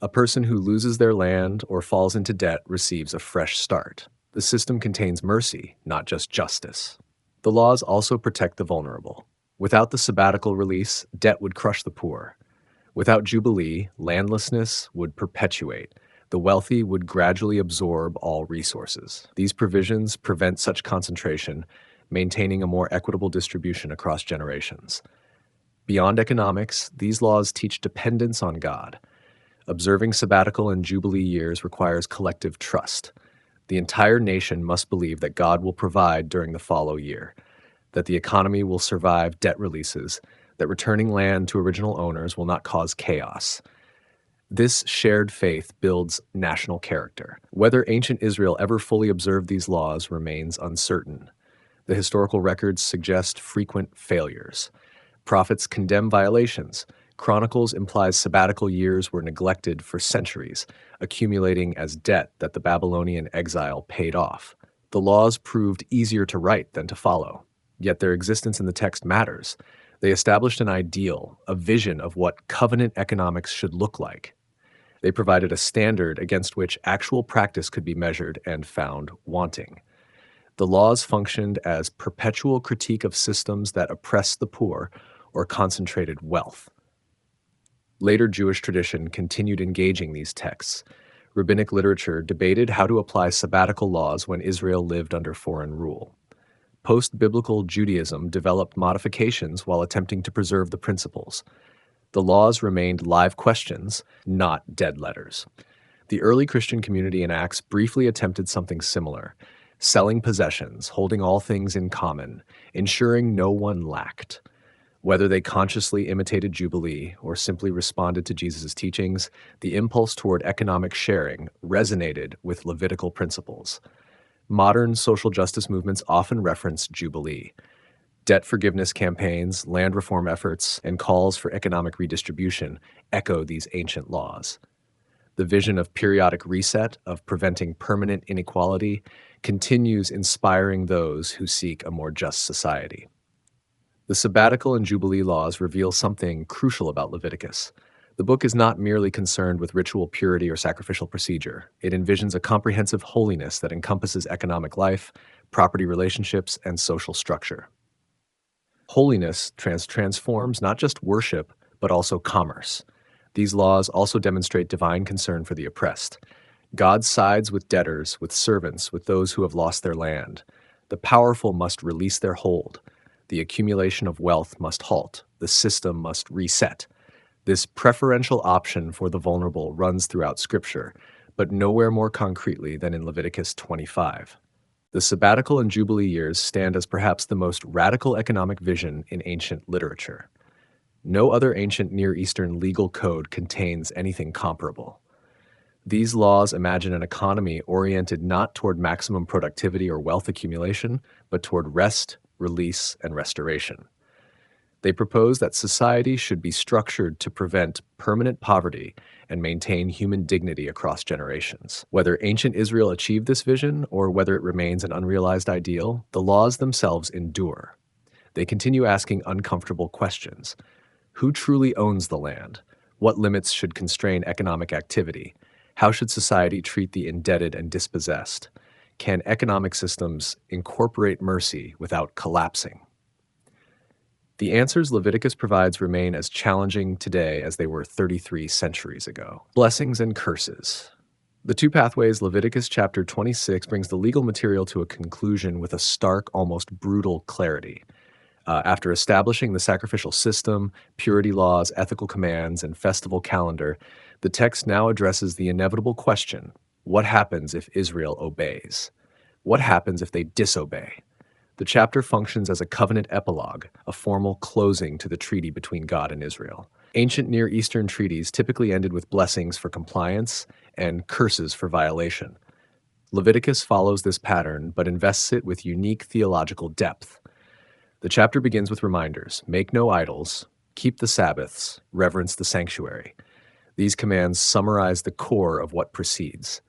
A person who loses their land or falls into debt receives a fresh start. The system contains mercy, not just justice. The laws also protect the vulnerable. Without the sabbatical release, debt would crush the poor. Without Jubilee, landlessness would perpetuate. The wealthy would gradually absorb all resources. These provisions prevent such concentration, maintaining a more equitable distribution across generations. Beyond economics, these laws teach dependence on God. Observing sabbatical and Jubilee years requires collective trust. The entire nation must believe that God will provide during the follow year, that the economy will survive debt releases, that returning land to original owners will not cause chaos. This shared faith builds national character. Whether ancient Israel ever fully observed these laws remains uncertain. The historical records suggest frequent failures. Prophets condemn violations. Chronicles implies sabbatical years were neglected for centuries, accumulating as debt that the Babylonian exile paid off. The laws proved easier to write than to follow, yet their existence in the text matters. They established an ideal, a vision of what covenant economics should look like. They provided a standard against which actual practice could be measured and found wanting. The laws functioned as perpetual critique of systems that oppressed the poor or concentrated wealth. Later Jewish tradition continued engaging these texts. Rabbinic literature debated how to apply sabbatical laws when Israel lived under foreign rule. Post-biblical Judaism developed modifications while attempting to preserve the principles. The laws remained live questions, not dead letters. The early Christian community in Acts briefly attempted something similar, selling possessions, holding all things in common, ensuring no one lacked. Whether they consciously imitated Jubilee or simply responded to Jesus' teachings, the impulse toward economic sharing resonated with Levitical principles. Modern social justice movements often reference Jubilee. Debt forgiveness campaigns, land reform efforts, and calls for economic redistribution echo these ancient laws. The vision of periodic reset, of preventing permanent inequality, continues inspiring those who seek a more just society. The sabbatical and Jubilee laws reveal something crucial about Leviticus. The book is not merely concerned with ritual purity or sacrificial procedure. It envisions a comprehensive holiness that encompasses economic life, property relationships, and social structure. Holiness transforms not just worship, but also commerce. These laws also demonstrate divine concern for the oppressed. God sides with debtors, with servants, with those who have lost their land. The powerful must release their hold. The accumulation of wealth must halt. The system must reset. This preferential option for the vulnerable runs throughout Scripture. but nowhere more concretely than in Leviticus 25. The sabbatical and jubilee years stand as perhaps the most radical economic vision in ancient literature. No other ancient Near Eastern legal code contains anything comparable. These laws imagine an economy oriented not toward maximum productivity or wealth accumulation, but toward rest, release, and restoration. They propose that society should be structured to prevent permanent poverty and maintain human dignity across generations. Whether ancient Israel achieved this vision or whether it remains an unrealized ideal, the laws themselves endure. They continue asking uncomfortable questions. Who truly owns the land? What limits should constrain economic activity? How should society treat the indebted and dispossessed? Can economic systems incorporate mercy without collapsing? The answers Leviticus provides remain as challenging today as they were 33 centuries ago. Blessings and curses. The two pathways Leviticus chapter 26 brings the legal material to a conclusion with a stark, almost brutal clarity. After establishing the sacrificial system, purity laws, ethical commands, and festival calendar, the text now addresses the inevitable question: what happens if Israel obeys? What happens if they disobey? The chapter functions as a covenant epilogue, a formal closing to the treaty between God and Israel. Ancient Near Eastern treaties typically ended with blessings for compliance and curses for violation. Leviticus follows this pattern, but invests it with unique theological depth. The chapter begins with reminders: make no idols, keep the Sabbaths, reverence the sanctuary. These commands summarize the core of what precedes.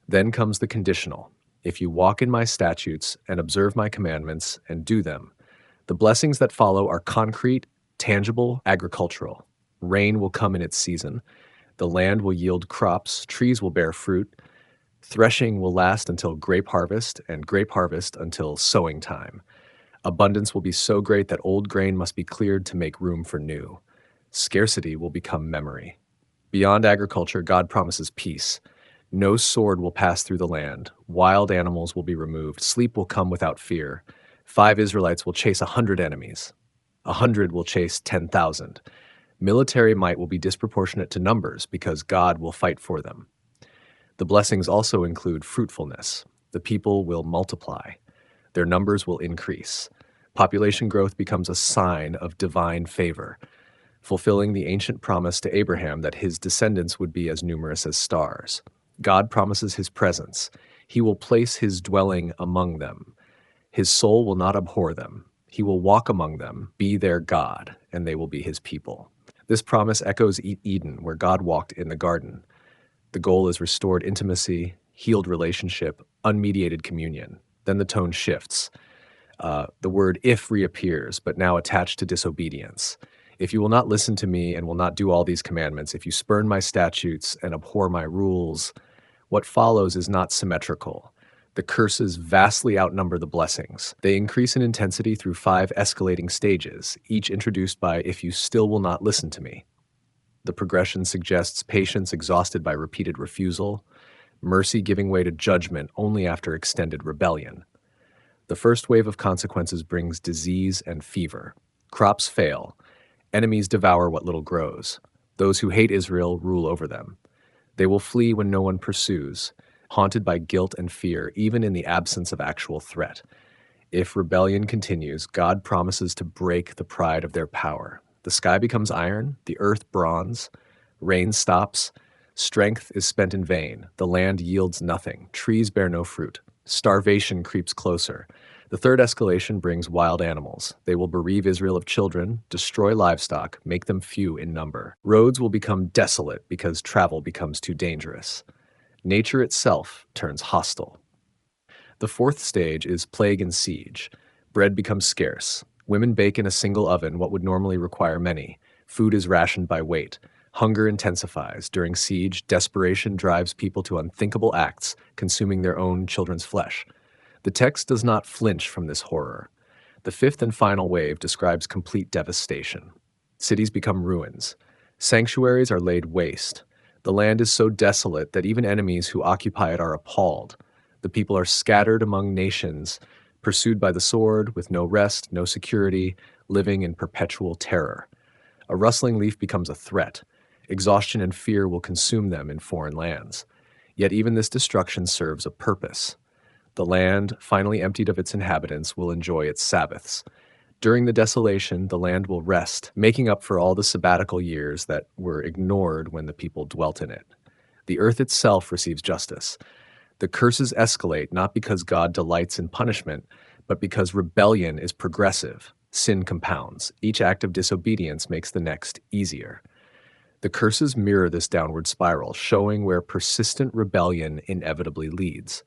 Then comes the conditional: if you walk in my statutes and observe my commandments and do them. The blessings that follow are concrete, tangible, agricultural. Rain will come in its season. The land will yield crops, trees will bear fruit. Threshing will last until grape harvest, and grape harvest until sowing time. Abundance will be so great that old grain must be cleared to make room for new. Scarcity will become memory. Beyond agriculture, God promises peace. No sword will pass through the land. Wild animals will be removed. Sleep will come without fear. 5 Israelites will chase 100 enemies. 100 will chase 10,000. Military might will be disproportionate to numbers because God will fight for them. The blessings also include fruitfulness. The people will multiply. Their numbers will increase. Population growth becomes a sign of divine favor, fulfilling the ancient promise to Abraham that his descendants would be as numerous as stars. God promises his presence. He will place his dwelling among them. His soul will not abhor them. He will walk among them, be their God, and they will be his people. This promise echoes Eden, where God walked in the garden. The goal is restored intimacy, healed relationship, unmediated communion. Then the tone shifts. The word if reappears, but now attached to disobedience. If you will not listen to me and will not do all these commandments, if you spurn my statutes and abhor my rules, what follows is not symmetrical. The curses vastly outnumber the blessings. They increase in intensity through 5 escalating stages, each introduced by "if you still will not listen to me." The progression suggests patience exhausted by repeated refusal, mercy giving way to judgment only after extended rebellion. The first wave of consequences brings disease and fever. Crops fail. Enemies devour what little grows. Those who hate Israel rule over them. They will flee when no one pursues, haunted by guilt and fear, even in the absence of actual threat. If rebellion continues, God promises to break the pride of their power. The sky becomes iron, the earth bronze, rain stops, strength is spent in vain, the land yields nothing, trees bear no fruit, starvation creeps closer. The third escalation brings wild animals. They will bereave Israel of children, destroy livestock, make them few in number. Roads will become desolate because travel becomes too dangerous. Nature itself turns hostile. The fourth stage is plague and siege. Bread becomes scarce. Women bake in a single oven what would normally require many. Food is rationed by weight. Hunger intensifies. During siege, desperation drives people to unthinkable acts, consuming their own children's flesh. The text does not flinch from this horror. The fifth and final wave describes complete devastation. Cities become ruins. Sanctuaries are laid waste. The land is so desolate that even enemies who occupy it are appalled. The people are scattered among nations, pursued by the sword, with no rest, no security, living in perpetual terror. A rustling leaf becomes a threat. Exhaustion and fear will consume them in foreign lands. Yet even this destruction serves a purpose. The land, finally emptied of its inhabitants, will enjoy its Sabbaths. During the desolation, the land will rest, making up for all the sabbatical years that were ignored when the people dwelt in it. The earth itself receives justice. The curses escalate not because God delights in punishment, but because rebellion is progressive. Sin compounds. Each act of disobedience makes the next easier. The curses mirror this downward spiral, showing where persistent rebellion inevitably leads.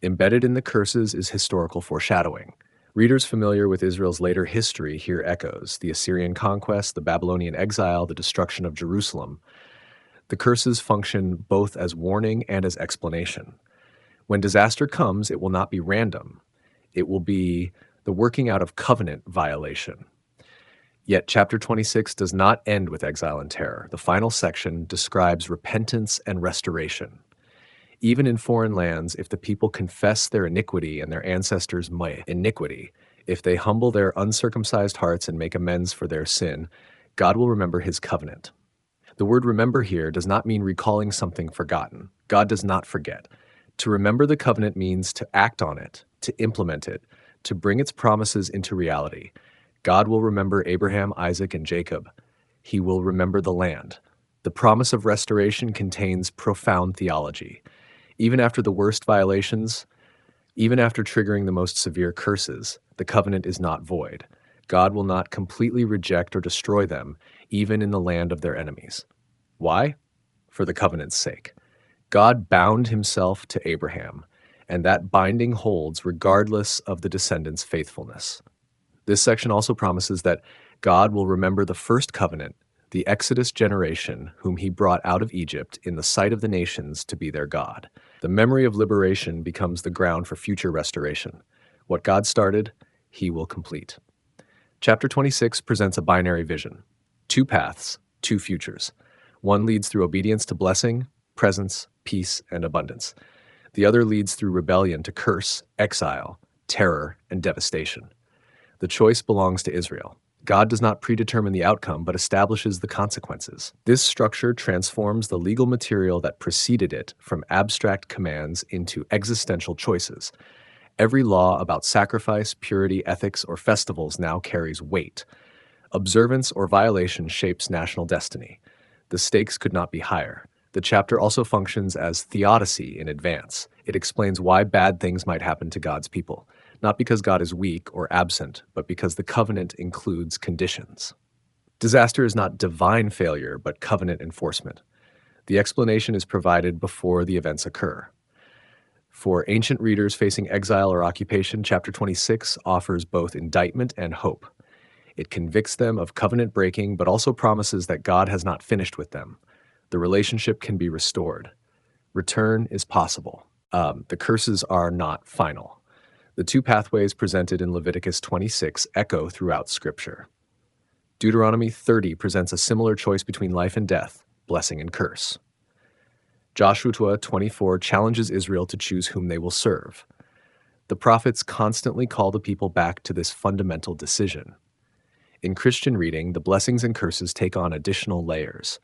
Embedded in the curses is historical foreshadowing. Readers familiar with Israel's later history hear echoes: the Assyrian conquest, the Babylonian exile, the destruction of Jerusalem. The curses function both as warning and as explanation. When disaster comes, it will not be random. It will be the working out of covenant violation. Yet chapter 26 does not end with exile and terror. The final section describes repentance and restoration. Even in foreign lands, if the people confess their iniquity and their ancestors' iniquity, if they humble their uncircumcised hearts and make amends for their sin, God will remember his covenant. The word remember here does not mean recalling something forgotten. God does not forget. To remember the covenant means to act on it, to implement it, to bring its promises into reality. God will remember Abraham, Isaac, and Jacob. He will remember the land. The promise of restoration contains profound theology. Even after the worst violations, even after triggering the most severe curses, the covenant is not void. God will not completely reject or destroy them, even in the land of their enemies. Why? For the covenant's sake. God bound himself to Abraham, and that binding holds regardless of the descendants' faithfulness. This section also promises that God will remember the first covenant, the Exodus generation, whom he brought out of Egypt in the sight of the nations to be their God. The memory of liberation becomes the ground for future restoration. What God started, he will complete. Chapter 26 presents a binary vision. Two paths, two futures. One leads through obedience to blessing, presence, peace, and abundance. The other leads through rebellion to curse, exile, terror, and devastation. The choice belongs to Israel. God does not predetermine the outcome, but establishes the consequences. This structure transforms the legal material that preceded it from abstract commands into existential choices. Every law about sacrifice, purity, ethics, or festivals now carries weight. Observance or violation shapes national destiny. The stakes could not be higher. The chapter also functions as theodicy in advance. It explains why bad things might happen to God's people, not because God is weak or absent, but because the covenant includes conditions. Disaster is not divine failure, but covenant enforcement. The explanation is provided before the events occur. For ancient readers facing exile or occupation, chapter 26 offers both indictment and hope. It convicts them of covenant breaking, but also promises that God has not finished with them. The relationship can be restored. Return is possible. The curses are not final. The two pathways presented in Leviticus 26 echo throughout Scripture. Deuteronomy 30 presents a similar choice between life and death, blessing and curse. Joshua 24 challenges Israel to choose whom they will serve. The prophets constantly call the people back to this fundamental decision. In Christian reading, the blessings and curses take on additional layers.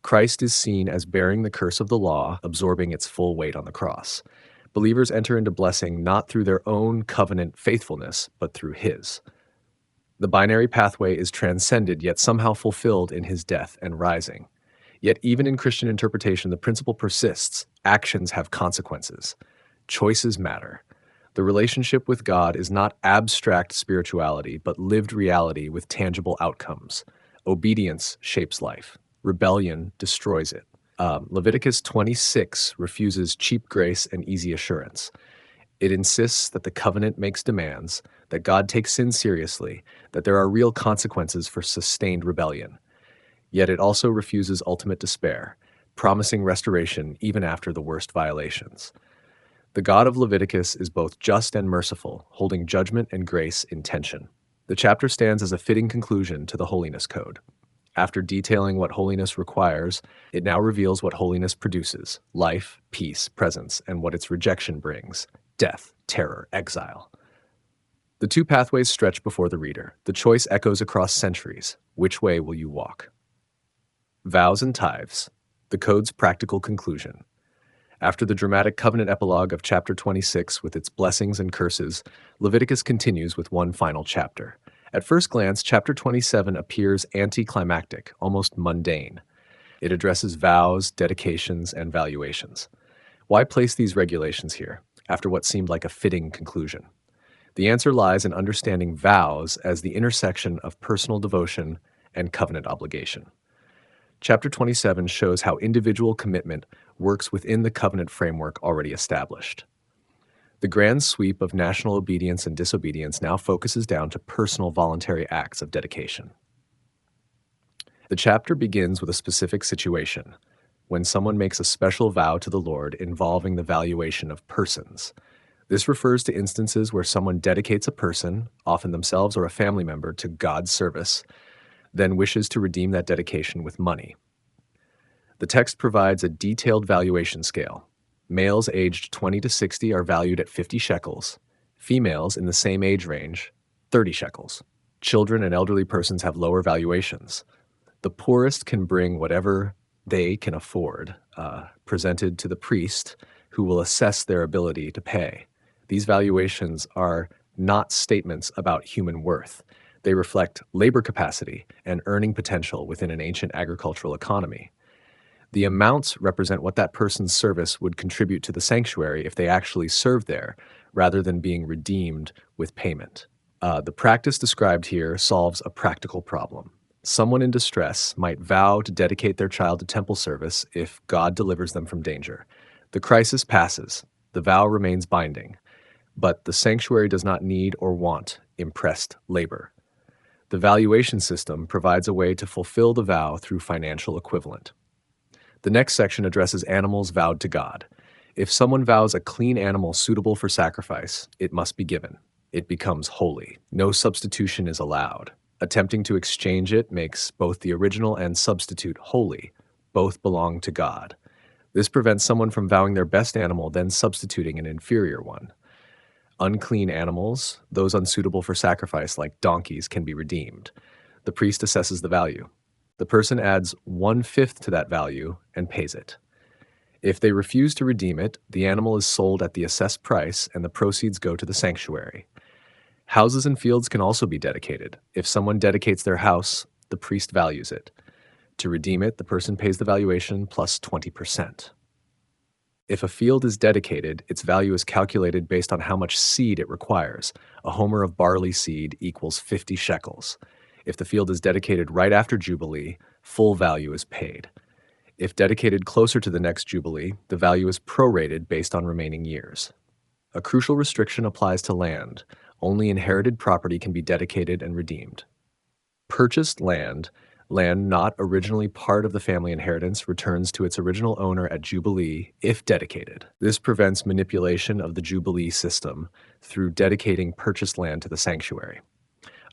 Christ is seen as bearing the curse of the law, absorbing its full weight on the cross. Believers enter into blessing not through their own covenant faithfulness, but through his. The binary pathway is transcended, yet somehow fulfilled in his death and rising. Yet even in Christian interpretation, the principle persists. Actions have consequences. Choices matter. The relationship with God is not abstract spirituality, but lived reality with tangible outcomes. Obedience shapes life. Rebellion destroys it. Leviticus 26 refuses cheap grace and easy assurance. It insists that the covenant makes demands, that God takes sin seriously, that there are real consequences for sustained rebellion. Yet it also refuses ultimate despair, promising restoration even after the worst violations. The God of Leviticus is both just and merciful, holding judgment and grace in tension. The chapter stands as a fitting conclusion to the Holiness Code. After detailing what holiness requires, it now reveals what holiness produces: life, peace, presence, and what its rejection brings: death, terror, exile. The two pathways stretch before the reader. The choice echoes across centuries. Which way will you walk? Vows and tithes, the code's practical conclusion. After the dramatic covenant epilogue of chapter 26 with its blessings and curses, Leviticus continues with one final chapter. At first glance, chapter 27 appears anticlimactic, almost mundane. It addresses vows, dedications, and valuations. Why place these regulations here, after what seemed like a fitting conclusion? The answer lies in understanding vows as the intersection of personal devotion and covenant obligation. Chapter 27 shows how individual commitment works within the covenant framework already established. The grand sweep of national obedience and disobedience now focuses down to personal voluntary acts of dedication. The chapter begins with a specific situation, when someone makes a special vow to the Lord involving the valuation of persons. This refers to instances where someone dedicates a person, often themselves or a family member, to God's service, then wishes to redeem that dedication with money. The text provides a detailed valuation scale. Males aged 20 to 60 are valued at 50 shekels. Females in the same age range, 30 shekels. Children and elderly persons have lower valuations. The poorest can bring whatever they can afford, presented to the priest, who will assess their ability to pay. These valuations are not statements about human worth. They reflect labor capacity and earning potential within an ancient agricultural economy. The amounts represent what that person's service would contribute to the sanctuary if they actually served there, rather than being redeemed with payment. The practice described here solves a practical problem. Someone in distress might vow to dedicate their child to temple service if God delivers them from danger. The crisis passes. The vow remains binding. But the sanctuary does not need or want impressed labor. The valuation system provides a way to fulfill the vow through financial equivalent. The next section addresses animals vowed to God. If someone vows a clean animal suitable for sacrifice, it must be given. It becomes holy. No substitution is allowed. Attempting to exchange it makes both the original and substitute holy. Both belong to God. This prevents someone from vowing their best animal, then substituting an inferior one. Unclean animals, those unsuitable for sacrifice like donkeys, can be redeemed. The priest assesses the value. The person adds 1/5 to that value and pays it. If they refuse to redeem it, the animal is sold at the assessed price and the proceeds go to the sanctuary. Houses and fields can also be dedicated. If someone dedicates their house, the priest values it. To redeem it, the person pays the valuation plus 20%. If a field is dedicated, its value is calculated based on how much seed it requires. A homer of barley seed equals 50 shekels. If the field is dedicated right after Jubilee, full value is paid. If dedicated closer to the next Jubilee, the value is prorated based on remaining years. A crucial restriction applies to land. Only inherited property can be dedicated and redeemed. Purchased land not originally part of the family inheritance, returns to its original owner at Jubilee if dedicated. This prevents manipulation of the Jubilee system through dedicating purchased land to the sanctuary.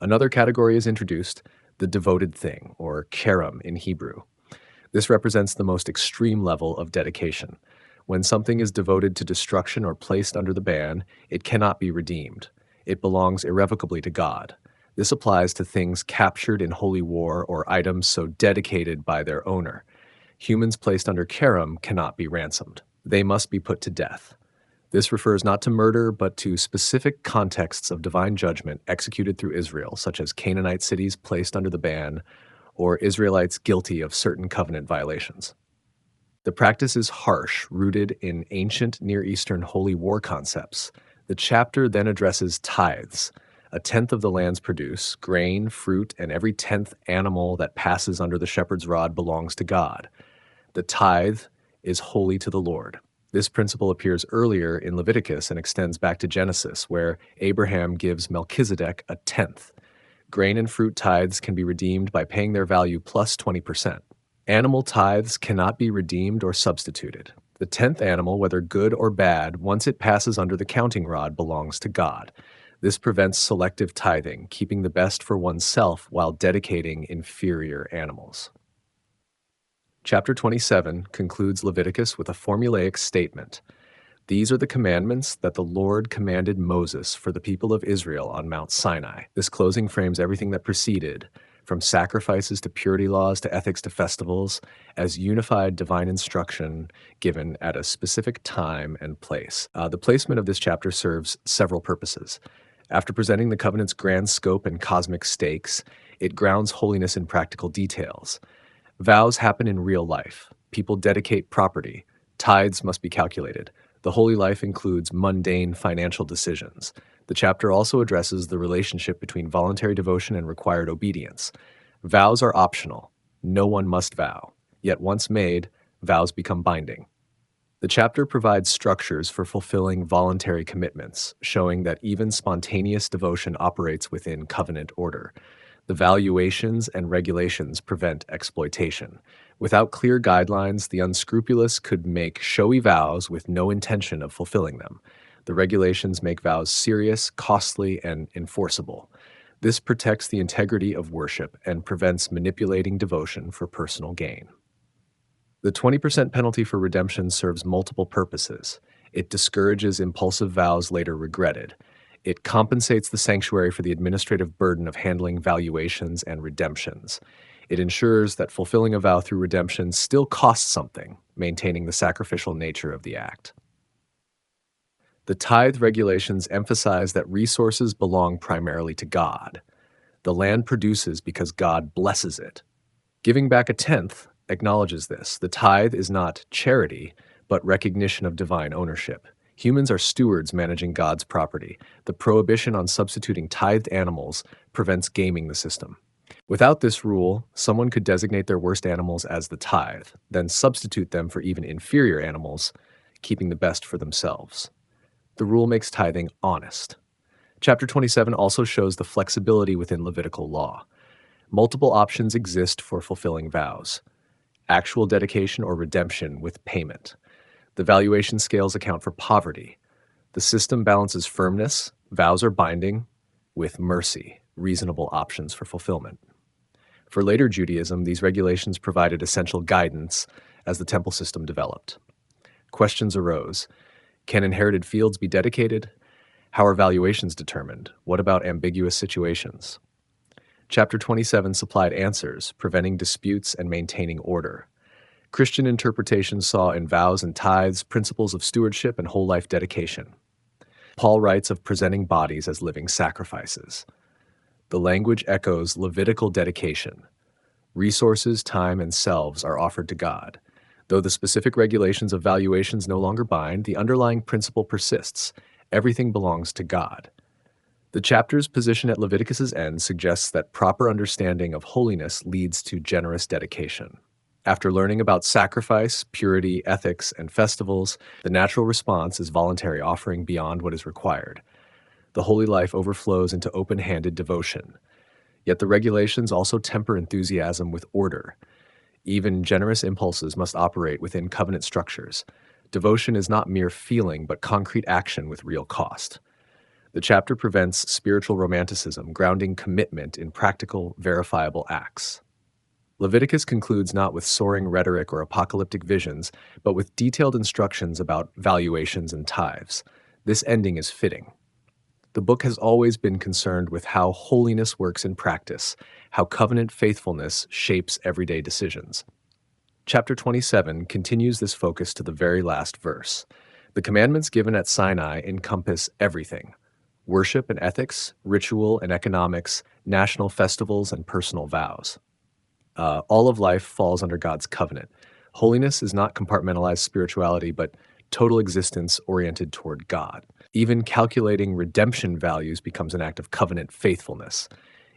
Another category is introduced, the devoted thing, or kerem in Hebrew. This represents the most extreme level of dedication. When something is devoted to destruction or placed under the ban, it cannot be redeemed. It belongs irrevocably to God. This applies to things captured in holy war or items so dedicated by their owner. Humans placed under kerem cannot be ransomed. They must be put to death. This refers not to murder, but to specific contexts of divine judgment executed through Israel, such as Canaanite cities placed under the ban, or Israelites guilty of certain covenant violations. The practice is harsh, rooted in ancient Near Eastern holy war concepts. The chapter then addresses tithes. 1/10 of the land's produce, grain, fruit, and every 10th animal that passes under the shepherd's rod belongs to God. The tithe is holy to the Lord. This principle appears earlier in Leviticus and extends back to Genesis, where Abraham gives Melchizedek 1/10. Grain and fruit tithes can be redeemed by paying their value plus 20%. Animal tithes cannot be redeemed or substituted. The 10th animal, whether good or bad, once it passes under the counting rod, belongs to God. This prevents selective tithing, keeping the best for oneself while dedicating inferior animals. Chapter 27 concludes Leviticus with a formulaic statement. These are the commandments that the Lord commanded Moses for the people of Israel on Mount Sinai. This closing frames everything that preceded, from sacrifices to purity laws to ethics to festivals, as unified divine instruction given at a specific time and place. The placement of this chapter serves several purposes. After presenting the covenant's grand scope and cosmic stakes, it grounds holiness in practical details. Vows happen in real life. People dedicate property. Tithes must be calculated. The holy life includes mundane financial decisions. The chapter also addresses the relationship between voluntary devotion and required obedience. Vows are optional. No one must vow. Yet once made, vows become binding. The chapter provides structures for fulfilling voluntary commitments, showing that even spontaneous devotion operates within covenant order. The valuations and regulations prevent exploitation. Without clear guidelines, the unscrupulous could make showy vows with no intention of fulfilling them. The regulations make vows serious, costly, and enforceable. This protects the integrity of worship and prevents manipulating devotion for personal gain. The 20% penalty for redemption serves multiple purposes. It discourages impulsive vows later regretted. It compensates the sanctuary for the administrative burden of handling valuations and redemptions. It ensures that fulfilling a vow through redemption still costs something, maintaining the sacrificial nature of the act. The tithe regulations emphasize that resources belong primarily to God. The land produces because God blesses it. Giving back a tenth acknowledges this. The tithe is not charity, but recognition of divine ownership. Humans are stewards managing God's property. The prohibition on substituting tithed animals prevents gaming the system. Without this rule, someone could designate their worst animals as the tithe, then substitute them for even inferior animals, keeping the best for themselves. The rule makes tithing honest. Chapter 27 also shows the flexibility within Levitical law. Multiple options exist for fulfilling vows: actual dedication or redemption with payment. The valuation scales account for poverty. The system balances firmness, vows are binding, with mercy, reasonable options for fulfillment. For later Judaism, these regulations provided essential guidance as the temple system developed. Questions arose. Can inherited fields be dedicated? How are valuations determined? What about ambiguous situations? Chapter 27 supplied answers, preventing disputes and maintaining order. Christian interpretation saw in vows and tithes principles of stewardship and whole life dedication. Paul writes of presenting bodies as living sacrifices. The language echoes Levitical dedication. Resources, time, and selves are offered to God. Though the specific regulations of valuations no longer bind, the underlying principle persists. Everything belongs to God. The chapter's position at Leviticus's end suggests that proper understanding of holiness leads to generous dedication. After learning about sacrifice, purity, ethics, and festivals, the natural response is voluntary offering beyond what is required. The holy life overflows into open-handed devotion. Yet the regulations also temper enthusiasm with order. Even generous impulses must operate within covenant structures. Devotion is not mere feeling, but concrete action with real cost. The chapter prevents spiritual romanticism, grounding commitment in practical, verifiable acts. Leviticus concludes not with soaring rhetoric or apocalyptic visions, but with detailed instructions about valuations and tithes. This ending is fitting. The book has always been concerned with how holiness works in practice, how covenant faithfulness shapes everyday decisions. Chapter 27 continues this focus to the very last verse. The commandments given at Sinai encompass everything: worship and ethics, ritual and economics, national festivals, and personal vows. All of life falls under God's covenant. Holiness is not compartmentalized spirituality, but total existence oriented toward God. Even calculating redemption values becomes an act of covenant faithfulness.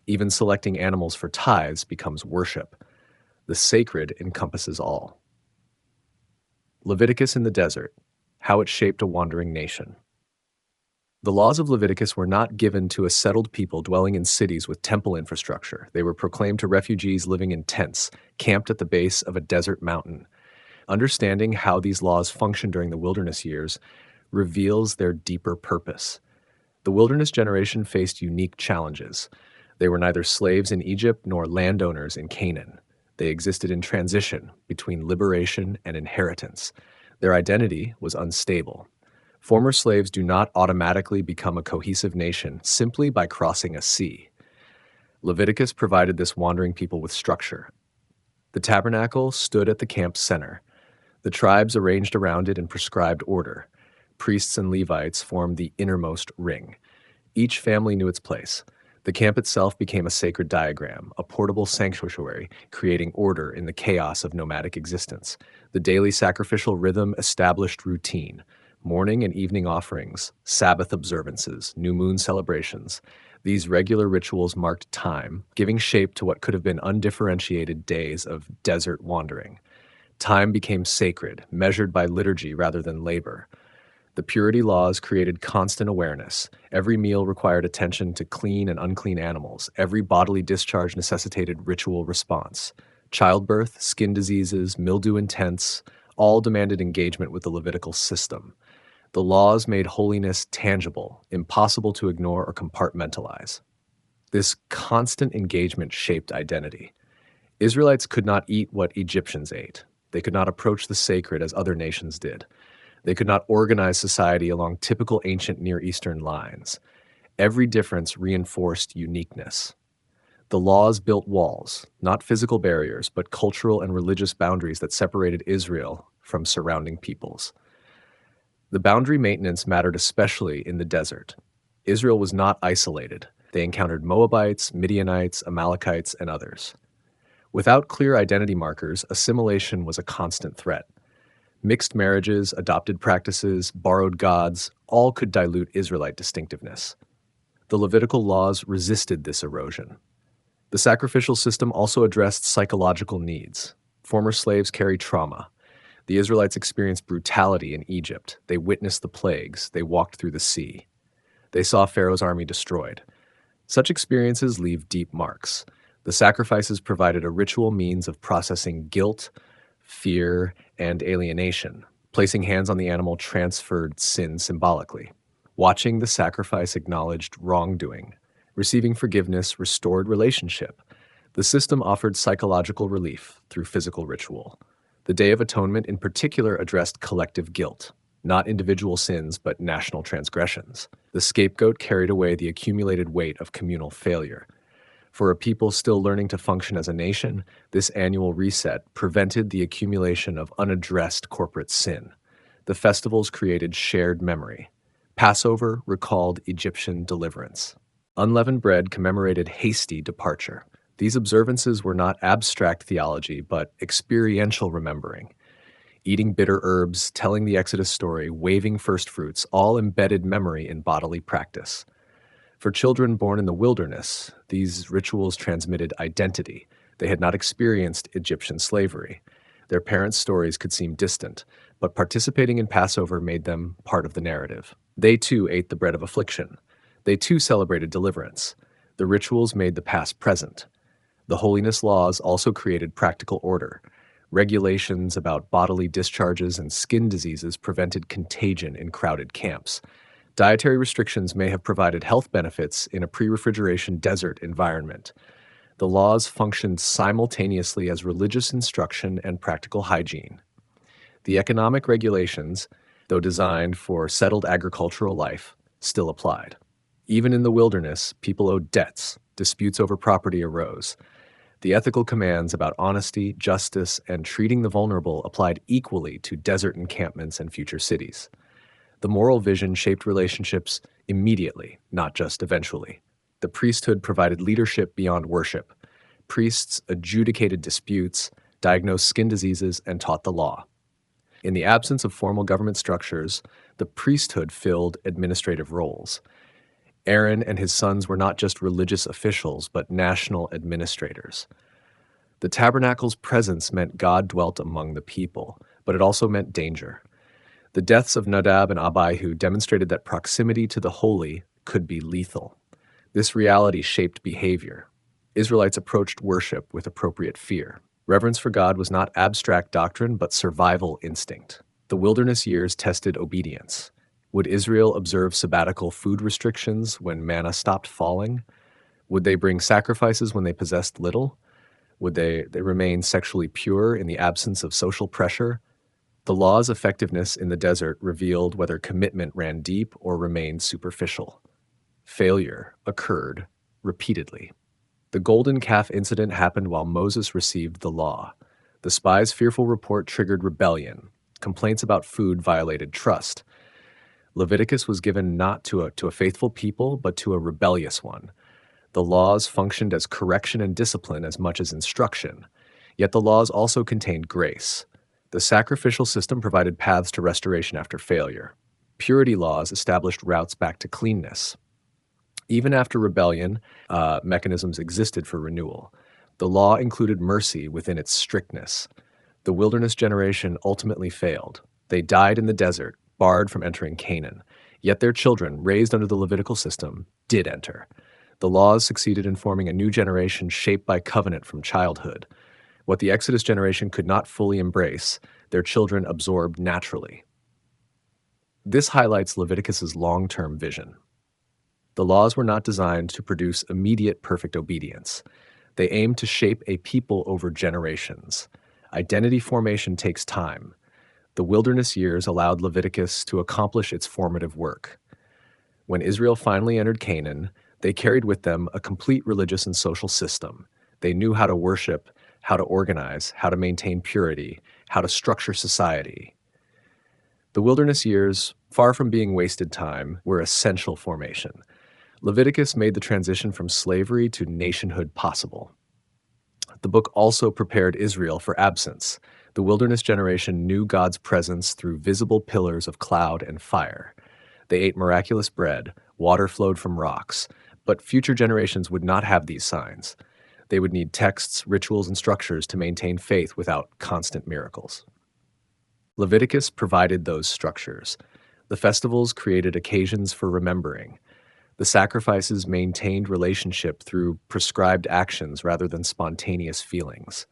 Even selecting animals for tithes becomes worship. The sacred encompasses all. Leviticus in the desert: how it shaped a wandering nation. The laws of Leviticus were not given to a settled people dwelling in cities with temple infrastructure. They were proclaimed to refugees living in tents, camped at the base of a desert mountain. Understanding how these laws functioned during the wilderness years reveals their deeper purpose. The wilderness generation faced unique challenges. They were neither slaves in Egypt nor landowners in Canaan. They existed in transition between liberation and inheritance. Their identity was unstable. Former slaves do not automatically become a cohesive nation simply by crossing a sea. Leviticus provided this wandering people with structure. The tabernacle stood at the camp's center. The tribes arranged around it in prescribed order. Priests and Levites formed the innermost ring. Each family knew its place. The camp itself became a sacred diagram, a portable sanctuary, creating order in the chaos of nomadic existence. The daily sacrificial rhythm established routine, morning and evening offerings, Sabbath observances, new moon celebrations. These regular rituals marked time, giving shape to what could have been undifferentiated days of desert wandering. Time became sacred, measured by liturgy rather than labor. The purity laws created constant awareness. Every meal required attention to clean and unclean animals. Every bodily discharge necessitated ritual response. Childbirth, skin diseases, mildew in tents, all demanded engagement with the Levitical system. The laws made holiness tangible, impossible to ignore or compartmentalize. This constant engagement shaped identity. Israelites could not eat what Egyptians ate. They could not approach the sacred as other nations did. They could not organize society along typical ancient Near Eastern lines. Every difference reinforced uniqueness. The laws built walls, not physical barriers, but cultural and religious boundaries that separated Israel from surrounding peoples. The boundary maintenance mattered especially in the desert. Israel was not isolated. They encountered Moabites, Midianites, Amalekites, and others. Without clear identity markers, assimilation was a constant threat. Mixed marriages, adopted practices, borrowed gods, all could dilute Israelite distinctiveness. The Levitical laws resisted this erosion. The sacrificial system also addressed psychological needs. Former slaves carried trauma. The Israelites experienced brutality in Egypt. They witnessed the plagues. They walked through the sea. They saw Pharaoh's army destroyed. Such experiences leave deep marks. The sacrifices provided a ritual means of processing guilt, fear, and alienation. Placing hands on the animal transferred sin symbolically. Watching the sacrifice acknowledged wrongdoing. Receiving forgiveness restored relationship. The system offered psychological relief through physical ritual. The Day of Atonement in particular addressed collective guilt, not individual sins but national transgressions. The scapegoat carried away the accumulated weight of communal failure. For a people still learning to function as a nation, this annual reset prevented the accumulation of unaddressed corporate sin. The festivals created shared memory. Passover recalled Egyptian deliverance. Unleavened bread commemorated hasty departure. These observances were not abstract theology, but experiential remembering. Eating bitter herbs, telling the Exodus story, waving first fruits, all embedded memory in bodily practice. For children born in the wilderness, these rituals transmitted identity. They had not experienced Egyptian slavery. Their parents' stories could seem distant, but participating in Passover made them part of the narrative. They too ate the bread of affliction. They too celebrated deliverance. The rituals made the past present. The holiness laws also created practical order. Regulations about bodily discharges and skin diseases prevented contagion in crowded camps. Dietary restrictions may have provided health benefits in a pre-refrigeration desert environment. The laws functioned simultaneously as religious instruction and practical hygiene. The economic regulations, though designed for settled agricultural life, still applied. Even in the wilderness, people owed debts. Disputes over property arose. The ethical commands about honesty, justice, and treating the vulnerable applied equally to desert encampments and future cities. The moral vision shaped relationships immediately, not just eventually. The priesthood provided leadership beyond worship. Priests adjudicated disputes, diagnosed skin diseases, and taught the law. In the absence of formal government structures, the priesthood filled administrative roles. Aaron and his sons were not just religious officials, but national administrators. The tabernacle's presence meant God dwelt among the people, but it also meant danger. The deaths of Nadab and Abihu demonstrated that proximity to the holy could be lethal. This reality shaped behavior. Israelites approached worship with appropriate fear. Reverence for God was not abstract doctrine, but survival instinct. The wilderness years tested obedience. Would Israel observe sabbatical food restrictions when manna stopped falling? Would they bring sacrifices when they possessed little? Would they remain sexually pure in the absence of social pressure? The law's effectiveness in the desert revealed whether commitment ran deep or remained superficial. Failure occurred repeatedly. The golden calf incident happened while Moses received the law. The spy's fearful report triggered rebellion. Complaints about food violated trust. Leviticus was given not to a faithful people, but to a rebellious one. The laws functioned as correction and discipline as much as instruction. Yet the laws also contained grace. The sacrificial system provided paths to restoration after failure. Purity laws established routes back to cleanness. Even after rebellion, mechanisms existed for renewal. The law included mercy within its strictness. The wilderness generation ultimately failed. They died in the desert, barred from entering Canaan. Yet their children, raised under the Levitical system, did enter. The laws succeeded in forming a new generation shaped by covenant from childhood. What the Exodus generation could not fully embrace, their children absorbed naturally. This highlights Leviticus's long-term vision. The laws were not designed to produce immediate perfect obedience. They aimed to shape a people over generations. Identity formation takes time. The wilderness years allowed Leviticus to accomplish its formative work. When Israel finally entered Canaan, they carried with them a complete religious and social system. They knew how to worship, how to organize, how to maintain purity, how to structure society. The wilderness years, far from being wasted time, were essential formation. Leviticus made the transition from slavery to nationhood possible. The book also prepared Israel for absence. The wilderness generation knew God's presence through visible pillars of cloud and fire. They ate miraculous bread, water flowed from rocks, but future generations would not have these signs. They would need texts, rituals, and structures to maintain faith without constant miracles. Leviticus provided those structures. The festivals created occasions for remembering. The sacrifices maintained relationship through prescribed actions rather than spontaneous feelings.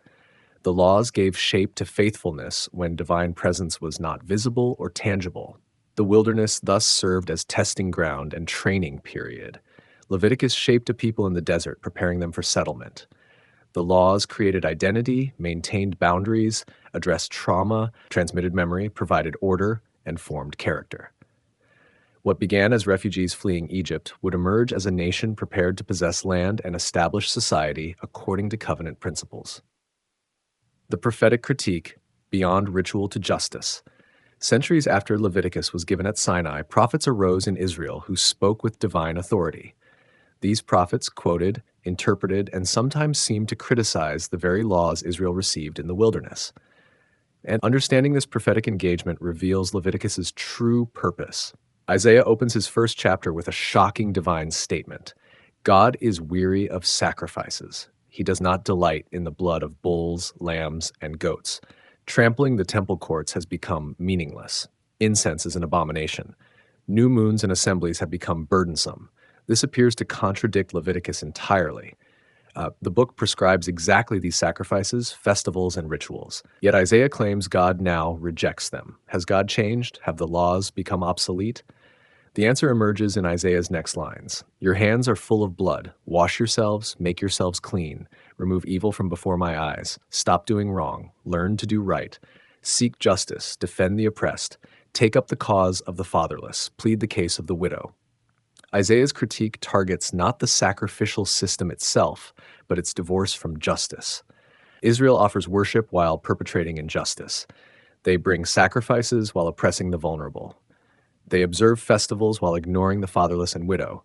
The laws gave shape to faithfulness when divine presence was not visible or tangible. The wilderness thus served as testing ground and training period. Leviticus shaped a people in the desert, preparing them for settlement. The laws created identity, maintained boundaries, addressed trauma, transmitted memory, provided order, and formed character. What began as refugees fleeing Egypt would emerge as a nation prepared to possess land and establish society according to covenant principles. The prophetic critique, beyond ritual to justice. Centuries after Leviticus was given at Sinai, prophets arose in Israel who spoke with divine authority. These prophets quoted, interpreted, and sometimes seemed to criticize the very laws Israel received in the wilderness. And understanding this prophetic engagement reveals Leviticus's true purpose. Isaiah opens his first chapter with a shocking divine statement. God is weary of sacrifices. He does not delight in the blood of bulls, lambs, and goats. Trampling the temple courts has become meaningless. Incense is an abomination. New moons and assemblies have become burdensome. This appears to contradict Leviticus entirely. The book prescribes exactly these sacrifices, festivals, and rituals. Yet Isaiah claims God now rejects them. Has God changed? Have the laws become obsolete? The answer emerges in Isaiah's next lines. Your hands are full of blood. Wash yourselves, make yourselves clean. Remove evil from before my eyes. Stop doing wrong. Learn to do right. Seek justice. Defend the oppressed. Take up the cause of the fatherless. Plead the case of the widow. Isaiah's critique targets not the sacrificial system itself, but its divorce from justice. Israel offers worship while perpetrating injustice. They bring sacrifices while oppressing the vulnerable. They observe festivals while ignoring the fatherless and widow.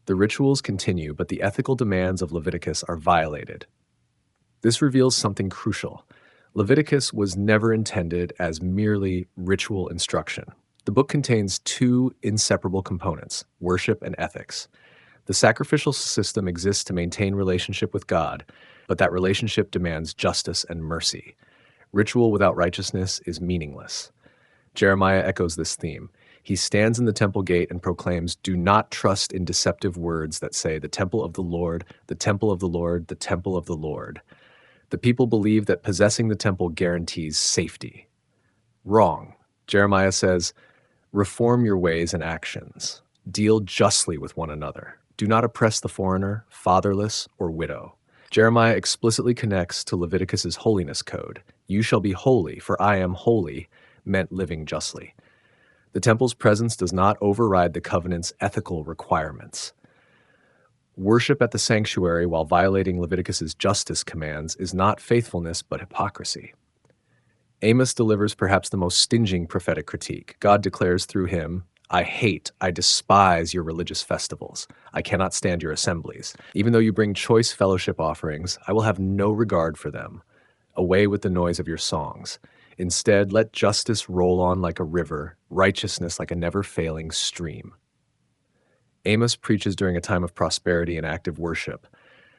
The rituals continue, but the ethical demands of Leviticus are violated. This reveals something crucial. Leviticus was never intended as merely ritual instruction. The book contains two inseparable components, worship and ethics. The sacrificial system exists to maintain relationship with God, but that relationship demands justice and mercy. Ritual without righteousness is meaningless. Jeremiah echoes this theme. He stands in the temple gate and proclaims, "Do not trust in deceptive words that say, the temple of the Lord, the temple of the Lord, the temple of the Lord." The people believe that possessing the temple guarantees safety. Wrong. Jeremiah says, reform your ways and actions. Deal justly with one another. Do not oppress the foreigner, fatherless, or widow. Jeremiah explicitly connects to Leviticus's holiness code. You shall be holy, for I am holy, meant living justly. The temple's presence does not override the covenant's ethical requirements. Worship at the sanctuary while violating Leviticus's justice commands is not faithfulness but hypocrisy. Amos delivers perhaps the most stinging prophetic critique. God declares through him, I despise your religious festivals. I cannot stand your assemblies. Even though you bring choice fellowship offerings, I will have no regard for them. Away with the noise of your songs. Instead, let justice roll on like a river, righteousness like a never-failing stream. Amos preaches during a time of prosperity and active worship.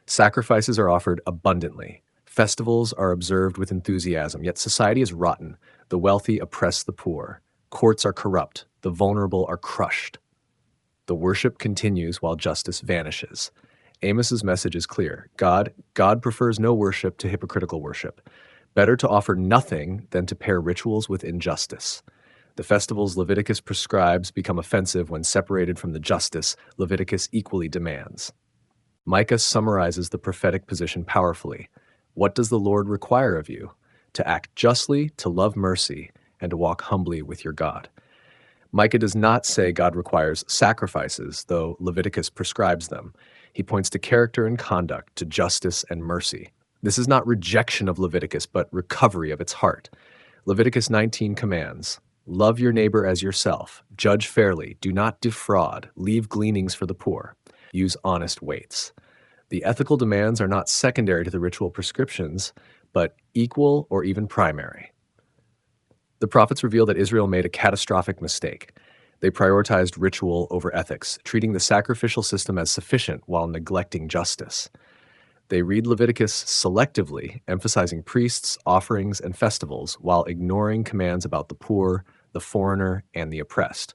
Sacrifices are offered abundantly. Festivals are observed with enthusiasm, yet society is rotten. The wealthy oppress the poor. Courts are corrupt. The vulnerable are crushed. The worship continues while justice vanishes. Amos's message is clear. God prefers no worship to hypocritical worship. Better to offer nothing than to pair rituals with injustice. The festivals Leviticus prescribes become offensive when separated from the justice Leviticus equally demands. Micah summarizes the prophetic position powerfully. What does the Lord require of you? To act justly, to love mercy, and to walk humbly with your God. Micah does not say God requires sacrifices, though Leviticus prescribes them. He points to character and conduct, to justice and mercy. This is not rejection of Leviticus, but recovery of its heart. Leviticus 19 commands, love your neighbor as yourself, judge fairly, do not defraud, leave gleanings for the poor, use honest weights. The ethical demands are not secondary to the ritual prescriptions, but equal or even primary. The prophets reveal that Israel made a catastrophic mistake. They prioritized ritual over ethics, treating the sacrificial system as sufficient while neglecting justice. They read Leviticus selectively, emphasizing priests, offerings, and festivals, while ignoring commands about the poor, the foreigner, and the oppressed.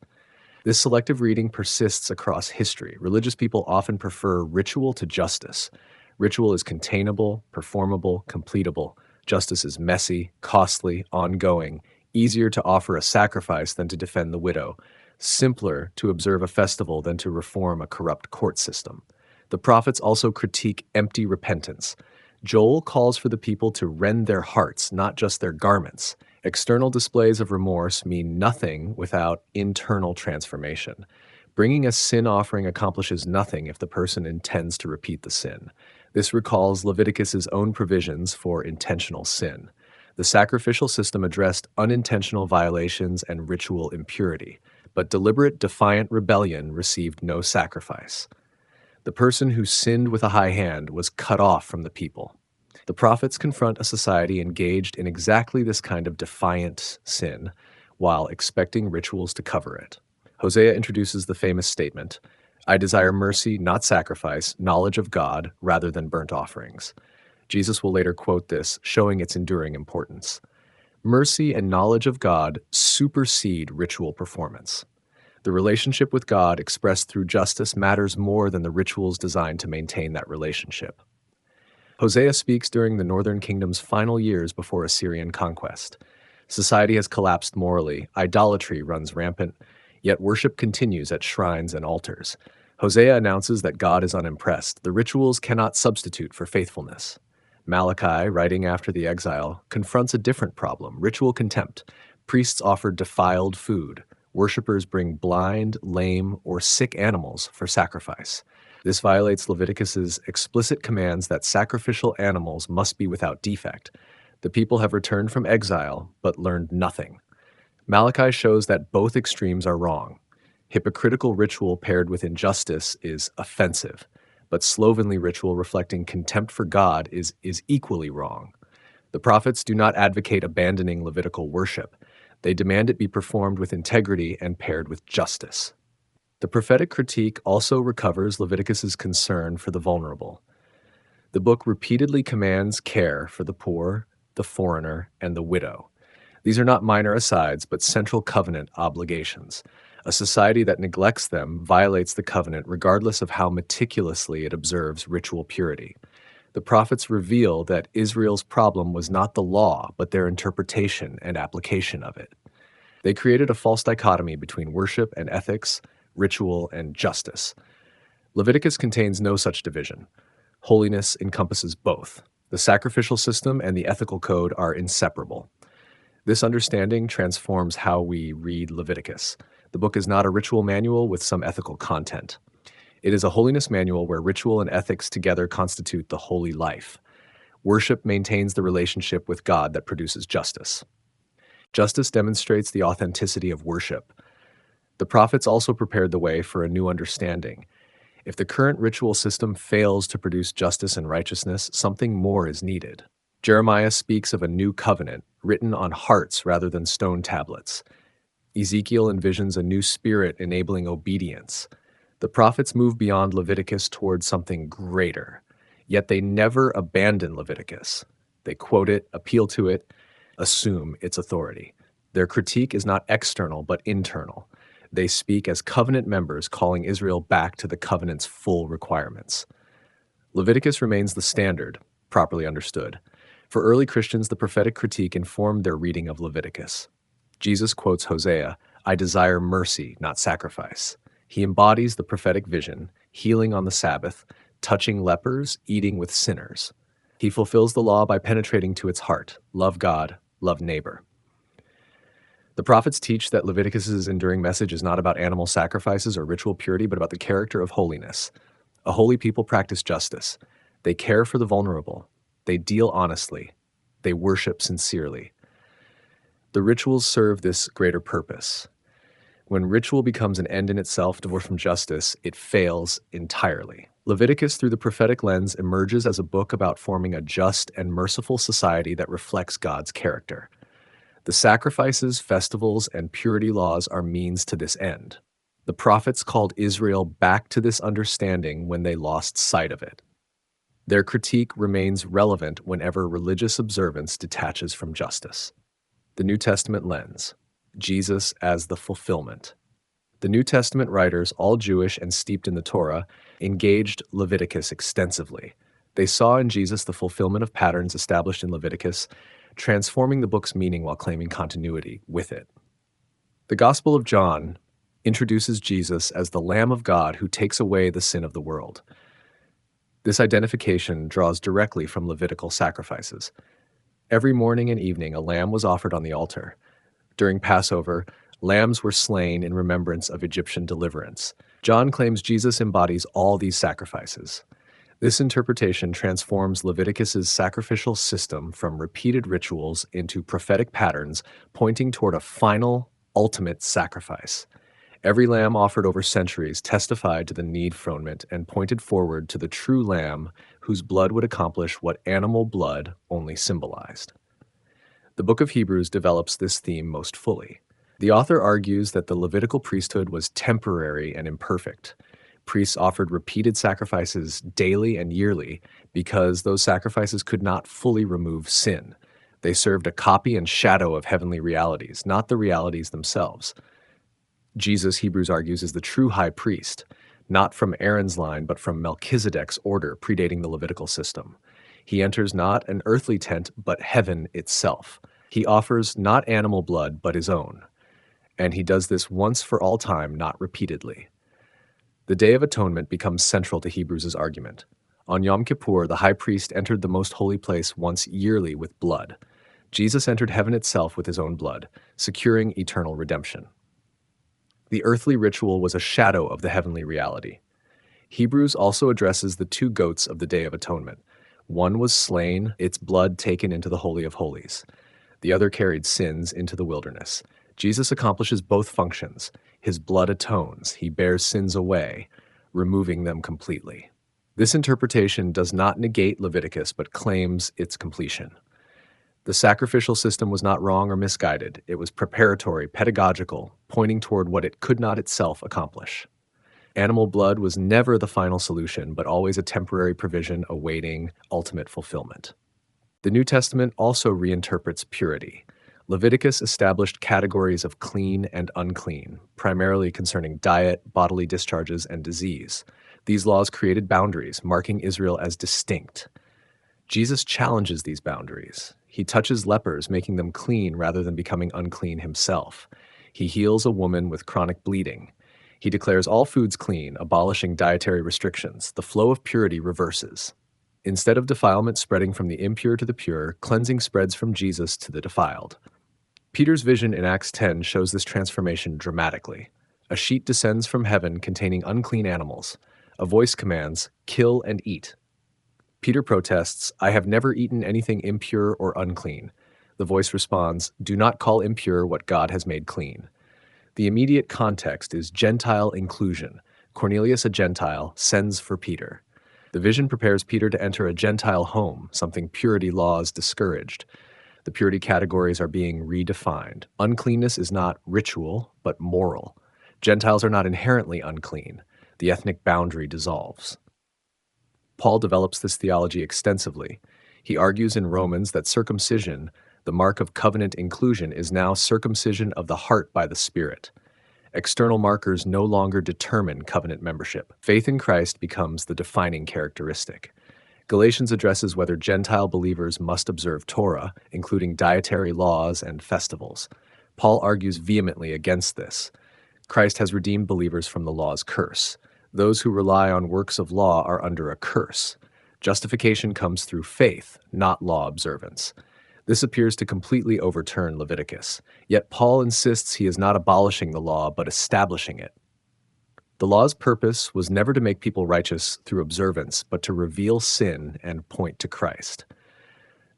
This selective reading persists across history. Religious people often prefer ritual to justice. Ritual is containable, performable, completable. Justice is messy, costly, ongoing, easier to offer a sacrifice than to defend the widow, simpler to observe a festival than to reform a corrupt court system. The prophets also critique empty repentance. Joel calls for the people to rend their hearts, not just their garments. External displays of remorse mean nothing without internal transformation. Bringing a sin offering accomplishes nothing if the person intends to repeat the sin. This recalls Leviticus's own provisions for intentional sin. The sacrificial system addressed unintentional violations and ritual impurity, but deliberate, defiant rebellion received no sacrifice. The person who sinned with a high hand was cut off from the people. The prophets confront a society engaged in exactly this kind of defiant sin, while expecting rituals to cover it. Hosea introduces the famous statement, I desire mercy, not sacrifice, knowledge of God, rather than burnt offerings. Jesus will later quote this, showing its enduring importance. Mercy and knowledge of God supersede ritual performance. The relationship with God expressed through justice matters more than the rituals designed to maintain that relationship. Hosea speaks during the northern kingdom's final years before Assyrian conquest. Society has collapsed morally, idolatry runs rampant, yet worship continues at shrines and altars. Hosea announces that God is unimpressed. The rituals cannot substitute for faithfulness. Malachi, writing after the exile, confronts a different problem, ritual contempt. Priests offer defiled food. Worshippers bring blind, lame, or sick animals for sacrifice. This violates Leviticus's explicit commands that sacrificial animals must be without defect. The people have returned from exile, but learned nothing. Malachi shows that both extremes are wrong. Hypocritical ritual paired with injustice is offensive, but slovenly ritual reflecting contempt for God is equally wrong. The prophets do not advocate abandoning Levitical worship. They demand it be performed with integrity and paired with justice. The prophetic critique also recovers Leviticus's concern for the vulnerable. The book repeatedly commands care for the poor, the foreigner, and the widow. These are not minor asides, but central covenant obligations. A society that neglects them violates the covenant regardless of how meticulously it observes ritual purity. The prophets reveal that Israel's problem was not the law, but their interpretation and application of it. They created a false dichotomy between worship and ethics, ritual and justice. Leviticus contains no such division. Holiness encompasses both. The sacrificial system and the ethical code are inseparable. This understanding transforms how we read Leviticus. The book is not a ritual manual with some ethical content. It is a holiness manual where ritual and ethics together constitute the holy life. Worship maintains the relationship with God that produces justice. Justice demonstrates the authenticity of worship. The prophets also prepared the way for a new understanding. If the current ritual system fails to produce justice and righteousness, something more is needed. Jeremiah speaks of a new covenant, written on hearts rather than stone tablets. Ezekiel envisions a new spirit enabling obedience. The prophets move beyond Leviticus towards something greater. Yet they never abandon Leviticus. They quote it, appeal to it, assume its authority. Their critique is not external but internal. They speak as covenant members, calling Israel back to the covenant's full requirements. Leviticus remains the standard, properly understood. For early Christians, the prophetic critique informed their reading of Leviticus. Jesus quotes Hosea, "I desire mercy, not sacrifice." He embodies the prophetic vision, healing on the Sabbath, touching lepers, eating with sinners. He fulfills the law by penetrating to its heart, love God, love neighbor. The prophets teach that Leviticus's enduring message is not about animal sacrifices or ritual purity, but about the character of holiness. A holy people practice justice. They care for the vulnerable. They deal honestly. They worship sincerely. The rituals serve this greater purpose. When ritual becomes an end in itself, divorced from justice, it fails entirely. Leviticus, through the prophetic lens, emerges as a book about forming a just and merciful society that reflects God's character. The sacrifices, festivals, and purity laws are means to this end. The prophets called Israel back to this understanding when they lost sight of it. Their critique remains relevant whenever religious observance detaches from justice. The New Testament lens. Jesus as the fulfillment. The New Testament writers, all Jewish and steeped in the Torah, engaged Leviticus extensively. They saw in Jesus the fulfillment of patterns established in Leviticus, transforming the book's meaning while claiming continuity with it. The Gospel of John introduces Jesus as the Lamb of God who takes away the sin of the world. This identification draws directly from Levitical sacrifices. Every morning and evening, a lamb was offered on the altar. During Passover, lambs were slain in remembrance of Egyptian deliverance. John claims Jesus embodies all these sacrifices. This interpretation transforms Leviticus's sacrificial system from repeated rituals into prophetic patterns, pointing toward a final, ultimate sacrifice. Every lamb offered over centuries testified to the need for atonement and pointed forward to the true lamb whose blood would accomplish what animal blood only symbolized. The book of Hebrews develops this theme most fully. The author argues that the Levitical priesthood was temporary and imperfect. Priests offered repeated sacrifices daily and yearly because those sacrifices could not fully remove sin. They served a copy and shadow of heavenly realities, not the realities themselves. Jesus, Hebrews argues, is the true high priest, not from Aaron's line, but from Melchizedek's order predating the Levitical system. He enters not an earthly tent, but heaven itself. He offers not animal blood, but his own. And he does this once for all time, not repeatedly. The Day of Atonement becomes central to Hebrews' argument. On Yom Kippur, the high priest entered the most holy place once yearly with blood. Jesus entered heaven itself with his own blood, securing eternal redemption. The earthly ritual was a shadow of the heavenly reality. Hebrews also addresses the two goats of the Day of Atonement. One was slain, its blood taken into the Holy of Holies. The other carried sins into the wilderness. Jesus accomplishes both functions. His blood atones, he bears sins away, removing them completely. This interpretation does not negate Leviticus, but claims its completion. The sacrificial system was not wrong or misguided. It was preparatory, pedagogical, pointing toward what it could not itself accomplish. Animal blood was never the final solution, but always a temporary provision awaiting ultimate fulfillment. The New Testament also reinterprets purity. Leviticus established categories of clean and unclean, primarily concerning diet, bodily discharges, and disease. These laws created boundaries, marking Israel as distinct. Jesus challenges these boundaries. He touches lepers, making them clean rather than becoming unclean himself. He heals a woman with chronic bleeding. He declares all foods clean, abolishing dietary restrictions. The flow of purity reverses. Instead of defilement spreading from the impure to the pure, cleansing spreads from Jesus to the defiled. Peter's vision in Acts 10 shows this transformation dramatically. A sheet descends from heaven containing unclean animals. A voice commands, "Kill and eat." Peter protests, "I have never eaten anything impure or unclean." The voice responds, "Do not call impure what God has made clean." The immediate context is Gentile inclusion. Cornelius, a Gentile, sends for Peter. The vision prepares Peter to enter a Gentile home, something purity laws discouraged. The purity categories are being redefined. Uncleanness is not ritual, but moral. Gentiles are not inherently unclean. The ethnic boundary dissolves. Paul develops this theology extensively. He argues in Romans that circumcision, the mark of covenant inclusion, is now circumcision of the heart by the Spirit. External markers no longer determine covenant membership. Faith in Christ becomes the defining characteristic. Galatians addresses whether Gentile believers must observe Torah, including dietary laws and festivals. Paul argues vehemently against this. Christ has redeemed believers from the law's curse. Those who rely on works of law are under a curse. Justification comes through faith, not law observance. This appears to completely overturn Leviticus. Yet Paul insists he is not abolishing the law, but establishing it. The law's purpose was never to make people righteous through observance, but to reveal sin and point to Christ.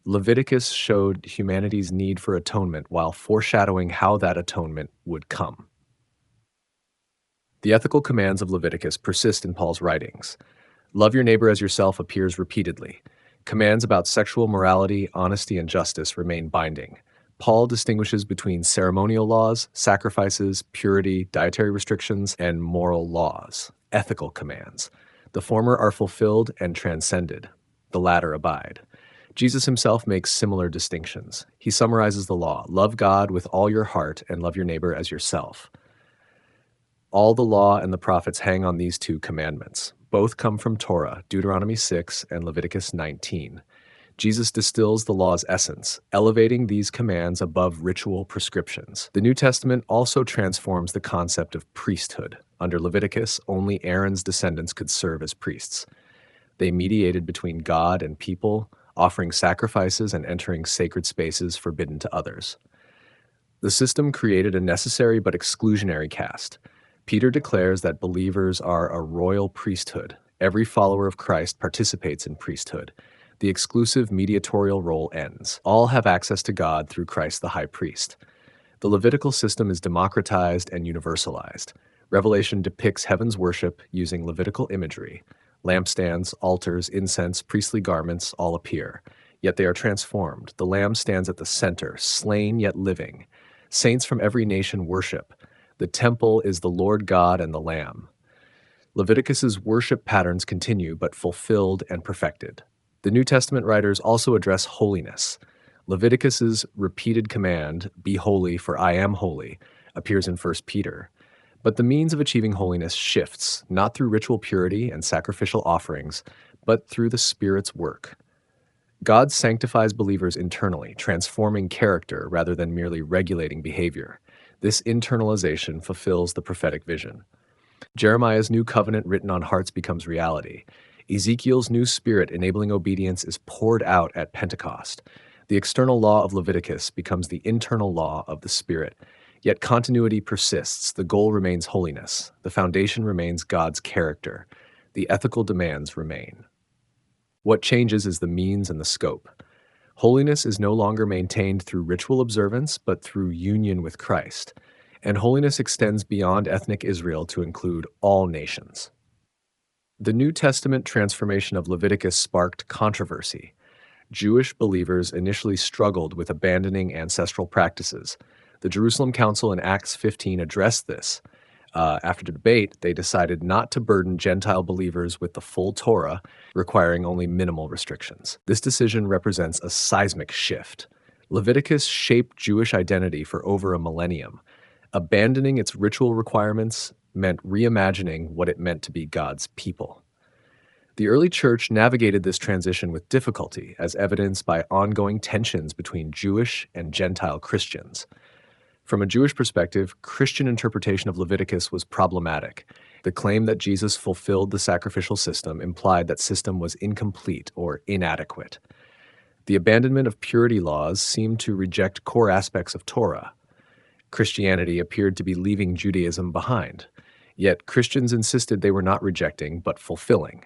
Leviticus showed humanity's need for atonement while foreshadowing how that atonement would come. The ethical commands of Leviticus persist in Paul's writings. Love your neighbor as yourself appears repeatedly. Commands about sexual morality, honesty, and justice remain binding. Paul distinguishes between ceremonial laws, sacrifices, purity, dietary restrictions, and moral laws, ethical commands. The former are fulfilled and transcended. The latter abide. Jesus himself makes similar distinctions. He summarizes the law: love God with all your heart and love your neighbor as yourself. All the law and the prophets hang on these two commandments. Both come from Torah, Deuteronomy 6 and Leviticus 19. Jesus distills the law's essence, elevating these commands above ritual prescriptions. The New Testament also transforms the concept of priesthood. Under Leviticus, only Aaron's descendants could serve as priests. They mediated between God and people, offering sacrifices and entering sacred spaces forbidden to others. The system created a necessary but exclusionary caste. Peter declares that believers are a royal priesthood. Every follower of Christ participates in priesthood. The exclusive mediatorial role ends. All have access to God through Christ the high priest. The Levitical system is democratized and universalized. Revelation depicts heaven's worship using Levitical imagery. Lampstands, altars, incense, priestly garments all appear. Yet they are transformed. The Lamb stands at the center, slain yet living. Saints from every nation worship. The temple is the Lord God and the Lamb. Leviticus's worship patterns continue, but fulfilled and perfected. The New Testament writers also address holiness. Leviticus's repeated command, "Be holy, for I am holy," appears in 1 Peter. But the means of achieving holiness shifts, not through ritual purity and sacrificial offerings, but through the Spirit's work. God sanctifies believers internally, transforming character rather than merely regulating behavior. This internalization fulfills the prophetic vision. Jeremiah's new covenant written on hearts becomes reality. Ezekiel's new spirit enabling obedience is poured out at Pentecost. The external law of Leviticus becomes the internal law of the Spirit. Yet continuity persists. The goal remains holiness. The foundation remains God's character. The ethical demands remain. What changes is the means and the scope. Holiness is no longer maintained through ritual observance, but through union with Christ. And holiness extends beyond ethnic Israel to include all nations. The New Testament transformation of Leviticus sparked controversy. Jewish believers initially struggled with abandoning ancestral practices. The Jerusalem Council in Acts 15 addressed this. After debate, they decided not to burden Gentile believers with the full Torah, requiring only minimal restrictions. This decision represents a seismic shift. Leviticus shaped Jewish identity for over a millennium. Abandoning its ritual requirements meant reimagining what it meant to be God's people. The early church navigated this transition with difficulty, as evidenced by ongoing tensions between Jewish and Gentile Christians. From a Jewish perspective, Christian interpretation of Leviticus was problematic. The claim that Jesus fulfilled the sacrificial system implied that system was incomplete or inadequate. The abandonment of purity laws seemed to reject core aspects of Torah. Christianity appeared to be leaving Judaism behind. Yet Christians insisted they were not rejecting, but fulfilling.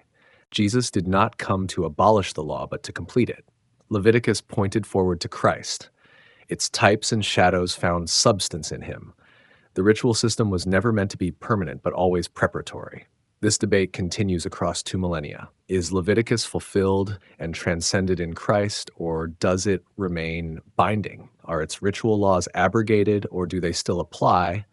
Jesus did not come to abolish the law, but to complete it. Leviticus pointed forward to Christ. Its types and shadows found substance in him. The ritual system was never meant to be permanent, but always preparatory. This debate continues across 2 millennia. Is Leviticus fulfilled and transcended in Christ, or does it remain binding? Are its ritual laws abrogated, or do they still apply?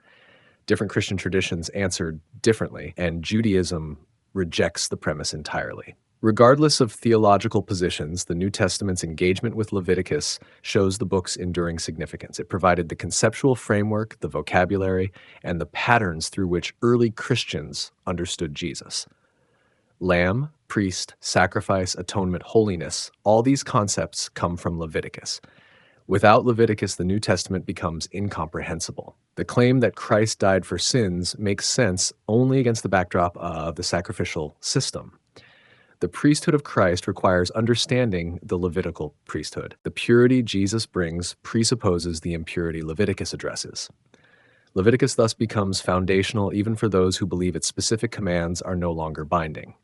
Different Christian traditions answered differently, and Judaism rejects the premise entirely. Regardless of theological positions, the New Testament's engagement with Leviticus shows the book's enduring significance. It provided the conceptual framework, the vocabulary, and the patterns through which early Christians understood Jesus. Lamb, priest, sacrifice, atonement, holiness, all these concepts come from Leviticus. Without Leviticus, the New Testament becomes incomprehensible. The claim that Christ died for sins makes sense only against the backdrop of the sacrificial system. The priesthood of Christ requires understanding the Levitical priesthood. The purity Jesus brings presupposes the impurity Leviticus addresses. Leviticus thus becomes foundational even for those who believe its specific commands are no longer binding.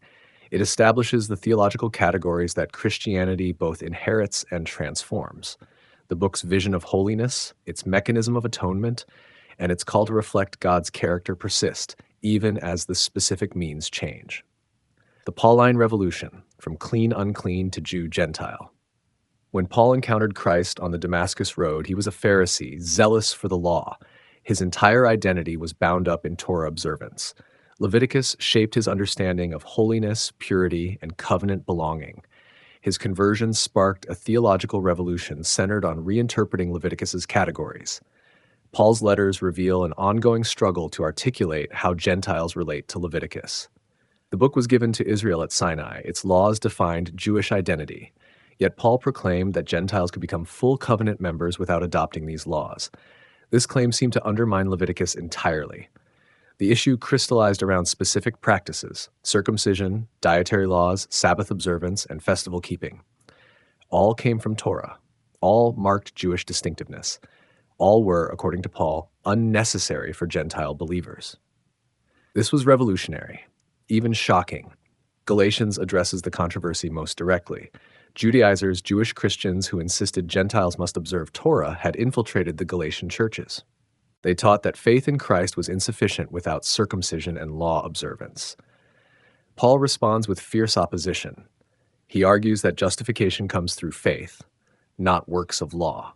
It establishes the theological categories that Christianity both inherits and transforms. The book's vision of holiness, its mechanism of atonement, and its call to reflect God's character persist, even as the specific means change. The Pauline Revolution, from clean unclean to Jew Gentile. When Paul encountered Christ on the Damascus Road, he was a Pharisee, zealous for the law. His entire identity was bound up in Torah observance. Leviticus shaped his understanding of holiness, purity, and covenant belonging. His conversion sparked a theological revolution centered on reinterpreting Leviticus's categories. Paul's letters reveal an ongoing struggle to articulate how Gentiles relate to Leviticus. The book was given to Israel at Sinai. Its laws defined Jewish identity. Yet Paul proclaimed that Gentiles could become full covenant members without adopting these laws. This claim seemed to undermine Leviticus entirely. The issue crystallized around specific practices: circumcision, dietary laws, Sabbath observance, and festival keeping. All came from Torah. All marked Jewish distinctiveness. All were, according to Paul, unnecessary for Gentile believers. This was revolutionary, even shocking. Galatians addresses the controversy most directly. Judaizers, Jewish Christians who insisted Gentiles must observe Torah, had infiltrated the Galatian churches. They taught that faith in Christ was insufficient without circumcision and law observance. Paul responds with fierce opposition. He argues that justification comes through faith, not works of law.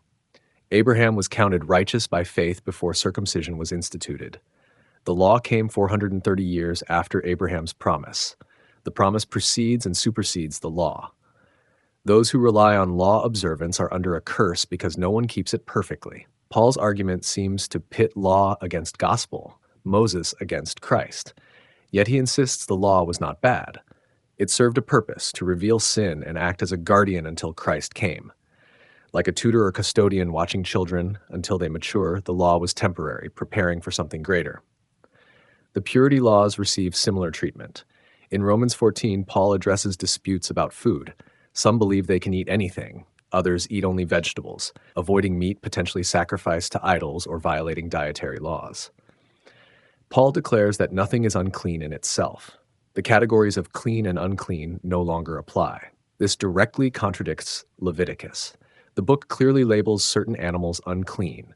Abraham was counted righteous by faith before circumcision was instituted. The law came 430 years after Abraham's promise. The promise precedes and supersedes the law. Those who rely on law observance are under a curse because no one keeps it perfectly. Paul's argument seems to pit law against gospel, Moses against Christ. Yet he insists the law was not bad. It served a purpose, to reveal sin and act as a guardian until Christ came. Like a tutor or custodian watching children until they mature, the law was temporary, preparing for something greater. The purity laws receive similar treatment. In Romans 14, Paul addresses disputes about food. Some believe they can eat anything. Others eat only vegetables, avoiding meat potentially sacrificed to idols or violating dietary laws. Paul declares that nothing is unclean in itself. The categories of clean and unclean no longer apply. This directly contradicts Leviticus. The book clearly labels certain animals unclean.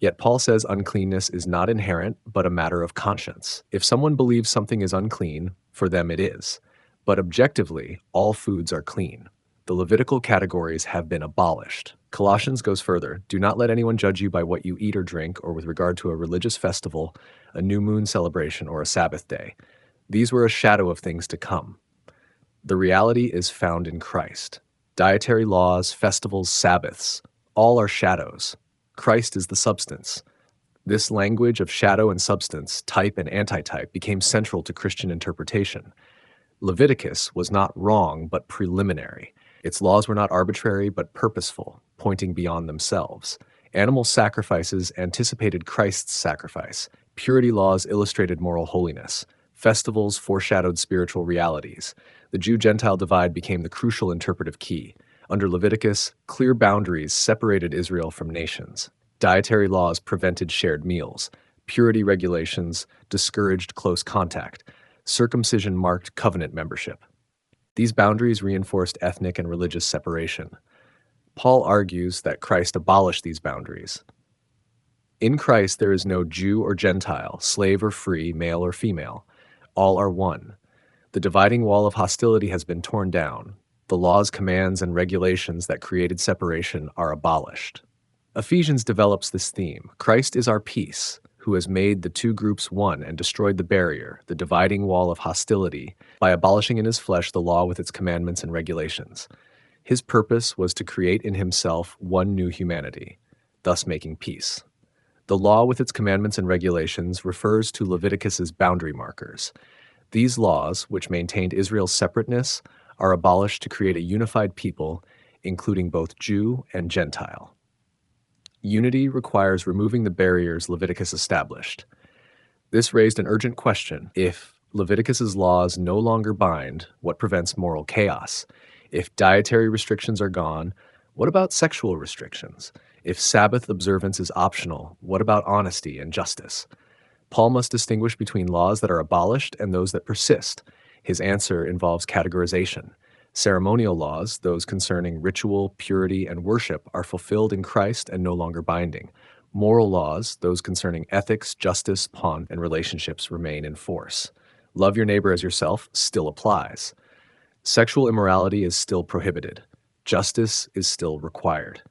Yet Paul says uncleanness is not inherent, but a matter of conscience. If someone believes something is unclean, for them it is. But objectively, all foods are clean. The Levitical categories have been abolished. Colossians goes further. Do not let anyone judge you by what you eat or drink, or with regard to a religious festival, a new moon celebration, or a Sabbath day. These were a shadow of things to come. The reality is found in Christ. Dietary laws, festivals, Sabbaths, all are shadows. Christ is the substance. This language of shadow and substance, type and antitype, became central to Christian interpretation. Leviticus was not wrong, but preliminary. Its laws were not arbitrary, but purposeful, pointing beyond themselves. Animal sacrifices anticipated Christ's sacrifice. Purity laws illustrated moral holiness. Festivals foreshadowed spiritual realities. The Jew-Gentile divide became the crucial interpretive key. Under Leviticus, clear boundaries separated Israel from nations. Dietary laws prevented shared meals. Purity regulations discouraged close contact. Circumcision marked covenant membership. These boundaries reinforced ethnic and religious separation. Paul argues that Christ abolished these boundaries. In Christ, there is no Jew or Gentile, slave or free, male or female. All are one. The dividing wall of hostility has been torn down. The laws, commands, and regulations that created separation are abolished. Ephesians develops this theme. Christ is our peace, who has made the two groups one and destroyed the barrier, the dividing wall of hostility, by abolishing in his flesh the law with its commandments and regulations. His purpose was to create in himself one new humanity, thus making peace. The law with its commandments and regulations refers to Leviticus's boundary markers. These laws, which maintained Israel's separateness, are abolished to create a unified people, including both Jew and Gentile. Unity requires removing the barriers Leviticus established. This raised an urgent question. If Leviticus's laws no longer bind, what prevents moral chaos? If dietary restrictions are gone, what about sexual restrictions? If Sabbath observance is optional, what about honesty and justice? Paul must distinguish between laws that are abolished and those that persist. His answer involves categorization. Ceremonial laws, those concerning ritual, purity, and worship, are fulfilled in Christ and no longer binding. Moral laws, those concerning ethics, justice, pawn, and relationships, remain in force. Love your neighbor as yourself still applies. Sexual immorality is still prohibited. Justice is still required.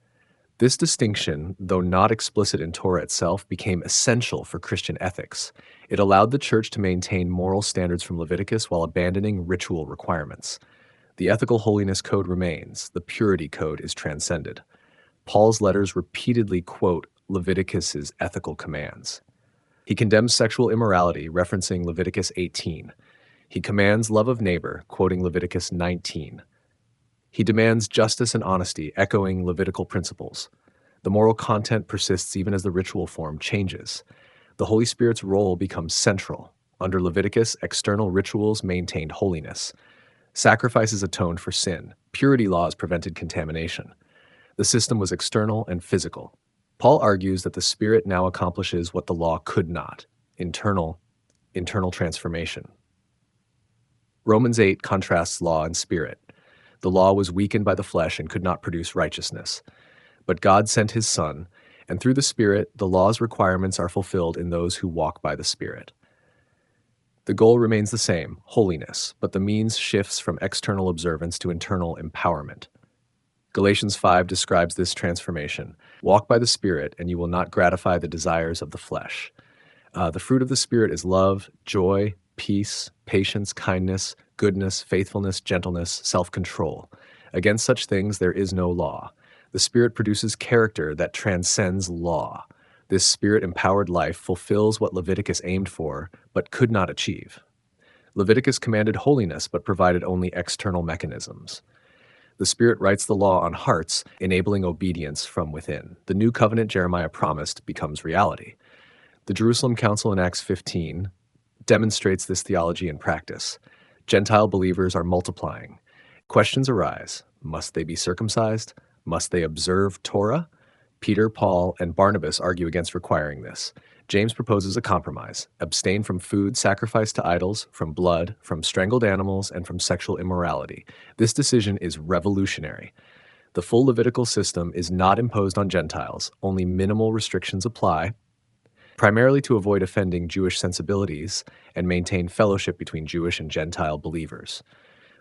This distinction, though not explicit in Torah itself, became essential for Christian ethics. It allowed the church to maintain moral standards from Leviticus while abandoning ritual requirements. The ethical holiness code remains. The purity code is transcended. Paul's letters repeatedly quote Leviticus's ethical commands. He condemns sexual immorality, referencing Leviticus 18. He commands love of neighbor, quoting Leviticus 19. He demands justice and honesty, echoing Levitical principles. The moral content persists even as the ritual form changes. The Holy Spirit's role becomes central. Under Leviticus, external rituals maintained holiness. Sacrifices atoned for sin. Purity laws prevented contamination. The system was external and physical. Paul argues that the Spirit now accomplishes what the law could not: internal transformation. Romans 8 contrasts law and spirit. The law was weakened by the flesh and could not produce righteousness. But God sent his Son, and through the Spirit, the law's requirements are fulfilled in those who walk by the Spirit. The goal remains the same, holiness, but the means shifts from external observance to internal empowerment. Galatians 5 describes this transformation. Walk by the Spirit, and you will not gratify the desires of the flesh. The fruit of the Spirit is love, joy, peace, patience, kindness, goodness, faithfulness, gentleness, self-control. Against such things there is no law. The Spirit produces character that transcends law. This Spirit-empowered life fulfills what Leviticus aimed for, but could not achieve. Leviticus commanded holiness, but provided only external mechanisms. The Spirit writes the law on hearts, enabling obedience from within. The new covenant Jeremiah promised becomes reality. The Jerusalem Council in Acts 15 demonstrates this theology in practice. Gentile believers are multiplying. Questions arise. Must they be circumcised? Must they observe Torah? Peter, Paul, and Barnabas argue against requiring this. James proposes a compromise: abstain from food sacrificed to idols, from blood, from strangled animals, and from sexual immorality. This decision is revolutionary. The full Levitical system is not imposed on Gentiles. Only minimal restrictions apply, primarily to avoid offending Jewish sensibilities and maintain fellowship between Jewish and Gentile believers.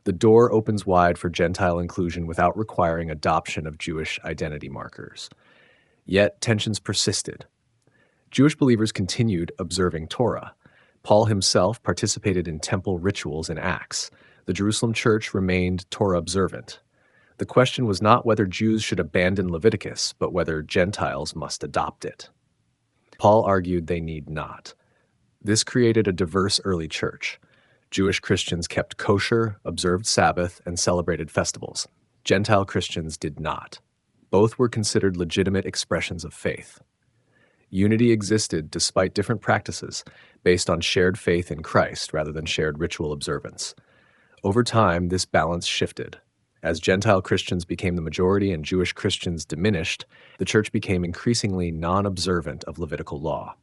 The door opens wide for Gentile inclusion without requiring adoption of Jewish identity markers. Yet tensions persisted. Jewish believers continued observing Torah. Paul himself participated in temple rituals in Acts. The Jerusalem church remained Torah observant. The question was not whether Jews should abandon Leviticus, but whether Gentiles must adopt it. Paul argued they need not. This created a diverse early church. Jewish Christians kept kosher, observed Sabbath, and celebrated festivals. Gentile Christians did not. Both were considered legitimate expressions of faith. Unity existed despite different practices, based on shared faith in Christ rather than shared ritual observance. Over time, this balance shifted. As Gentile Christians became the majority and Jewish Christians diminished, the church became increasingly non-observant of Levitical law.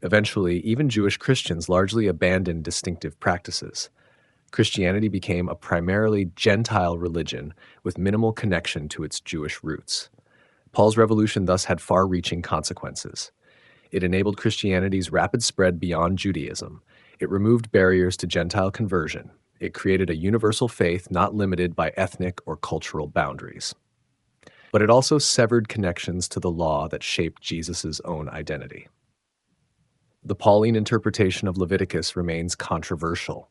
Eventually, even Jewish Christians largely abandoned distinctive practices. Christianity became a primarily Gentile religion with minimal connection to its Jewish roots. Paul's revolution thus had far-reaching consequences. It enabled Christianity's rapid spread beyond Judaism. It removed barriers to Gentile conversion. It created a universal faith not limited by ethnic or cultural boundaries. But it also severed connections to the law that shaped Jesus' own identity. The Pauline interpretation of Leviticus remains controversial.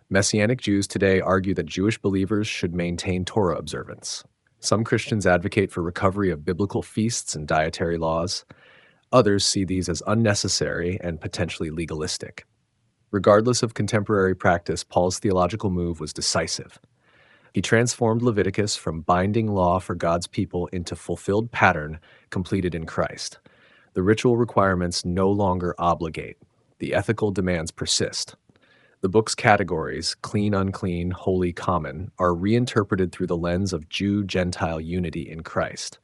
Messianic Jews today argue that Jewish believers should maintain Torah observance. Some Christians advocate for recovery of biblical feasts and dietary laws. Others see these as unnecessary and potentially legalistic. Regardless of contemporary practice, Paul's theological move was decisive. He transformed Leviticus from binding law for God's people into fulfilled pattern completed in Christ. The ritual requirements no longer obligate. The ethical demands persist. The book's categories, clean, unclean, holy, common, are reinterpreted through the lens of Jew-Gentile unity in Christ.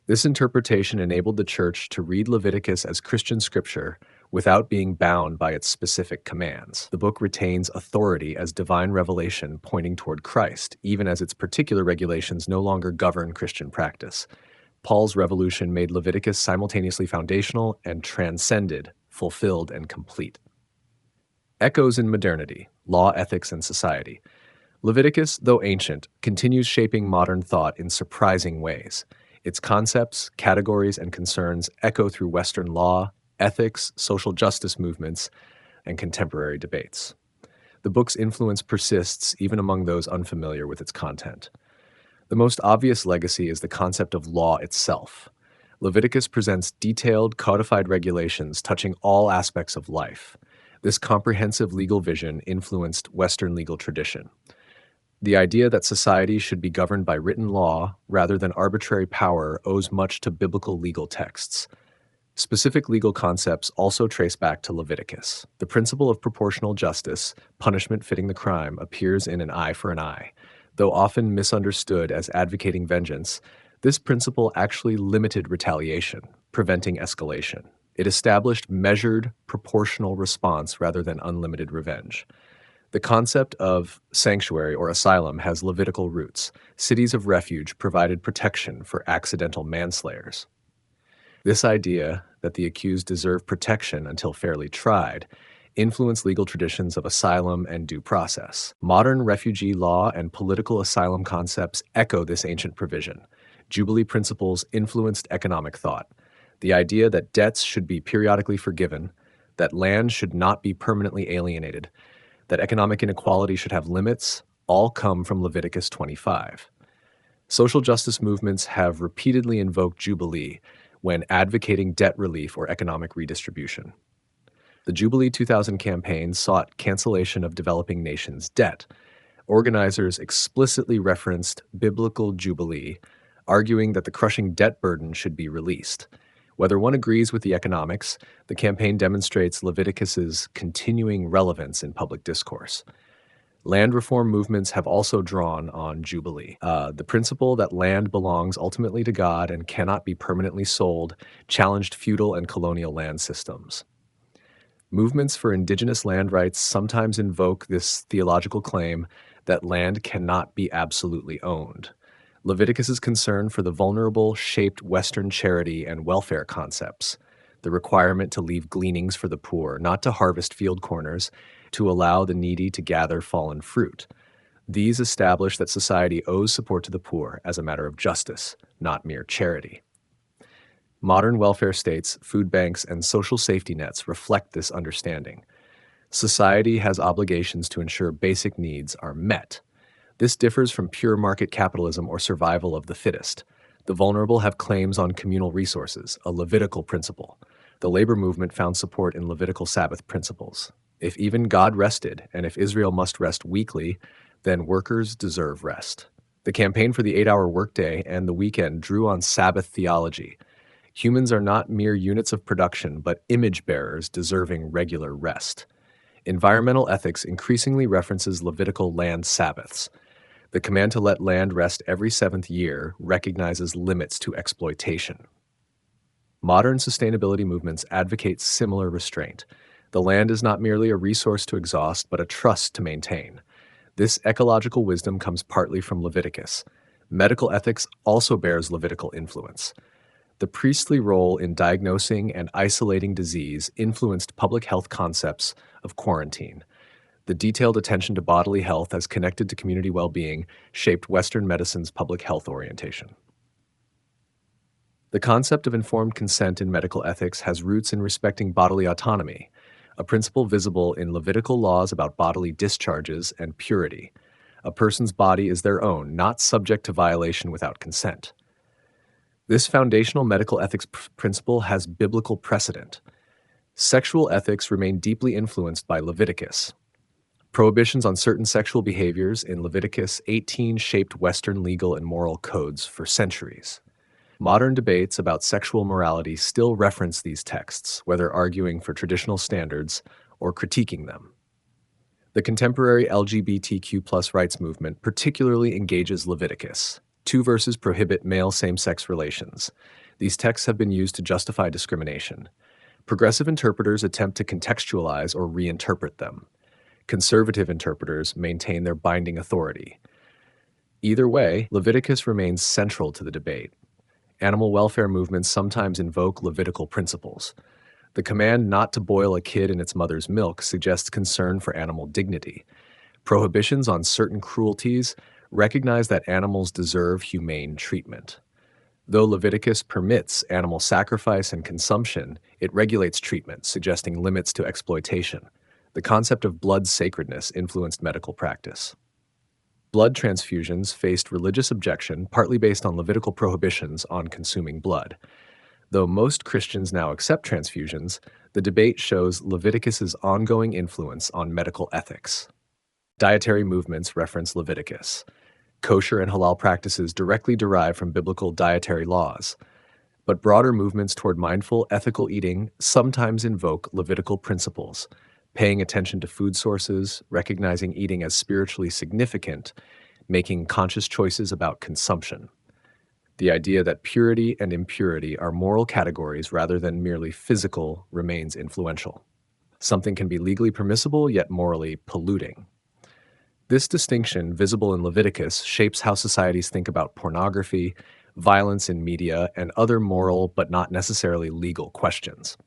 This interpretation enabled the church to read Leviticus as Christian scripture without being bound by its specific commands. The book retains authority as divine revelation pointing toward Christ, even as its particular regulations no longer govern Christian practice. Paul's revolution made Leviticus simultaneously foundational and transcended, fulfilled, and complete. Echoes in modernity, law, ethics, and society. Leviticus, though ancient, continues shaping modern thought in surprising ways. Its concepts, categories, and concerns echo through Western law, ethics, social justice movements, and contemporary debates. The book's influence persists even among those unfamiliar with its content. The most obvious legacy is the concept of law itself. Leviticus presents detailed, codified regulations touching all aspects of life. This comprehensive legal vision influenced Western legal tradition. The idea that society should be governed by written law rather than arbitrary power owes much to biblical legal texts. Specific legal concepts also trace back to Leviticus. The principle of proportional justice, punishment fitting the crime, appears in an eye for an eye. Though often misunderstood as advocating vengeance, this principle actually limited retaliation, preventing escalation. It established measured, proportional response rather than unlimited revenge. The concept of sanctuary or asylum has Levitical roots. Cities of refuge provided protection for accidental manslayers. This idea that the accused deserve protection until fairly tried influenced legal traditions of asylum and due process. Modern refugee law and political asylum concepts echo this ancient provision. Jubilee principles influenced economic thought. The idea that debts should be periodically forgiven, that land should not be permanently alienated, that economic inequality should have limits, all come from Leviticus 25. Social justice movements have repeatedly invoked Jubilee when advocating debt relief or economic redistribution. The Jubilee 2000 campaign sought cancellation of developing nations' debt. Organizers explicitly referenced biblical Jubilee, arguing that the crushing debt burden should be released. Whether one agrees with the economics, the campaign demonstrates Leviticus's continuing relevance in public discourse. Land reform movements have also drawn on Jubilee. The principle that land belongs ultimately to God and cannot be permanently sold challenged feudal and colonial land systems. Movements for indigenous land rights sometimes invoke this theological claim that land cannot be absolutely owned. Leviticus's concern for the vulnerable shaped Western charity and welfare concepts, the requirement to leave gleanings for the poor, not to harvest field corners, to allow the needy to gather fallen fruit. These establish that society owes support to the poor as a matter of justice, not mere charity. Modern welfare states, food banks, and social safety nets reflect this understanding. Society has obligations to ensure basic needs are met. This differs from pure market capitalism or survival of the fittest. The vulnerable have claims on communal resources, a Levitical principle. The labor movement found support in Levitical Sabbath principles. If even God rested, and if Israel must rest weekly, then workers deserve rest. The campaign for the 8-hour workday and the weekend drew on Sabbath theology. Humans are not mere units of production, but image bearers deserving regular rest. Environmental ethics increasingly references Levitical land Sabbaths. The command to let land rest every 7th year recognizes limits to exploitation. Modern sustainability movements advocate similar restraint. The land is not merely a resource to exhaust, but a trust to maintain. This ecological wisdom comes partly from Leviticus. Medical ethics also bears Levitical influence. The priestly role in diagnosing and isolating disease influenced public health concepts of quarantine. The detailed attention to bodily health as connected to community well-being shaped Western medicine's public health orientation. The concept of informed consent in medical ethics has roots in respecting bodily autonomy, a principle visible in Levitical laws about bodily discharges and purity. A person's body is their own, not subject to violation without consent. This foundational medical ethics principle has biblical precedent. Sexual ethics remain deeply influenced by Leviticus. Prohibitions on certain sexual behaviors in Leviticus 18 shaped Western legal and moral codes for centuries. Modern debates about sexual morality still reference these texts, whether arguing for traditional standards or critiquing them. The contemporary LGBTQ+ rights movement particularly engages Leviticus. 2 verses prohibit male same-sex relations. These texts have been used to justify discrimination. Progressive interpreters attempt to contextualize or reinterpret them. Conservative interpreters maintain their binding authority. Either way, Leviticus remains central to the debate. Animal welfare movements sometimes invoke Levitical principles. The command not to boil a kid in its mother's milk suggests concern for animal dignity. Prohibitions on certain cruelties recognize that animals deserve humane treatment. Though Leviticus permits animal sacrifice and consumption, it regulates treatment, suggesting limits to exploitation. The concept of blood sacredness influenced medical practice. Blood transfusions faced religious objection, partly based on Levitical prohibitions on consuming blood. Though most Christians now accept transfusions, the debate shows Leviticus's ongoing influence on medical ethics. Dietary movements reference Leviticus. Kosher and halal practices directly derive from biblical dietary laws, but broader movements toward mindful, ethical eating sometimes invoke Levitical principles, paying attention to food sources, recognizing eating as spiritually significant, making conscious choices about consumption. The idea that purity and impurity are moral categories rather than merely physical remains influential. Something can be legally permissible yet morally polluting. This distinction, visible in Leviticus, shapes how societies think about pornography, violence in media, and other moral but not necessarily legal questions.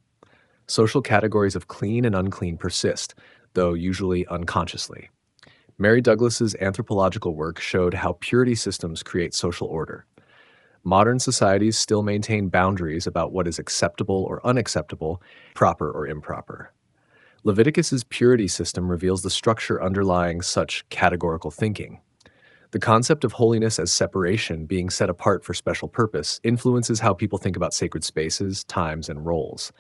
Social categories of clean and unclean persist, though usually unconsciously. Mary Douglas's anthropological work showed how purity systems create social order. Modern societies still maintain boundaries about what is acceptable or unacceptable, proper or improper. Leviticus's purity system reveals the structure underlying such categorical thinking. The concept of holiness as separation, being set apart for special purpose, influences how people think about sacred spaces, times, and roles.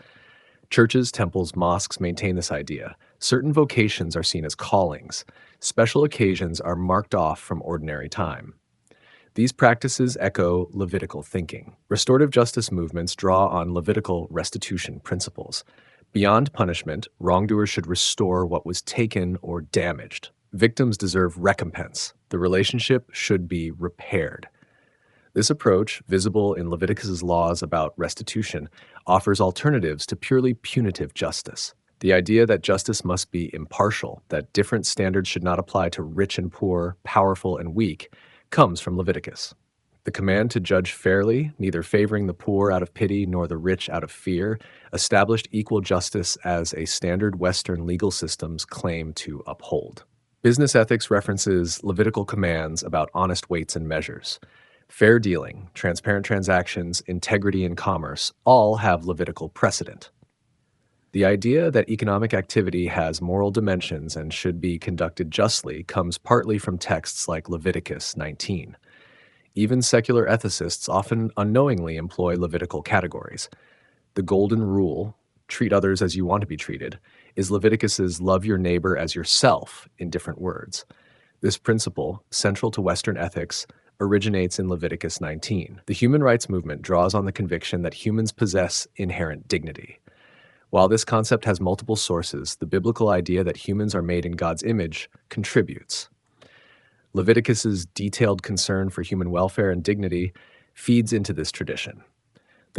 Churches, temples, mosques maintain this idea. Certain vocations are seen as callings. Special occasions are marked off from ordinary time. These practices echo Levitical thinking. Restorative justice movements draw on Levitical restitution principles. Beyond punishment, wrongdoers should restore what was taken or damaged. Victims deserve recompense. The relationship should be repaired. This approach, visible in Leviticus's laws about restitution, offers alternatives to purely punitive justice. The idea that justice must be impartial, that different standards should not apply to rich and poor, powerful and weak, comes from Leviticus. The command to judge fairly, neither favoring the poor out of pity nor the rich out of fear, established equal justice as a standard Western legal systems claim to uphold. Business ethics references Levitical commands about honest weights and measures. Fair dealing, transparent transactions, integrity in commerce all have Levitical precedent. The idea that economic activity has moral dimensions and should be conducted justly comes partly from texts like Leviticus 19. Even secular ethicists often unknowingly employ Levitical categories. The golden rule, treat others as you want to be treated, is Leviticus's love your neighbor as yourself in different words. This principle, central to Western ethics, originates in Leviticus 19. The human rights movement draws on the conviction that humans possess inherent dignity. While this concept has multiple sources, the biblical idea that humans are made in God's image contributes. Leviticus's detailed concern for human welfare and dignity feeds into this tradition.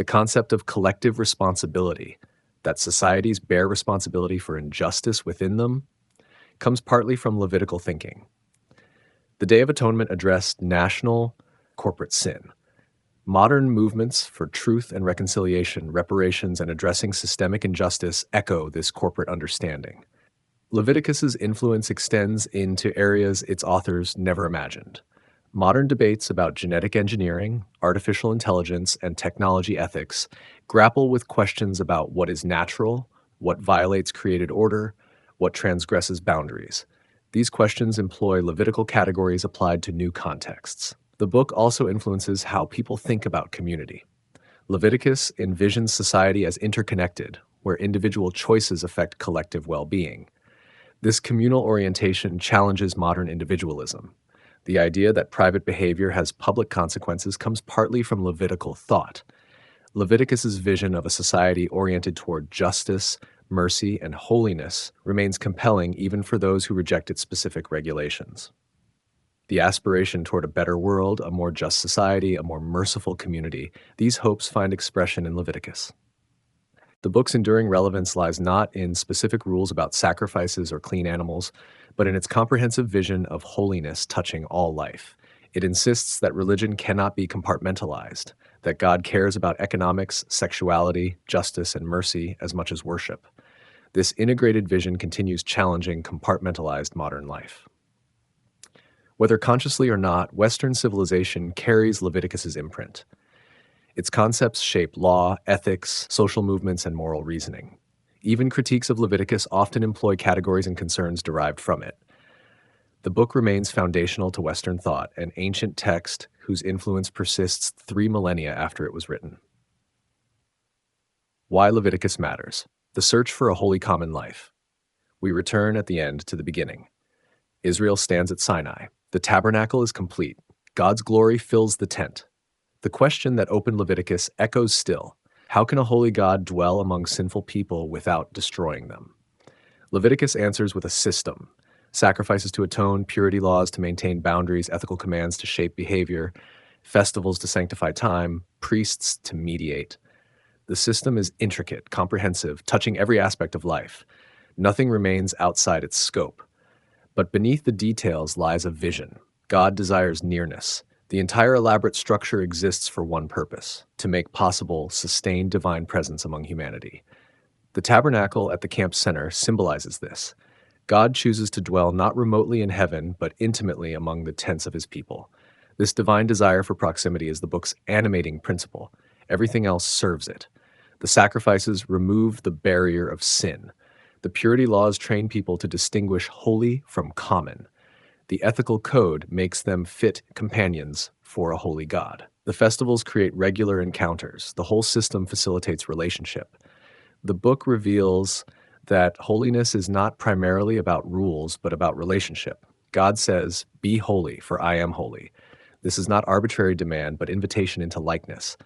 The concept of collective responsibility, that societies bear responsibility for injustice within them, comes partly from Levitical thinking. The Day of Atonement addressed national corporate sin. Modern movements for truth and reconciliation, reparations, and addressing systemic injustice echo this corporate understanding. Leviticus's influence extends into areas its authors never imagined. Modern debates about genetic engineering, artificial intelligence, and technology ethics grapple with questions about what is natural, what violates created order, what transgresses boundaries. These questions employ Levitical categories applied to new contexts. The book also influences how people think about community. Leviticus envisions society as interconnected, where individual choices affect collective well-being. This communal orientation challenges modern individualism. The idea that private behavior has public consequences comes partly from Levitical thought. Leviticus's vision of a society oriented toward justice, mercy, and holiness remains compelling even for those who reject its specific regulations. The aspiration toward a better world, a more just society, a more merciful community, these hopes find expression in Leviticus. The book's enduring relevance lies not in specific rules about sacrifices or clean animals, but in its comprehensive vision of holiness touching all life. It insists that religion cannot be compartmentalized, that God cares about economics, sexuality, justice, and mercy as much as worship. This integrated vision continues challenging compartmentalized modern life. Whether consciously or not, Western civilization carries Leviticus's imprint. Its concepts shape law, ethics, social movements, and moral reasoning. Even critiques of Leviticus often employ categories and concerns derived from it. The book remains foundational to Western thought, an ancient text whose influence persists 3 millennia after it was written. Why Leviticus matters. The search for a holy common life. We return at the end to the beginning. Israel stands at Sinai. The tabernacle is complete. God's glory fills the tent. The question that opened Leviticus echoes still. How can a holy God dwell among sinful people without destroying them? Leviticus answers with a system. Sacrifices to atone, purity laws to maintain boundaries, ethical commands to shape behavior, festivals to sanctify time, priests to mediate. The system is intricate, comprehensive, touching every aspect of life. Nothing remains outside its scope. But beneath the details lies a vision. God desires nearness. The entire elaborate structure exists for one purpose: to make possible sustained divine presence among humanity. The tabernacle at the camp center symbolizes this. God chooses to dwell not remotely in heaven, but intimately among the tents of his people. This divine desire for proximity is the book's animating principle. Everything else serves it. The sacrifices remove the barrier of sin. The purity laws train people to distinguish holy from common. The ethical code makes them fit companions for a holy God. The festivals create regular encounters. The whole system facilitates relationship. The book reveals that holiness is not primarily about rules, but about relationship. God says, "Be holy, for I am holy." This is not arbitrary demand, but invitation into likeness.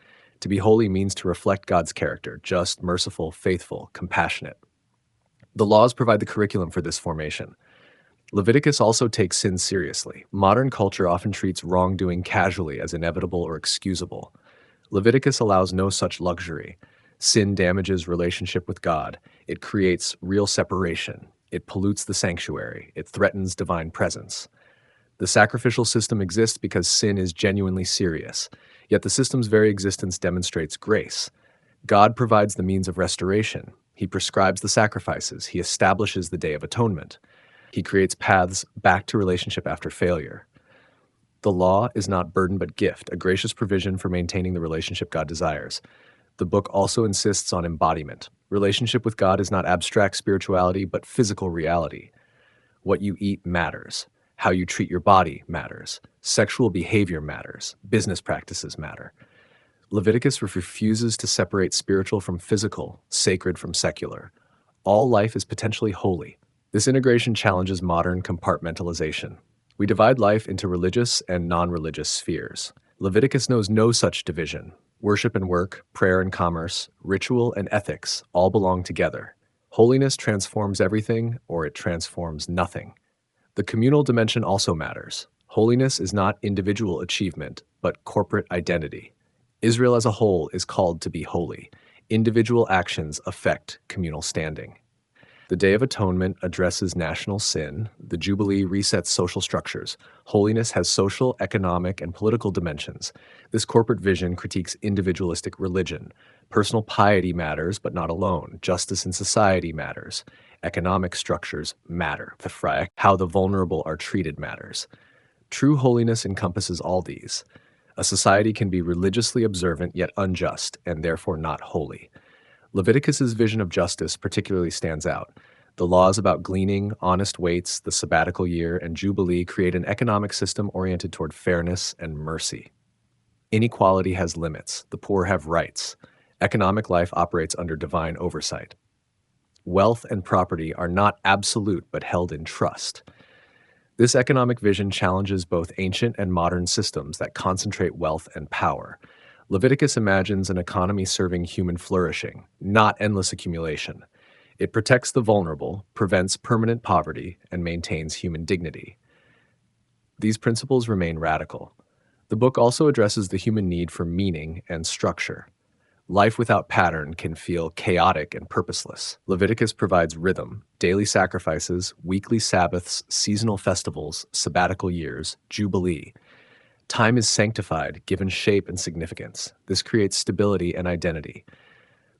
To be holy means to reflect God's character, just, merciful, faithful, compassionate. The laws provide the curriculum for this formation. Leviticus also takes sin seriously. Modern culture often treats wrongdoing casually as inevitable or excusable. Leviticus allows no such luxury. Sin damages relationship with God. It creates real separation. It pollutes the sanctuary. It threatens divine presence. The sacrificial system exists because sin is genuinely serious, yet the system's very existence demonstrates grace. God provides the means of restoration. He prescribes the sacrifices. He establishes the Day of Atonement. He creates paths back to relationship after failure. The law is not burden but gift, a gracious provision for maintaining the relationship God desires. The book also insists on embodiment. Relationship with God is not abstract spirituality, but physical reality. What you eat matters. How you treat your body matters. Sexual behavior matters. Business practices matter. Leviticus refuses to separate spiritual from physical, sacred from secular. All life is potentially holy. This integration challenges modern compartmentalization. We divide life into religious and non-religious spheres. Leviticus knows no such division. Worship and work, prayer and commerce, ritual and ethics all belong together. Holiness transforms everything, or it transforms nothing. The communal dimension also matters. Holiness is not individual achievement, but corporate identity. Israel as a whole is called to be holy. Individual actions affect communal standing. The Day of Atonement addresses national sin. The Jubilee resets social structures. Holiness has social, economic, and political dimensions. This corporate vision critiques individualistic religion. Personal piety matters, but not alone. Justice in society matters. Economic structures matter. The Frye, how the vulnerable are treated matters. True holiness encompasses all these. A society can be religiously observant yet unjust, and therefore not holy. Leviticus's vision of justice particularly stands out. The laws about gleaning, honest weights, the sabbatical year, and jubilee create an economic system oriented toward fairness and mercy. Inequality has limits. The poor have rights. Economic life operates under divine oversight. Wealth and property are not absolute but held in trust. This economic vision challenges both ancient and modern systems that concentrate wealth and power. Leviticus imagines an economy serving human flourishing, not endless accumulation. It protects the vulnerable, prevents permanent poverty, and maintains human dignity. These principles remain radical. The book also addresses the human need for meaning and structure. Life without pattern can feel chaotic and purposeless. Leviticus provides rhythm, daily sacrifices, weekly Sabbaths, seasonal festivals, sabbatical years, jubilee. Time is sanctified, given shape and significance. This creates stability and identity.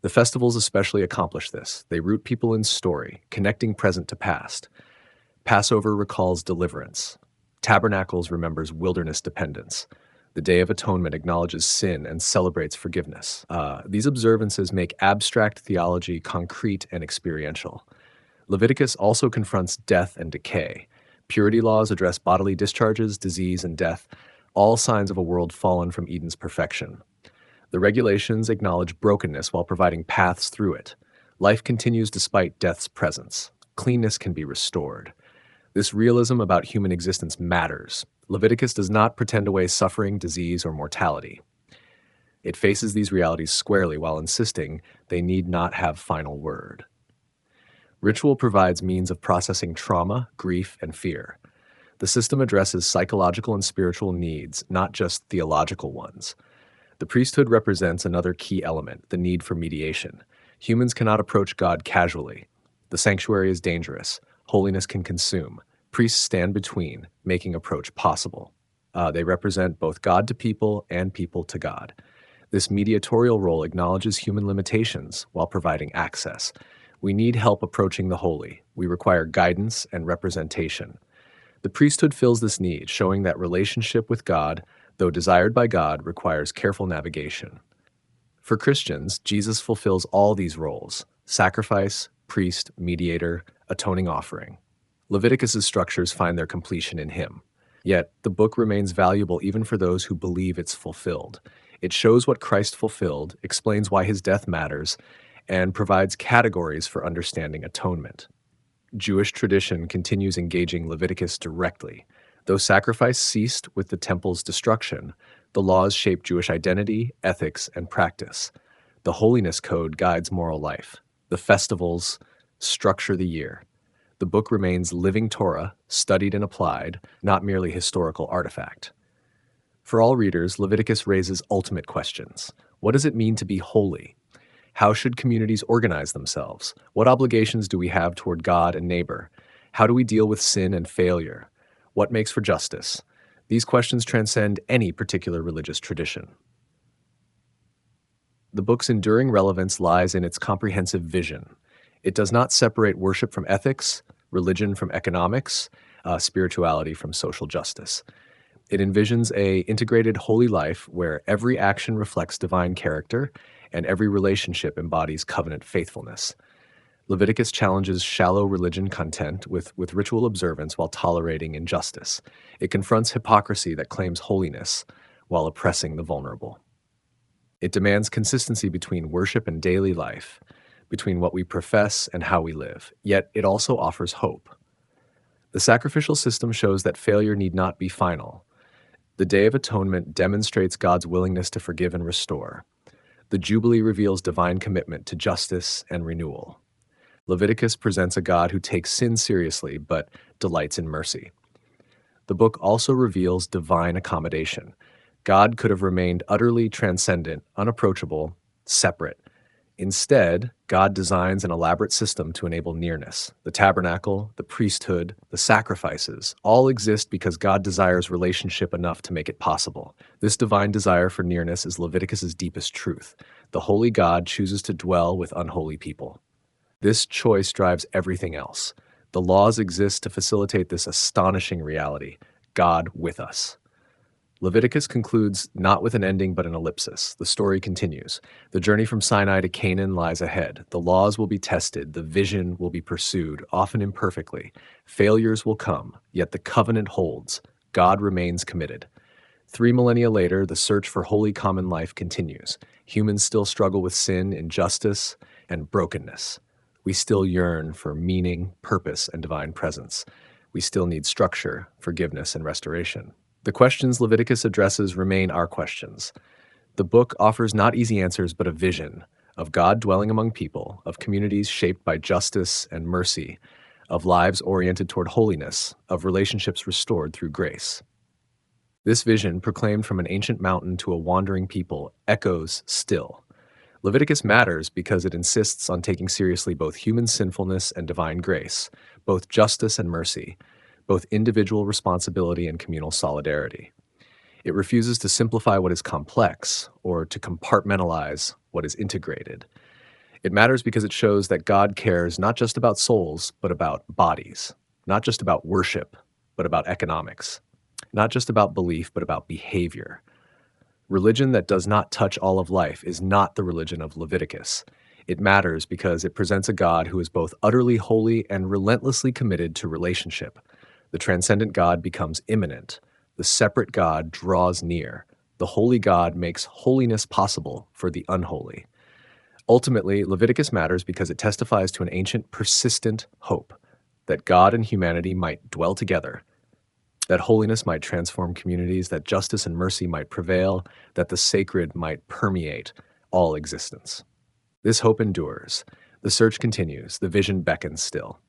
The festivals especially accomplish this. They root people in story, connecting present to past. Passover recalls deliverance. Tabernacles remembers wilderness dependence. The Day of Atonement acknowledges sin and celebrates forgiveness. These observances make abstract theology concrete and experiential. Leviticus also confronts death and decay. Purity laws address bodily discharges, disease, and death, all signs of a world fallen from Eden's perfection. The regulations acknowledge brokenness while providing paths through it. Life continues despite death's presence. Cleanness can be restored. This realism about human existence matters. Leviticus does not pretend away suffering, disease, or mortality. It faces these realities squarely while insisting they need not have final word. Ritual provides means of processing trauma, grief, and fear. The system addresses psychological and spiritual needs, not just theological ones. The priesthood represents another key element, the need for mediation. Humans cannot approach God casually. The sanctuary is dangerous. Holiness can consume. Priests stand between, making approach possible. They represent both God to people and people to God. This mediatorial role acknowledges human limitations while providing access. We need help approaching the holy. We require guidance and representation. The priesthood fills this need, showing that relationship with God, though desired by God, requires careful navigation. For Christians, Jesus fulfills all these roles: sacrifice, priest, mediator, atoning offering. Leviticus's structures find their completion in him. Yet, the book remains valuable even for those who believe it's fulfilled. It shows what Christ fulfilled, explains why his death matters, and provides categories for understanding atonement. Jewish tradition continues engaging Leviticus directly. Though sacrifice ceased with the temple's destruction, the laws shape Jewish identity, ethics, and practice. The holiness code guides moral life. The festivals structure the year. The book remains living Torah, studied and applied, not merely historical artifact. For all readers, Leviticus raises ultimate questions. What does it mean to be holy? How should communities organize themselves? What obligations do we have toward God and neighbor? How do we deal with sin and failure? What makes for justice? These questions transcend any particular religious tradition. The book's enduring relevance lies in its comprehensive vision. It does not separate worship from ethics, religion from economics, spirituality from social justice. It envisions an integrated holy life where every action reflects divine character and every relationship embodies covenant faithfulness. Leviticus challenges shallow religion content with ritual observance while tolerating injustice. It confronts hypocrisy that claims holiness while oppressing the vulnerable. It demands consistency between worship and daily life, between what we profess and how we live, yet it also offers hope. The sacrificial system shows that failure need not be final. The Day of Atonement demonstrates God's willingness to forgive and restore. The Jubilee reveals divine commitment to justice and renewal. Leviticus presents a God who takes sin seriously but delights in mercy. The book also reveals divine accommodation. God could have remained utterly transcendent, unapproachable, separate. Instead, God designs an elaborate system to enable nearness. The tabernacle, the priesthood, the sacrifices all exist because God desires relationship enough to make it possible. This divine desire for nearness is Leviticus's deepest truth. The holy God chooses to dwell with unholy people. This choice drives everything else. The laws exist to facilitate this astonishing reality: God with us. Leviticus concludes not with an ending but an ellipsis. The story continues. The journey from Sinai to Canaan lies ahead. The laws will be tested. The vision will be pursued, often imperfectly. Failures will come, yet the covenant holds. God remains committed. 3 millennia later, the search for holy common life continues. Humans still struggle with sin, injustice, and brokenness. We still yearn for meaning, purpose, and divine presence. We still need structure, forgiveness, and restoration. The questions Leviticus addresses remain our questions. The book offers not easy answers, but a vision of God dwelling among people, of communities shaped by justice and mercy, of lives oriented toward holiness, of relationships restored through grace. This vision, proclaimed from an ancient mountain to a wandering people, echoes still. Leviticus matters because it insists on taking seriously both human sinfulness and divine grace, both justice and mercy, both individual responsibility and communal solidarity. It refuses to simplify what is complex or to compartmentalize what is integrated. It matters because it shows that God cares not just about souls, but about bodies, not just about worship, but about economics, not just about belief, but about behavior. Religion that does not touch all of life is not the religion of Leviticus. It matters because it presents a God who is both utterly holy and relentlessly committed to relationship. The transcendent God becomes immanent. The separate God draws near. The holy God makes holiness possible for the unholy. Ultimately, Leviticus matters because it testifies to an ancient, persistent hope that God and humanity might dwell together, that holiness might transform communities, that justice and mercy might prevail, that the sacred might permeate all existence. This hope endures. The search continues. The vision beckons still.